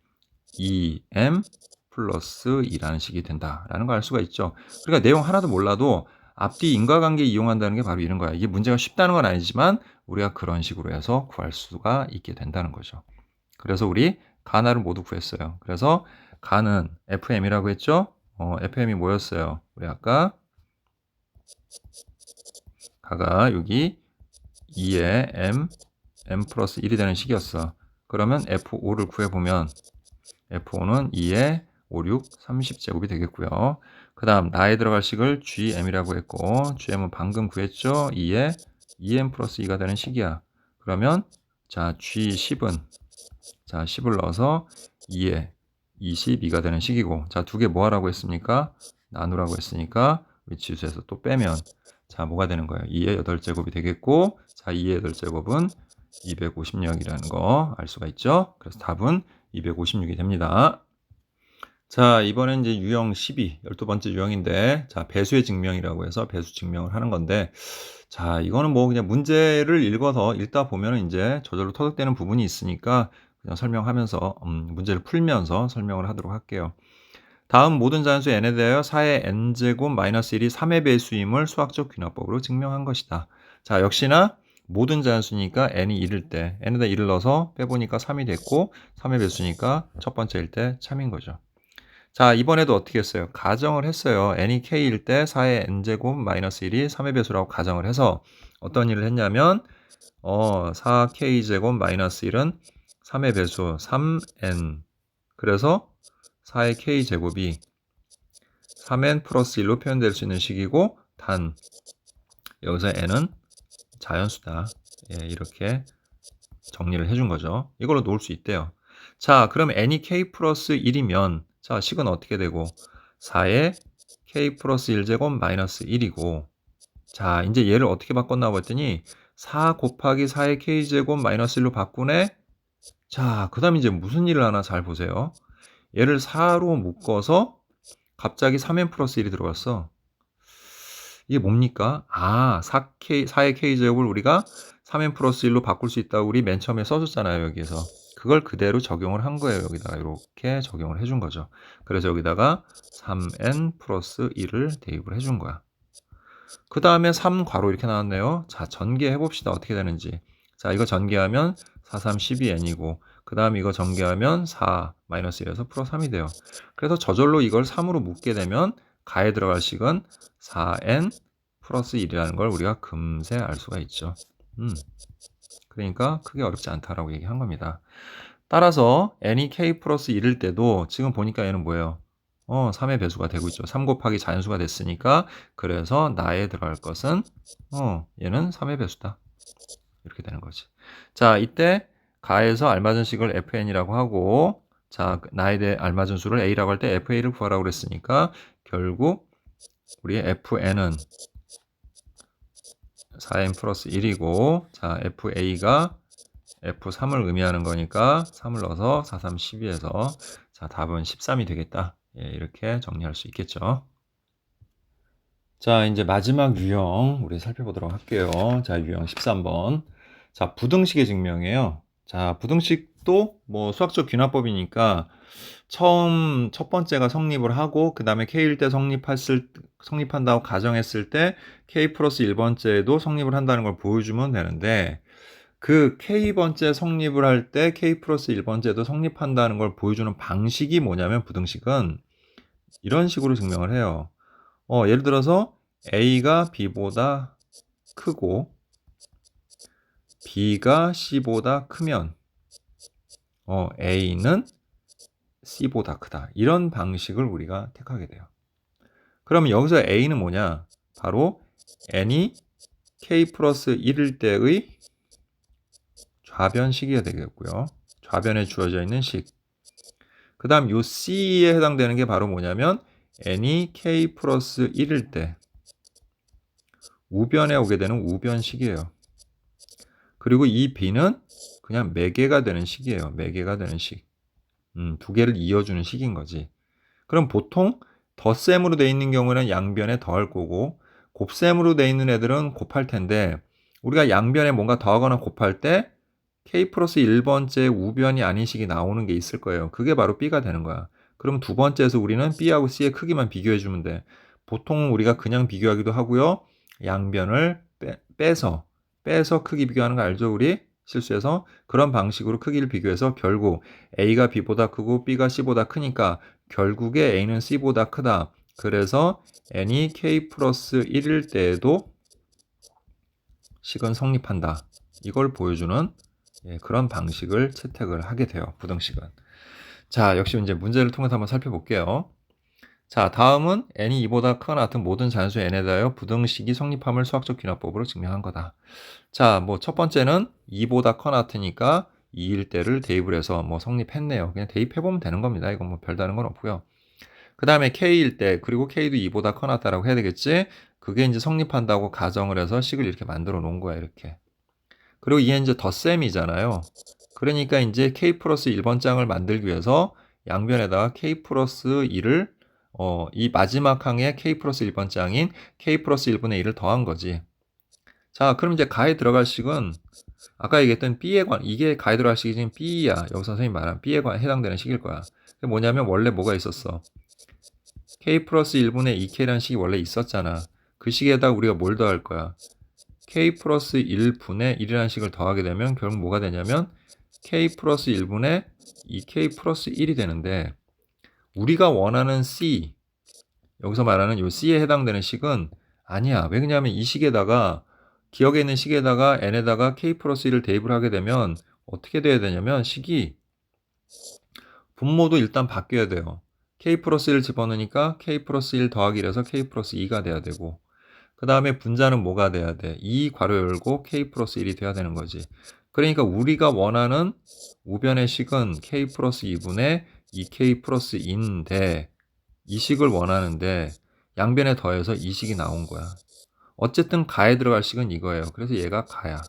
2m 플러스 2라는 식이 된다라는 걸 알 수가 있죠. 그러니까 내용 하나도 몰라도 앞뒤 인과관계 이용한다는 게 바로 이런 거야. 이게 문제가 쉽다는 건 아니지만 우리가 그런 식으로 해서 구할 수가 있게 된다는 거죠. 그래서 우리 가나를 모두 구했어요. 그래서 가는 fm이라고 했죠. fm이 뭐였어요? 우리 아까 가가 여기 2의 m 플러스 1이 되는 식이었어. 그러면 f5를 구해보면 f5는 2의 5, 6, 30제곱이 되겠고요. 그 다음 나에 들어갈 식을 gm이라고 했고 gm은 방금 구했죠. 2의 2m 플러스 2가 되는 식이야. 그러면 자 g10은 자 10을 넣어서 2의 22가 되는 식이고 자 두 개 뭐 하라고 했습니까? 나누라고 했으니까 위치수에서 또 빼면 자 뭐가 되는 거예요? 2의 8제곱이 되겠고 자 2의 8제곱은 256이라는 거 알 수가 있죠. 그래서 답은 256이 됩니다. 자 이번엔 이제 유형 12 12번째 유형인데 자 배수의 증명이라고 해서 배수 증명을 하는 건데 자 이거는 뭐 그냥 문제를 읽다 보면은 이제 저절로 터득되는 부분이 있으니까 그냥 설명하면서 문제를 풀면서 설명을 하도록 할게요. 다음 모든 자연수 n에 대하여 4의 n제곱 마이너스 1이 3의 배수임을 수학적 귀납법으로 증명한 것이다. 자 역시나 모든 자연수니까 n이 1일 때 n에다 1을 넣어서 빼보니까 3이 됐고 3의 배수니까 첫 번째일 때 참인 거죠. 자 이번에도 어떻게 했어요? 가정을 했어요. n이 k일 때 4의 n제곱 마이너스 1이 3의 배수라고 가정을 해서 어떤 일을 했냐면 4k제곱 마이너스 1은 3의 배수 3n 그래서 4의 k제곱이 3n 플러스 1로 표현될 수 있는 식이고 단 여기서 n은 자연수다. 예, 이렇게 정리를 해준 거죠. 이걸로 놓을 수 있대요. 자 그럼 n이 k 플러스 1이면 자 식은 어떻게 되고 4의 k 플러스 1제곱 마이너스 1이고 자 이제 얘를 어떻게 바꿨나 봤더니 4 곱하기 4의 k제곱 마이너스 1로 바꾸네. 자 그 다음 이제 무슨 일을 하나 잘 보세요. 얘를 4로 묶어서 갑자기 3n 플러스 1이 들어갔어. 이게 뭡니까? 4의 k제곱을 우리가 3n 플러스 1로 바꿀 수 있다고 우리 맨 처음에 써줬잖아요. 여기에서. 그걸 그대로 적용을 한 거예요. 여기다가 이렇게 적용을 해준 거죠. 그래서 여기다가 3n 플러스 1을 대입을 해준 거야. 그 다음에 3 괄호 이렇게 나왔네요. 자, 전개해 봅시다. 어떻게 되는지. 자, 이거 전개하면 4, 3, 12n이고 그 다음 이거 전개하면 4 마이너스 1에서 플러스 3이 돼요. 그래서 저절로 이걸 3으로 묶게 되면 가에 들어갈 식은 4n 플러스 1이라는 걸 우리가 금세 알 수가 있죠. 그러니까 크게 어렵지 않다라고 얘기한 겁니다. 따라서 n이 k 플러스 1일 때도 지금 보니까 얘는 뭐예요? 3의 배수가 되고 있죠. 3 곱하기 자연수가 됐으니까 그래서 나에 들어갈 것은 얘는 3의 배수다. 이렇게 되는 거지. 자, 이때 가에서 알맞은 식을 fn이라고 하고 자, 나에 대해 알맞은 수를 a라고 할 때 fa를 구하라고 그랬으니까 결국 우리의 fn은 4n 플러스 1이고 자, fa가 f3을 의미하는 거니까 3을 넣어서 4, 3, 12에서 자, 답은 13이 되겠다. 예, 이렇게 정리할 수 있겠죠. 자, 이제 마지막 유형 우리 살펴보도록 할게요. 자, 유형 13번. 자, 부등식의 증명이에요. 자, 부등식도 뭐 수학적 귀납법이니까 처음 첫 번째가 성립을 하고 그다음에 K일 때 성립한다고 가정했을 때 K 플러스 1번째도 성립을 한다는 걸 보여주면 되는데 그 K번째 성립을 할 때 K 플러스 1번째도 성립한다는 걸 보여주는 방식이 뭐냐면 부등식은 이런 식으로 증명을 해요. 예를 들어서 A가 B보다 크고 B가 C보다 크면 A는 C보다 크다. 이런 방식을 우리가 택하게 돼요. 그러면 여기서 A는 뭐냐? 바로 n이 K 플러스 1일 때의 좌변식이 되겠고요. 좌변에 주어져 있는 식. 그 다음 요 C에 해당되는 게 바로 뭐냐면 n이 K 플러스 1일 때 우변에 오게 되는 우변식이에요. 그리고 이 B는 그냥 매개가 되는 식이에요. 매개가 되는 식. 두 개를 이어주는 식인 거지. 그럼 보통 덧셈으로 되어 있는 경우는 양변에 더할 거고 곱셈으로 되어 있는 애들은 곱할 텐데 우리가 양변에 뭔가 더하거나 곱할 때 K 플러스 1번째 우변이 아닌 식이 나오는 게 있을 거예요. 그게 바로 B가 되는 거야. 그럼 두 번째에서 우리는 B하고 C의 크기만 비교해 주면 돼. 보통 우리가 그냥 비교하기도 하고요. 양변을 빼서 크기 비교하는 거 알죠, 우리? 실수해서 그런 방식으로 크기를 비교해서 결국 A가 B보다 크고 B가 C보다 크니까 결국에 A는 C보다 크다. 그래서 n이 K 플러스 1일 때에도 식은 성립한다. 이걸 보여주는 그런 방식을 채택을 하게 돼요. 부등식은. 자, 역시 이제 문제를 통해서 한번 살펴볼게요. 자, 다음은 n이 2보다 크거나 같은 모든 자연수 n에 대하여 부등식이 성립함을 수학적 귀납법으로 증명한 거다. 자, 뭐 첫 번째는 2보다 커나 같으니까 2일 때를 대입을 해서 뭐 성립했네요. 그냥 대입해보면 되는 겁니다. 이건 뭐 별다른 건 없고요. 그 다음에 K일 때, 그리고 K도 2보다 커나 같다라고 해야 되겠지? 그게 이제 성립한다고 가정을 해서 식을 이렇게 만들어 놓은 거야, 이렇게. 그리고 이게 이제 덧셈이잖아요. 그러니까 이제 K 플러스 1번 장을 만들기 위해서 양변에다가 K 플러스 1을 이 마지막 항에 K 플러스 1번 장인 K 플러스 1분의 1을 더한 거지. 자, 그럼 이제 가에 들어갈 식은 아까 얘기했던 이게 가에 들어갈 식이 지금 B야. 여기서 선생님이 말한 B에 해당되는 식일 거야. 그게 뭐냐면 원래 뭐가 있었어? K 플러스 1분의 2K라는 식이 원래 있었잖아. 그 식에다 우리가 뭘 더할 거야? K 플러스 1분의 1이라는 식을 더하게 되면 결국 뭐가 되냐면 K 플러스 1분의 2K 플러스 1이 되는데 우리가 원하는 C, 여기서 말하는 요 C에 해당되는 식은 아니야. 왜 그러냐면 이 식에다가 기억에 있는 식에다가 n에다가 K 플러스 1을 대입을 하게 되면 어떻게 돼야 되냐면 식이 분모도 일단 바뀌어야 돼요. K 플러스 1을 집어넣으니까 K 플러스 1 더하기 1에서 K 플러스 2가 돼야 되고 그 다음에 분자는 뭐가 돼야 돼? 2 괄호 열고 K 플러스 1이 돼야 되는 거지. 그러니까 우리가 원하는 우변의 식은 K 플러스 2분의 2K 플러스 2인데 이 식을 원하는데 양변에 더해서 이 식이 나온 거야. 어쨌든 가에 들어갈 식은 이거예요. 그래서 얘가 가야.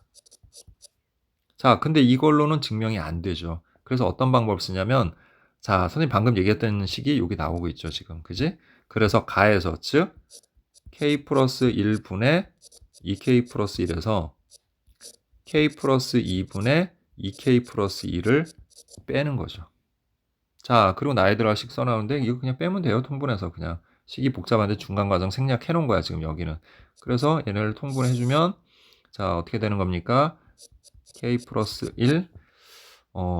자, 근데 이걸로는 증명이 안 되죠. 그래서 어떤 방법을 쓰냐면 자, 선생님 방금 얘기했던 식이 여기 나오고 있죠, 지금. 그지? 그래서 가에서, 즉, K 플러스 1분의 2K 플러스 1에서 K 플러스 2분의 2K 플러스 2를 빼는 거죠. 자, 그리고 나에 들어갈 식 써나오는데 이거 그냥 빼면 돼요, 통분해서 그냥. 식이 복잡한데 중간 과정 생략해 놓은 거야, 지금 여기는. 그래서 얘네를 통분해주면 자, 어떻게 되는 겁니까? K 플러스 1,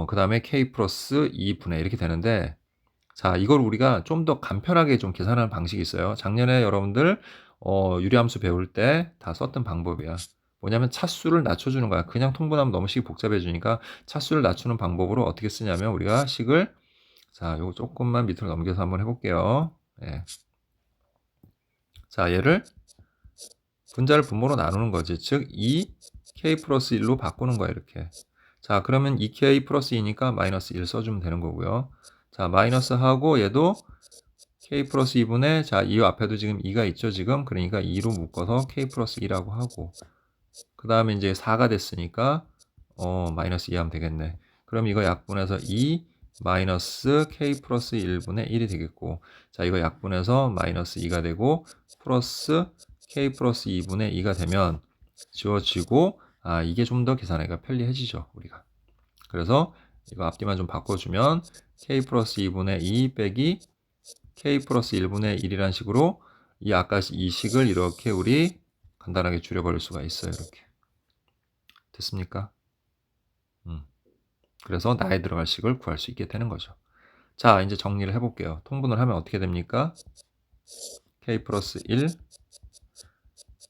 그 다음에 K 플러스 2분의 이렇게 되는데 자, 이걸 우리가 좀 더 간편하게 좀 계산하는 방식이 있어요. 작년에 여러분들 유리함수 배울 때 다 썼던 방법이야. 뭐냐면 차수를 낮춰주는 거야. 그냥 통분하면 너무 식이 복잡해지니까 차수를 낮추는 방법으로 어떻게 쓰냐면 우리가 식을 자, 요거 조금만 밑으로 넘겨서 한번 해볼게요. 예. 자, 얘를 분자를 분모로 나누는 거지. 즉 2K 플러스 1로 바꾸는 거야, 이렇게. 자, 그러면 2K 플러스 2니까 마이너스 1 써주면 되는 거고요. 자, 마이너스 하고 얘도 K 플러스 2분의 자, 이 앞에도 지금 2가 있죠, 지금. 그러니까 2로 묶어서 K 플러스 2라고 하고 그 다음에 이제 4가 됐으니까 마이너스 2 하면 되겠네. 그럼 이거 약분해서 2 마이너스 K 플러스 1분의 1이 되겠고 자, 이거 약분해서 마이너스 2가 되고 플러스 K 플러스 2분의 2가 되면 지워지고 이게 좀 더 계산하기가 편리해지죠, 우리가. 그래서 이거 앞뒤만 좀 바꿔주면 k 플러스 2분의 2 빼기 k 플러스 1분의 1이란 식으로 이 아까 이 식을 이렇게 우리 간단하게 줄여버릴 수가 있어요. 이렇게. 됐습니까? 그래서 나에 들어갈 식을 구할 수 있게 되는 거죠. 자, 이제 정리를 해볼게요. 통분을 하면 어떻게 됩니까? k 플러스 1,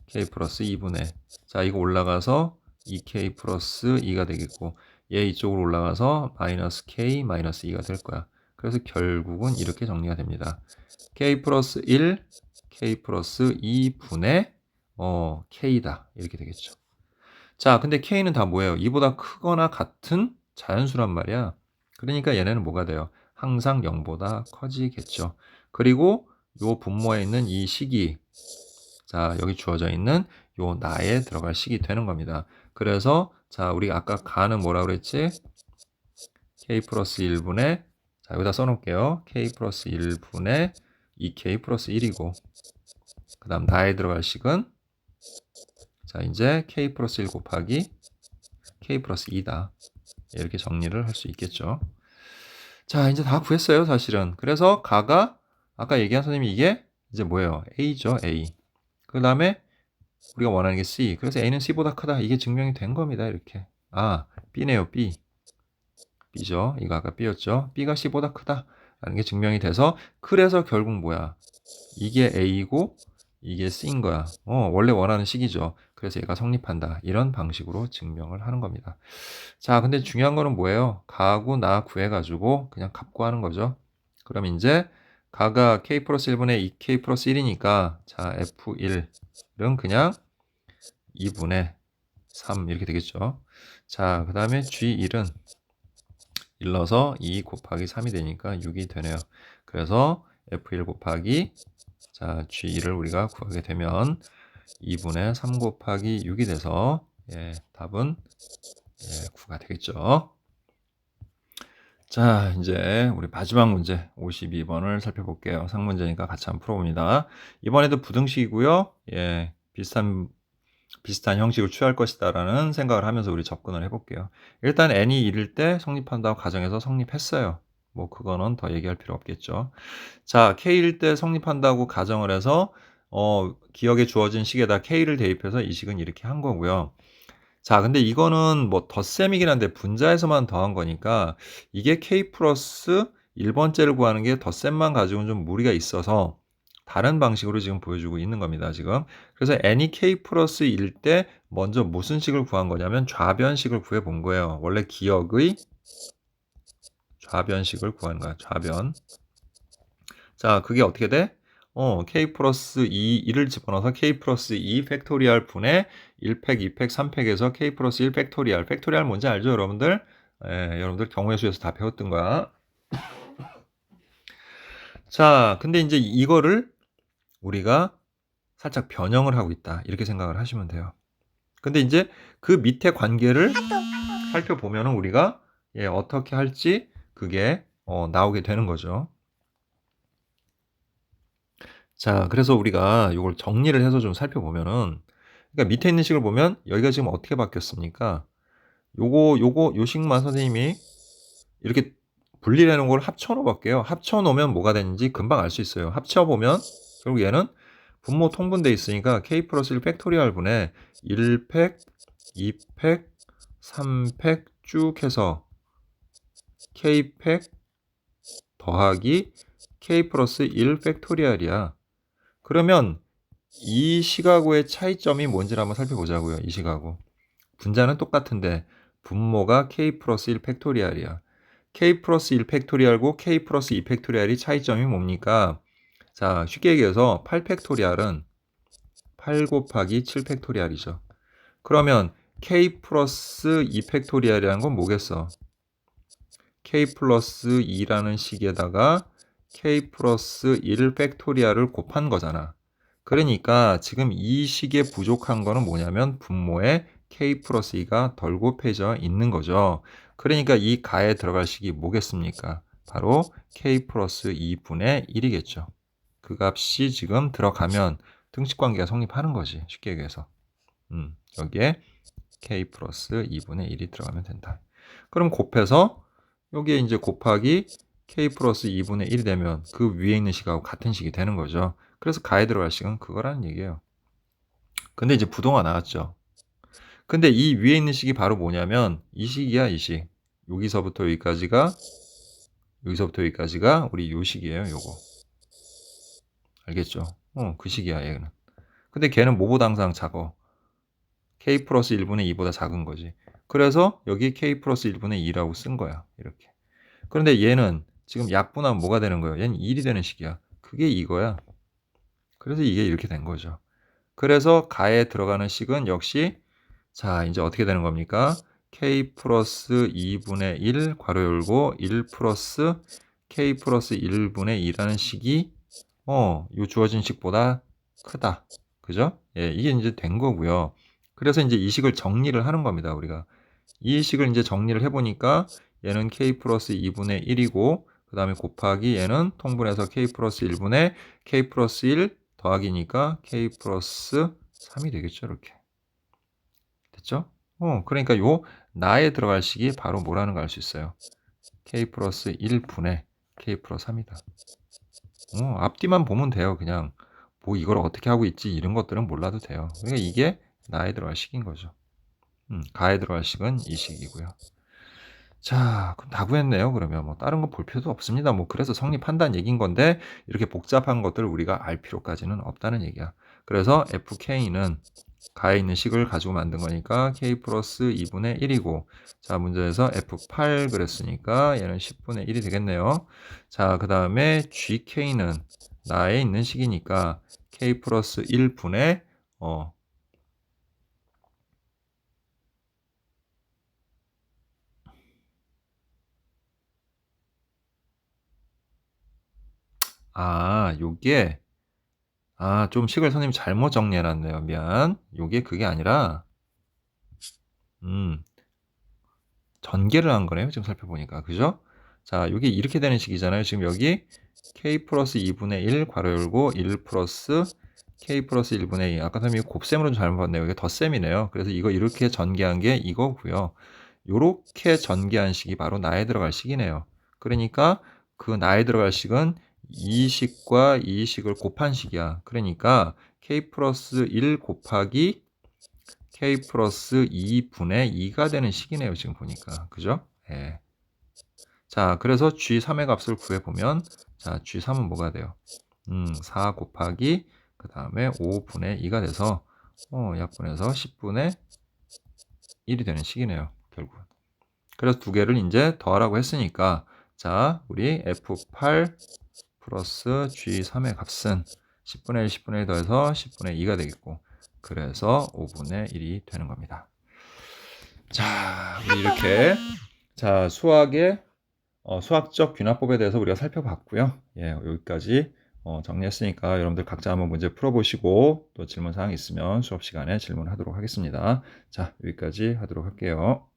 k 플러스 2분의 자, 이거 올라가서 2k 플러스 2가 되겠고 얘 이쪽으로 올라가서 마이너스 k 마이너스 2가 될 거야. 그래서 결국은 이렇게 정리가 됩니다. k 플러스 1, k 플러스 2분의 k다. 이렇게 되겠죠. 자, 근데 k는 다 뭐예요? 2보다 크거나 같은 자연수란 말이야. 그러니까 얘네는 뭐가 돼요? 항상 0보다 커지겠죠. 그리고 요 분모에 있는 이 식이 자, 여기 주어져 있는 요 나에 들어갈 식이 되는 겁니다. 그래서 자, 우리 아까 가는 뭐라 그랬지? k 플러스 1분의 자, 여기다 써놓을게요. k 플러스 1분의 2k 플러스 1이고 그 다음 나에 들어갈 식은 자, 이제 k 플러스 1 곱하기 k 플러스 2다. 이렇게 정리를 할 수 있겠죠. 자, 이제 다 구했어요, 사실은. 그래서 가가 아까 얘기한 선생님이 이게 이제 뭐예요? A죠, A. 그 다음에 우리가 원하는 게 C. 그래서 A는 C보다 크다. 이게 증명이 된 겁니다, 이렇게. 아, B네요, B. B죠. 이거 아까 B였죠. B가 C보다 크다. 라는 게 증명이 돼서 그래서 결국 뭐야? 이게 A고 이게 C인 거야. 원래 원하는 식이죠. 그래서 얘가 성립한다. 이런 방식으로 증명을 하는 겁니다. 자, 근데 중요한 거는 뭐예요? 가하고 나 구해가지고 그냥 값 구하는 거죠. 그럼 이제 가가 k 플러스 1분의 2k 플러스 1이니까 자, f1은 그냥 2분의 3 이렇게 되겠죠. 자, 그 다음에 g1은 1넣어서 2 곱하기 3이 되니까 6이 되네요. 그래서 f1 곱하기 자, g1을 우리가 구하게 되면 2분의 3 곱하기 6이 돼서 답은 9가 되겠죠. 자, 이제 우리 마지막 문제 52번을 살펴볼게요. 상문제니까 같이 한번 풀어봅니다. 이번에도 부등식이고요. 비슷한 형식을 취할 것이다라는 생각을 하면서 우리 접근을 해볼게요. 일단 n이 1일 때 성립한다고 가정해서 성립했어요. 뭐 그거는 더 얘기할 필요 없겠죠. 자, k일 때 성립한다고 가정을 해서 기억에 주어진 식에다 k를 대입해서 이 식은 이렇게 한 거고요. 자, 근데 이거는 뭐 덧셈이긴 한데 분자에서만 더한 거니까 이게 k 플러스 1번째를 구하는 게 덧셈만 가지고는 좀 무리가 있어서 다른 방식으로 지금 보여주고 있는 겁니다, 지금. 그래서 n이 k 플러스 1일 때 먼저 무슨 식을 구한 거냐면 좌변식을 구해 본 거예요. 원래 기억의 좌변식을 구하는 거야, 좌변. 자, 그게 어떻게 돼? k 플러스 2를 집어넣어서 k 플러스 2 팩토리얼 분의 1팩, 2팩, 3팩에서 k 플러스 1 팩토리얼. 팩토리얼 뭔지 알죠, 여러분들? 여러분들 경우의 수에서 다 배웠던 거야. 자, 근데 이제 이거를 우리가 살짝 변형을 하고 있다. 이렇게 생각을 하시면 돼요. 근데 이제 그 밑에 관계를 살펴보면은 우리가 어떻게 할지 그게 나오게 되는 거죠. 자, 그래서 우리가 이걸 정리를 해서 좀 살펴보면은, 그러니까 밑에 있는 식을 보면 여기가 지금 어떻게 바뀌었습니까? 요 식만 선생님이 이렇게 분리를 해놓은 걸 합쳐놓어 볼게요. 합쳐놓으면 뭐가 되는지 금방 알 수 있어요. 합쳐보면 결국 얘는 분모 통분돼 있으니까 k 플러스 1 팩토리얼 분의 1팩, 2팩, 3팩 쭉 해서 k팩 더하기 k 플러스 1 팩토리얼이야. 그러면 이 식하고의 차이점이 뭔지를 한번 살펴보자고요. 이 식하고. 분자는 똑같은데 분모가 k 플러스 1 팩토리얼이야. k 플러스 1 팩토리얼고 k 플러스 2 팩토리얼이 차이점이 뭡니까? 자, 쉽게 얘기해서 8 팩토리얼은 8 곱하기 7 팩토리얼이죠. 그러면 k 플러스 2 팩토리얼이라는 건 뭐겠어? k 플러스 2라는 식에다가 k 플러스 1 팩토리얼을 곱한 거잖아. 그러니까 지금 이 식에 부족한 거는 뭐냐면 분모에 k 플러스 2가 덜 곱해져 있는 거죠. 그러니까 이 가에 들어갈 식이 뭐겠습니까? 바로 k 플러스 2분의 1이겠죠. 그 값이 지금 들어가면 등식관계가 성립하는 거지. 쉽게 얘기해서. 여기에 k 플러스 2분의 1이 들어가면 된다. 그럼 곱해서 여기에 이제 곱하기 k 플러스 2분의 1이 되면 그 위에 있는 식하고 같은 식이 되는 거죠. 그래서 가에 들어갈 식은 그거라는 얘기예요. 근데 이제 부동화 나왔죠. 근데 이 위에 있는 식이 바로 뭐냐면 이 식이야, 이 식. 여기서부터 여기까지가 우리 요 식이에요, 요거. 알겠죠? 그 식이야, 얘는. 근데 걔는 뭐보다 항상 작어? k 플러스 1분의 2보다 작은 거지. 그래서 여기 k 플러스 1분의 2라고 쓴 거야. 이렇게. 그런데 얘는 지금 약분하면 뭐가 되는 거예요? 얘는 1이 되는 식이야. 그게 이거야. 그래서 이게 이렇게 된 거죠. 그래서 가에 들어가는 식은 역시 자 이제 어떻게 되는 겁니까? k 플러스 2분의 1 괄호 열고 1 플러스 k 플러스 1분의 2라는 식이 요 주어진 식보다 크다. 그죠? 예, 이게 이제 된 거고요. 그래서 이제 이 식을 정리를 하는 겁니다. 우리가 이 식을 이제 정리를 해보니까 얘는 k 플러스 2분의 1이고 그 다음에 곱하기 얘는 통분해서 k 플러스 1분의 k 플러스 1 더하기니까 k 플러스 3이 되겠죠. 이렇게 됐죠? 그러니까 요 나에 들어갈 식이 바로 뭐라는 걸 알 수 있어요. k 플러스 1분의 k 플러스 3이다. 앞뒤만 보면 돼요. 그냥 뭐 이걸 어떻게 하고 있지 이런 것들은 몰라도 돼요. 그러니까 이게 나에 들어갈 식인 거죠. 가에 들어갈 식은 이 식이고요. 자, 그럼 다 구했네요. 그러면 뭐 다른 거 볼 필요도 없습니다. 뭐 그래서 성립한다는 얘기인 건데 이렇게 복잡한 것들을 우리가 알 필요까지는 없다는 얘기야. 그래서 fk는 가에 있는 식을 가지고 만든 거니까 k 플러스 2분의 1이고 자 문제에서 f8 그랬으니까 얘는 10분의 1이 되겠네요. 자, 그 다음에 gk는 나에 있는 식이니까 k 플러스 1분의 요게 좀 식을 선생님이 잘못 정리해 놨네요. 미안. 요게 그게 아니라 음 전개를 한 거네요. 지금 살펴보니까. 그죠? 자, 요게 이렇게 되는 식이잖아요. 지금 여기 k 플러스 2분의 1 괄호 열고 1 플러스 k 플러스 1분의 2. 아까 선생님이 곱셈으로 좀 잘못 봤네요. 이게 덧셈이네요. 그래서 이거 이렇게 전개한 게 이거고요. 요렇게 전개한 식이 바로 나에 들어갈 식이네요. 그러니까 그 나에 들어갈 식은 이 식과 이 식을 곱한 식이야. 그러니까 k 플러스 1 곱하기 k 플러스 2분의 2가 되는 식이네요. 지금 보니까. 그죠? 예. 자, 그래서 G3의 값을 구해보면 자, G3은 뭐가 돼요? 4 곱하기 그 다음에 5분의 2가 돼서 약분해서 10분의 1이 되는 식이네요. 결국은. 그래서 두 개를 이제 더하라고 했으니까 자, 우리 F8 플러스 G3의 값은 10분의 1, 10분의 1 더해서 10분의 2가 되겠고 그래서 5분의 1이 되는 겁니다. 자, 우리 이렇게 자 수학의 수학적 귀납법에 대해서 우리가 살펴봤고요. 예, 여기까지 정리했으니까 여러분들 각자 한번 문제 풀어보시고 또 질문 사항 있으면 수업 시간에 질문하도록 하겠습니다. 자, 여기까지 하도록 할게요.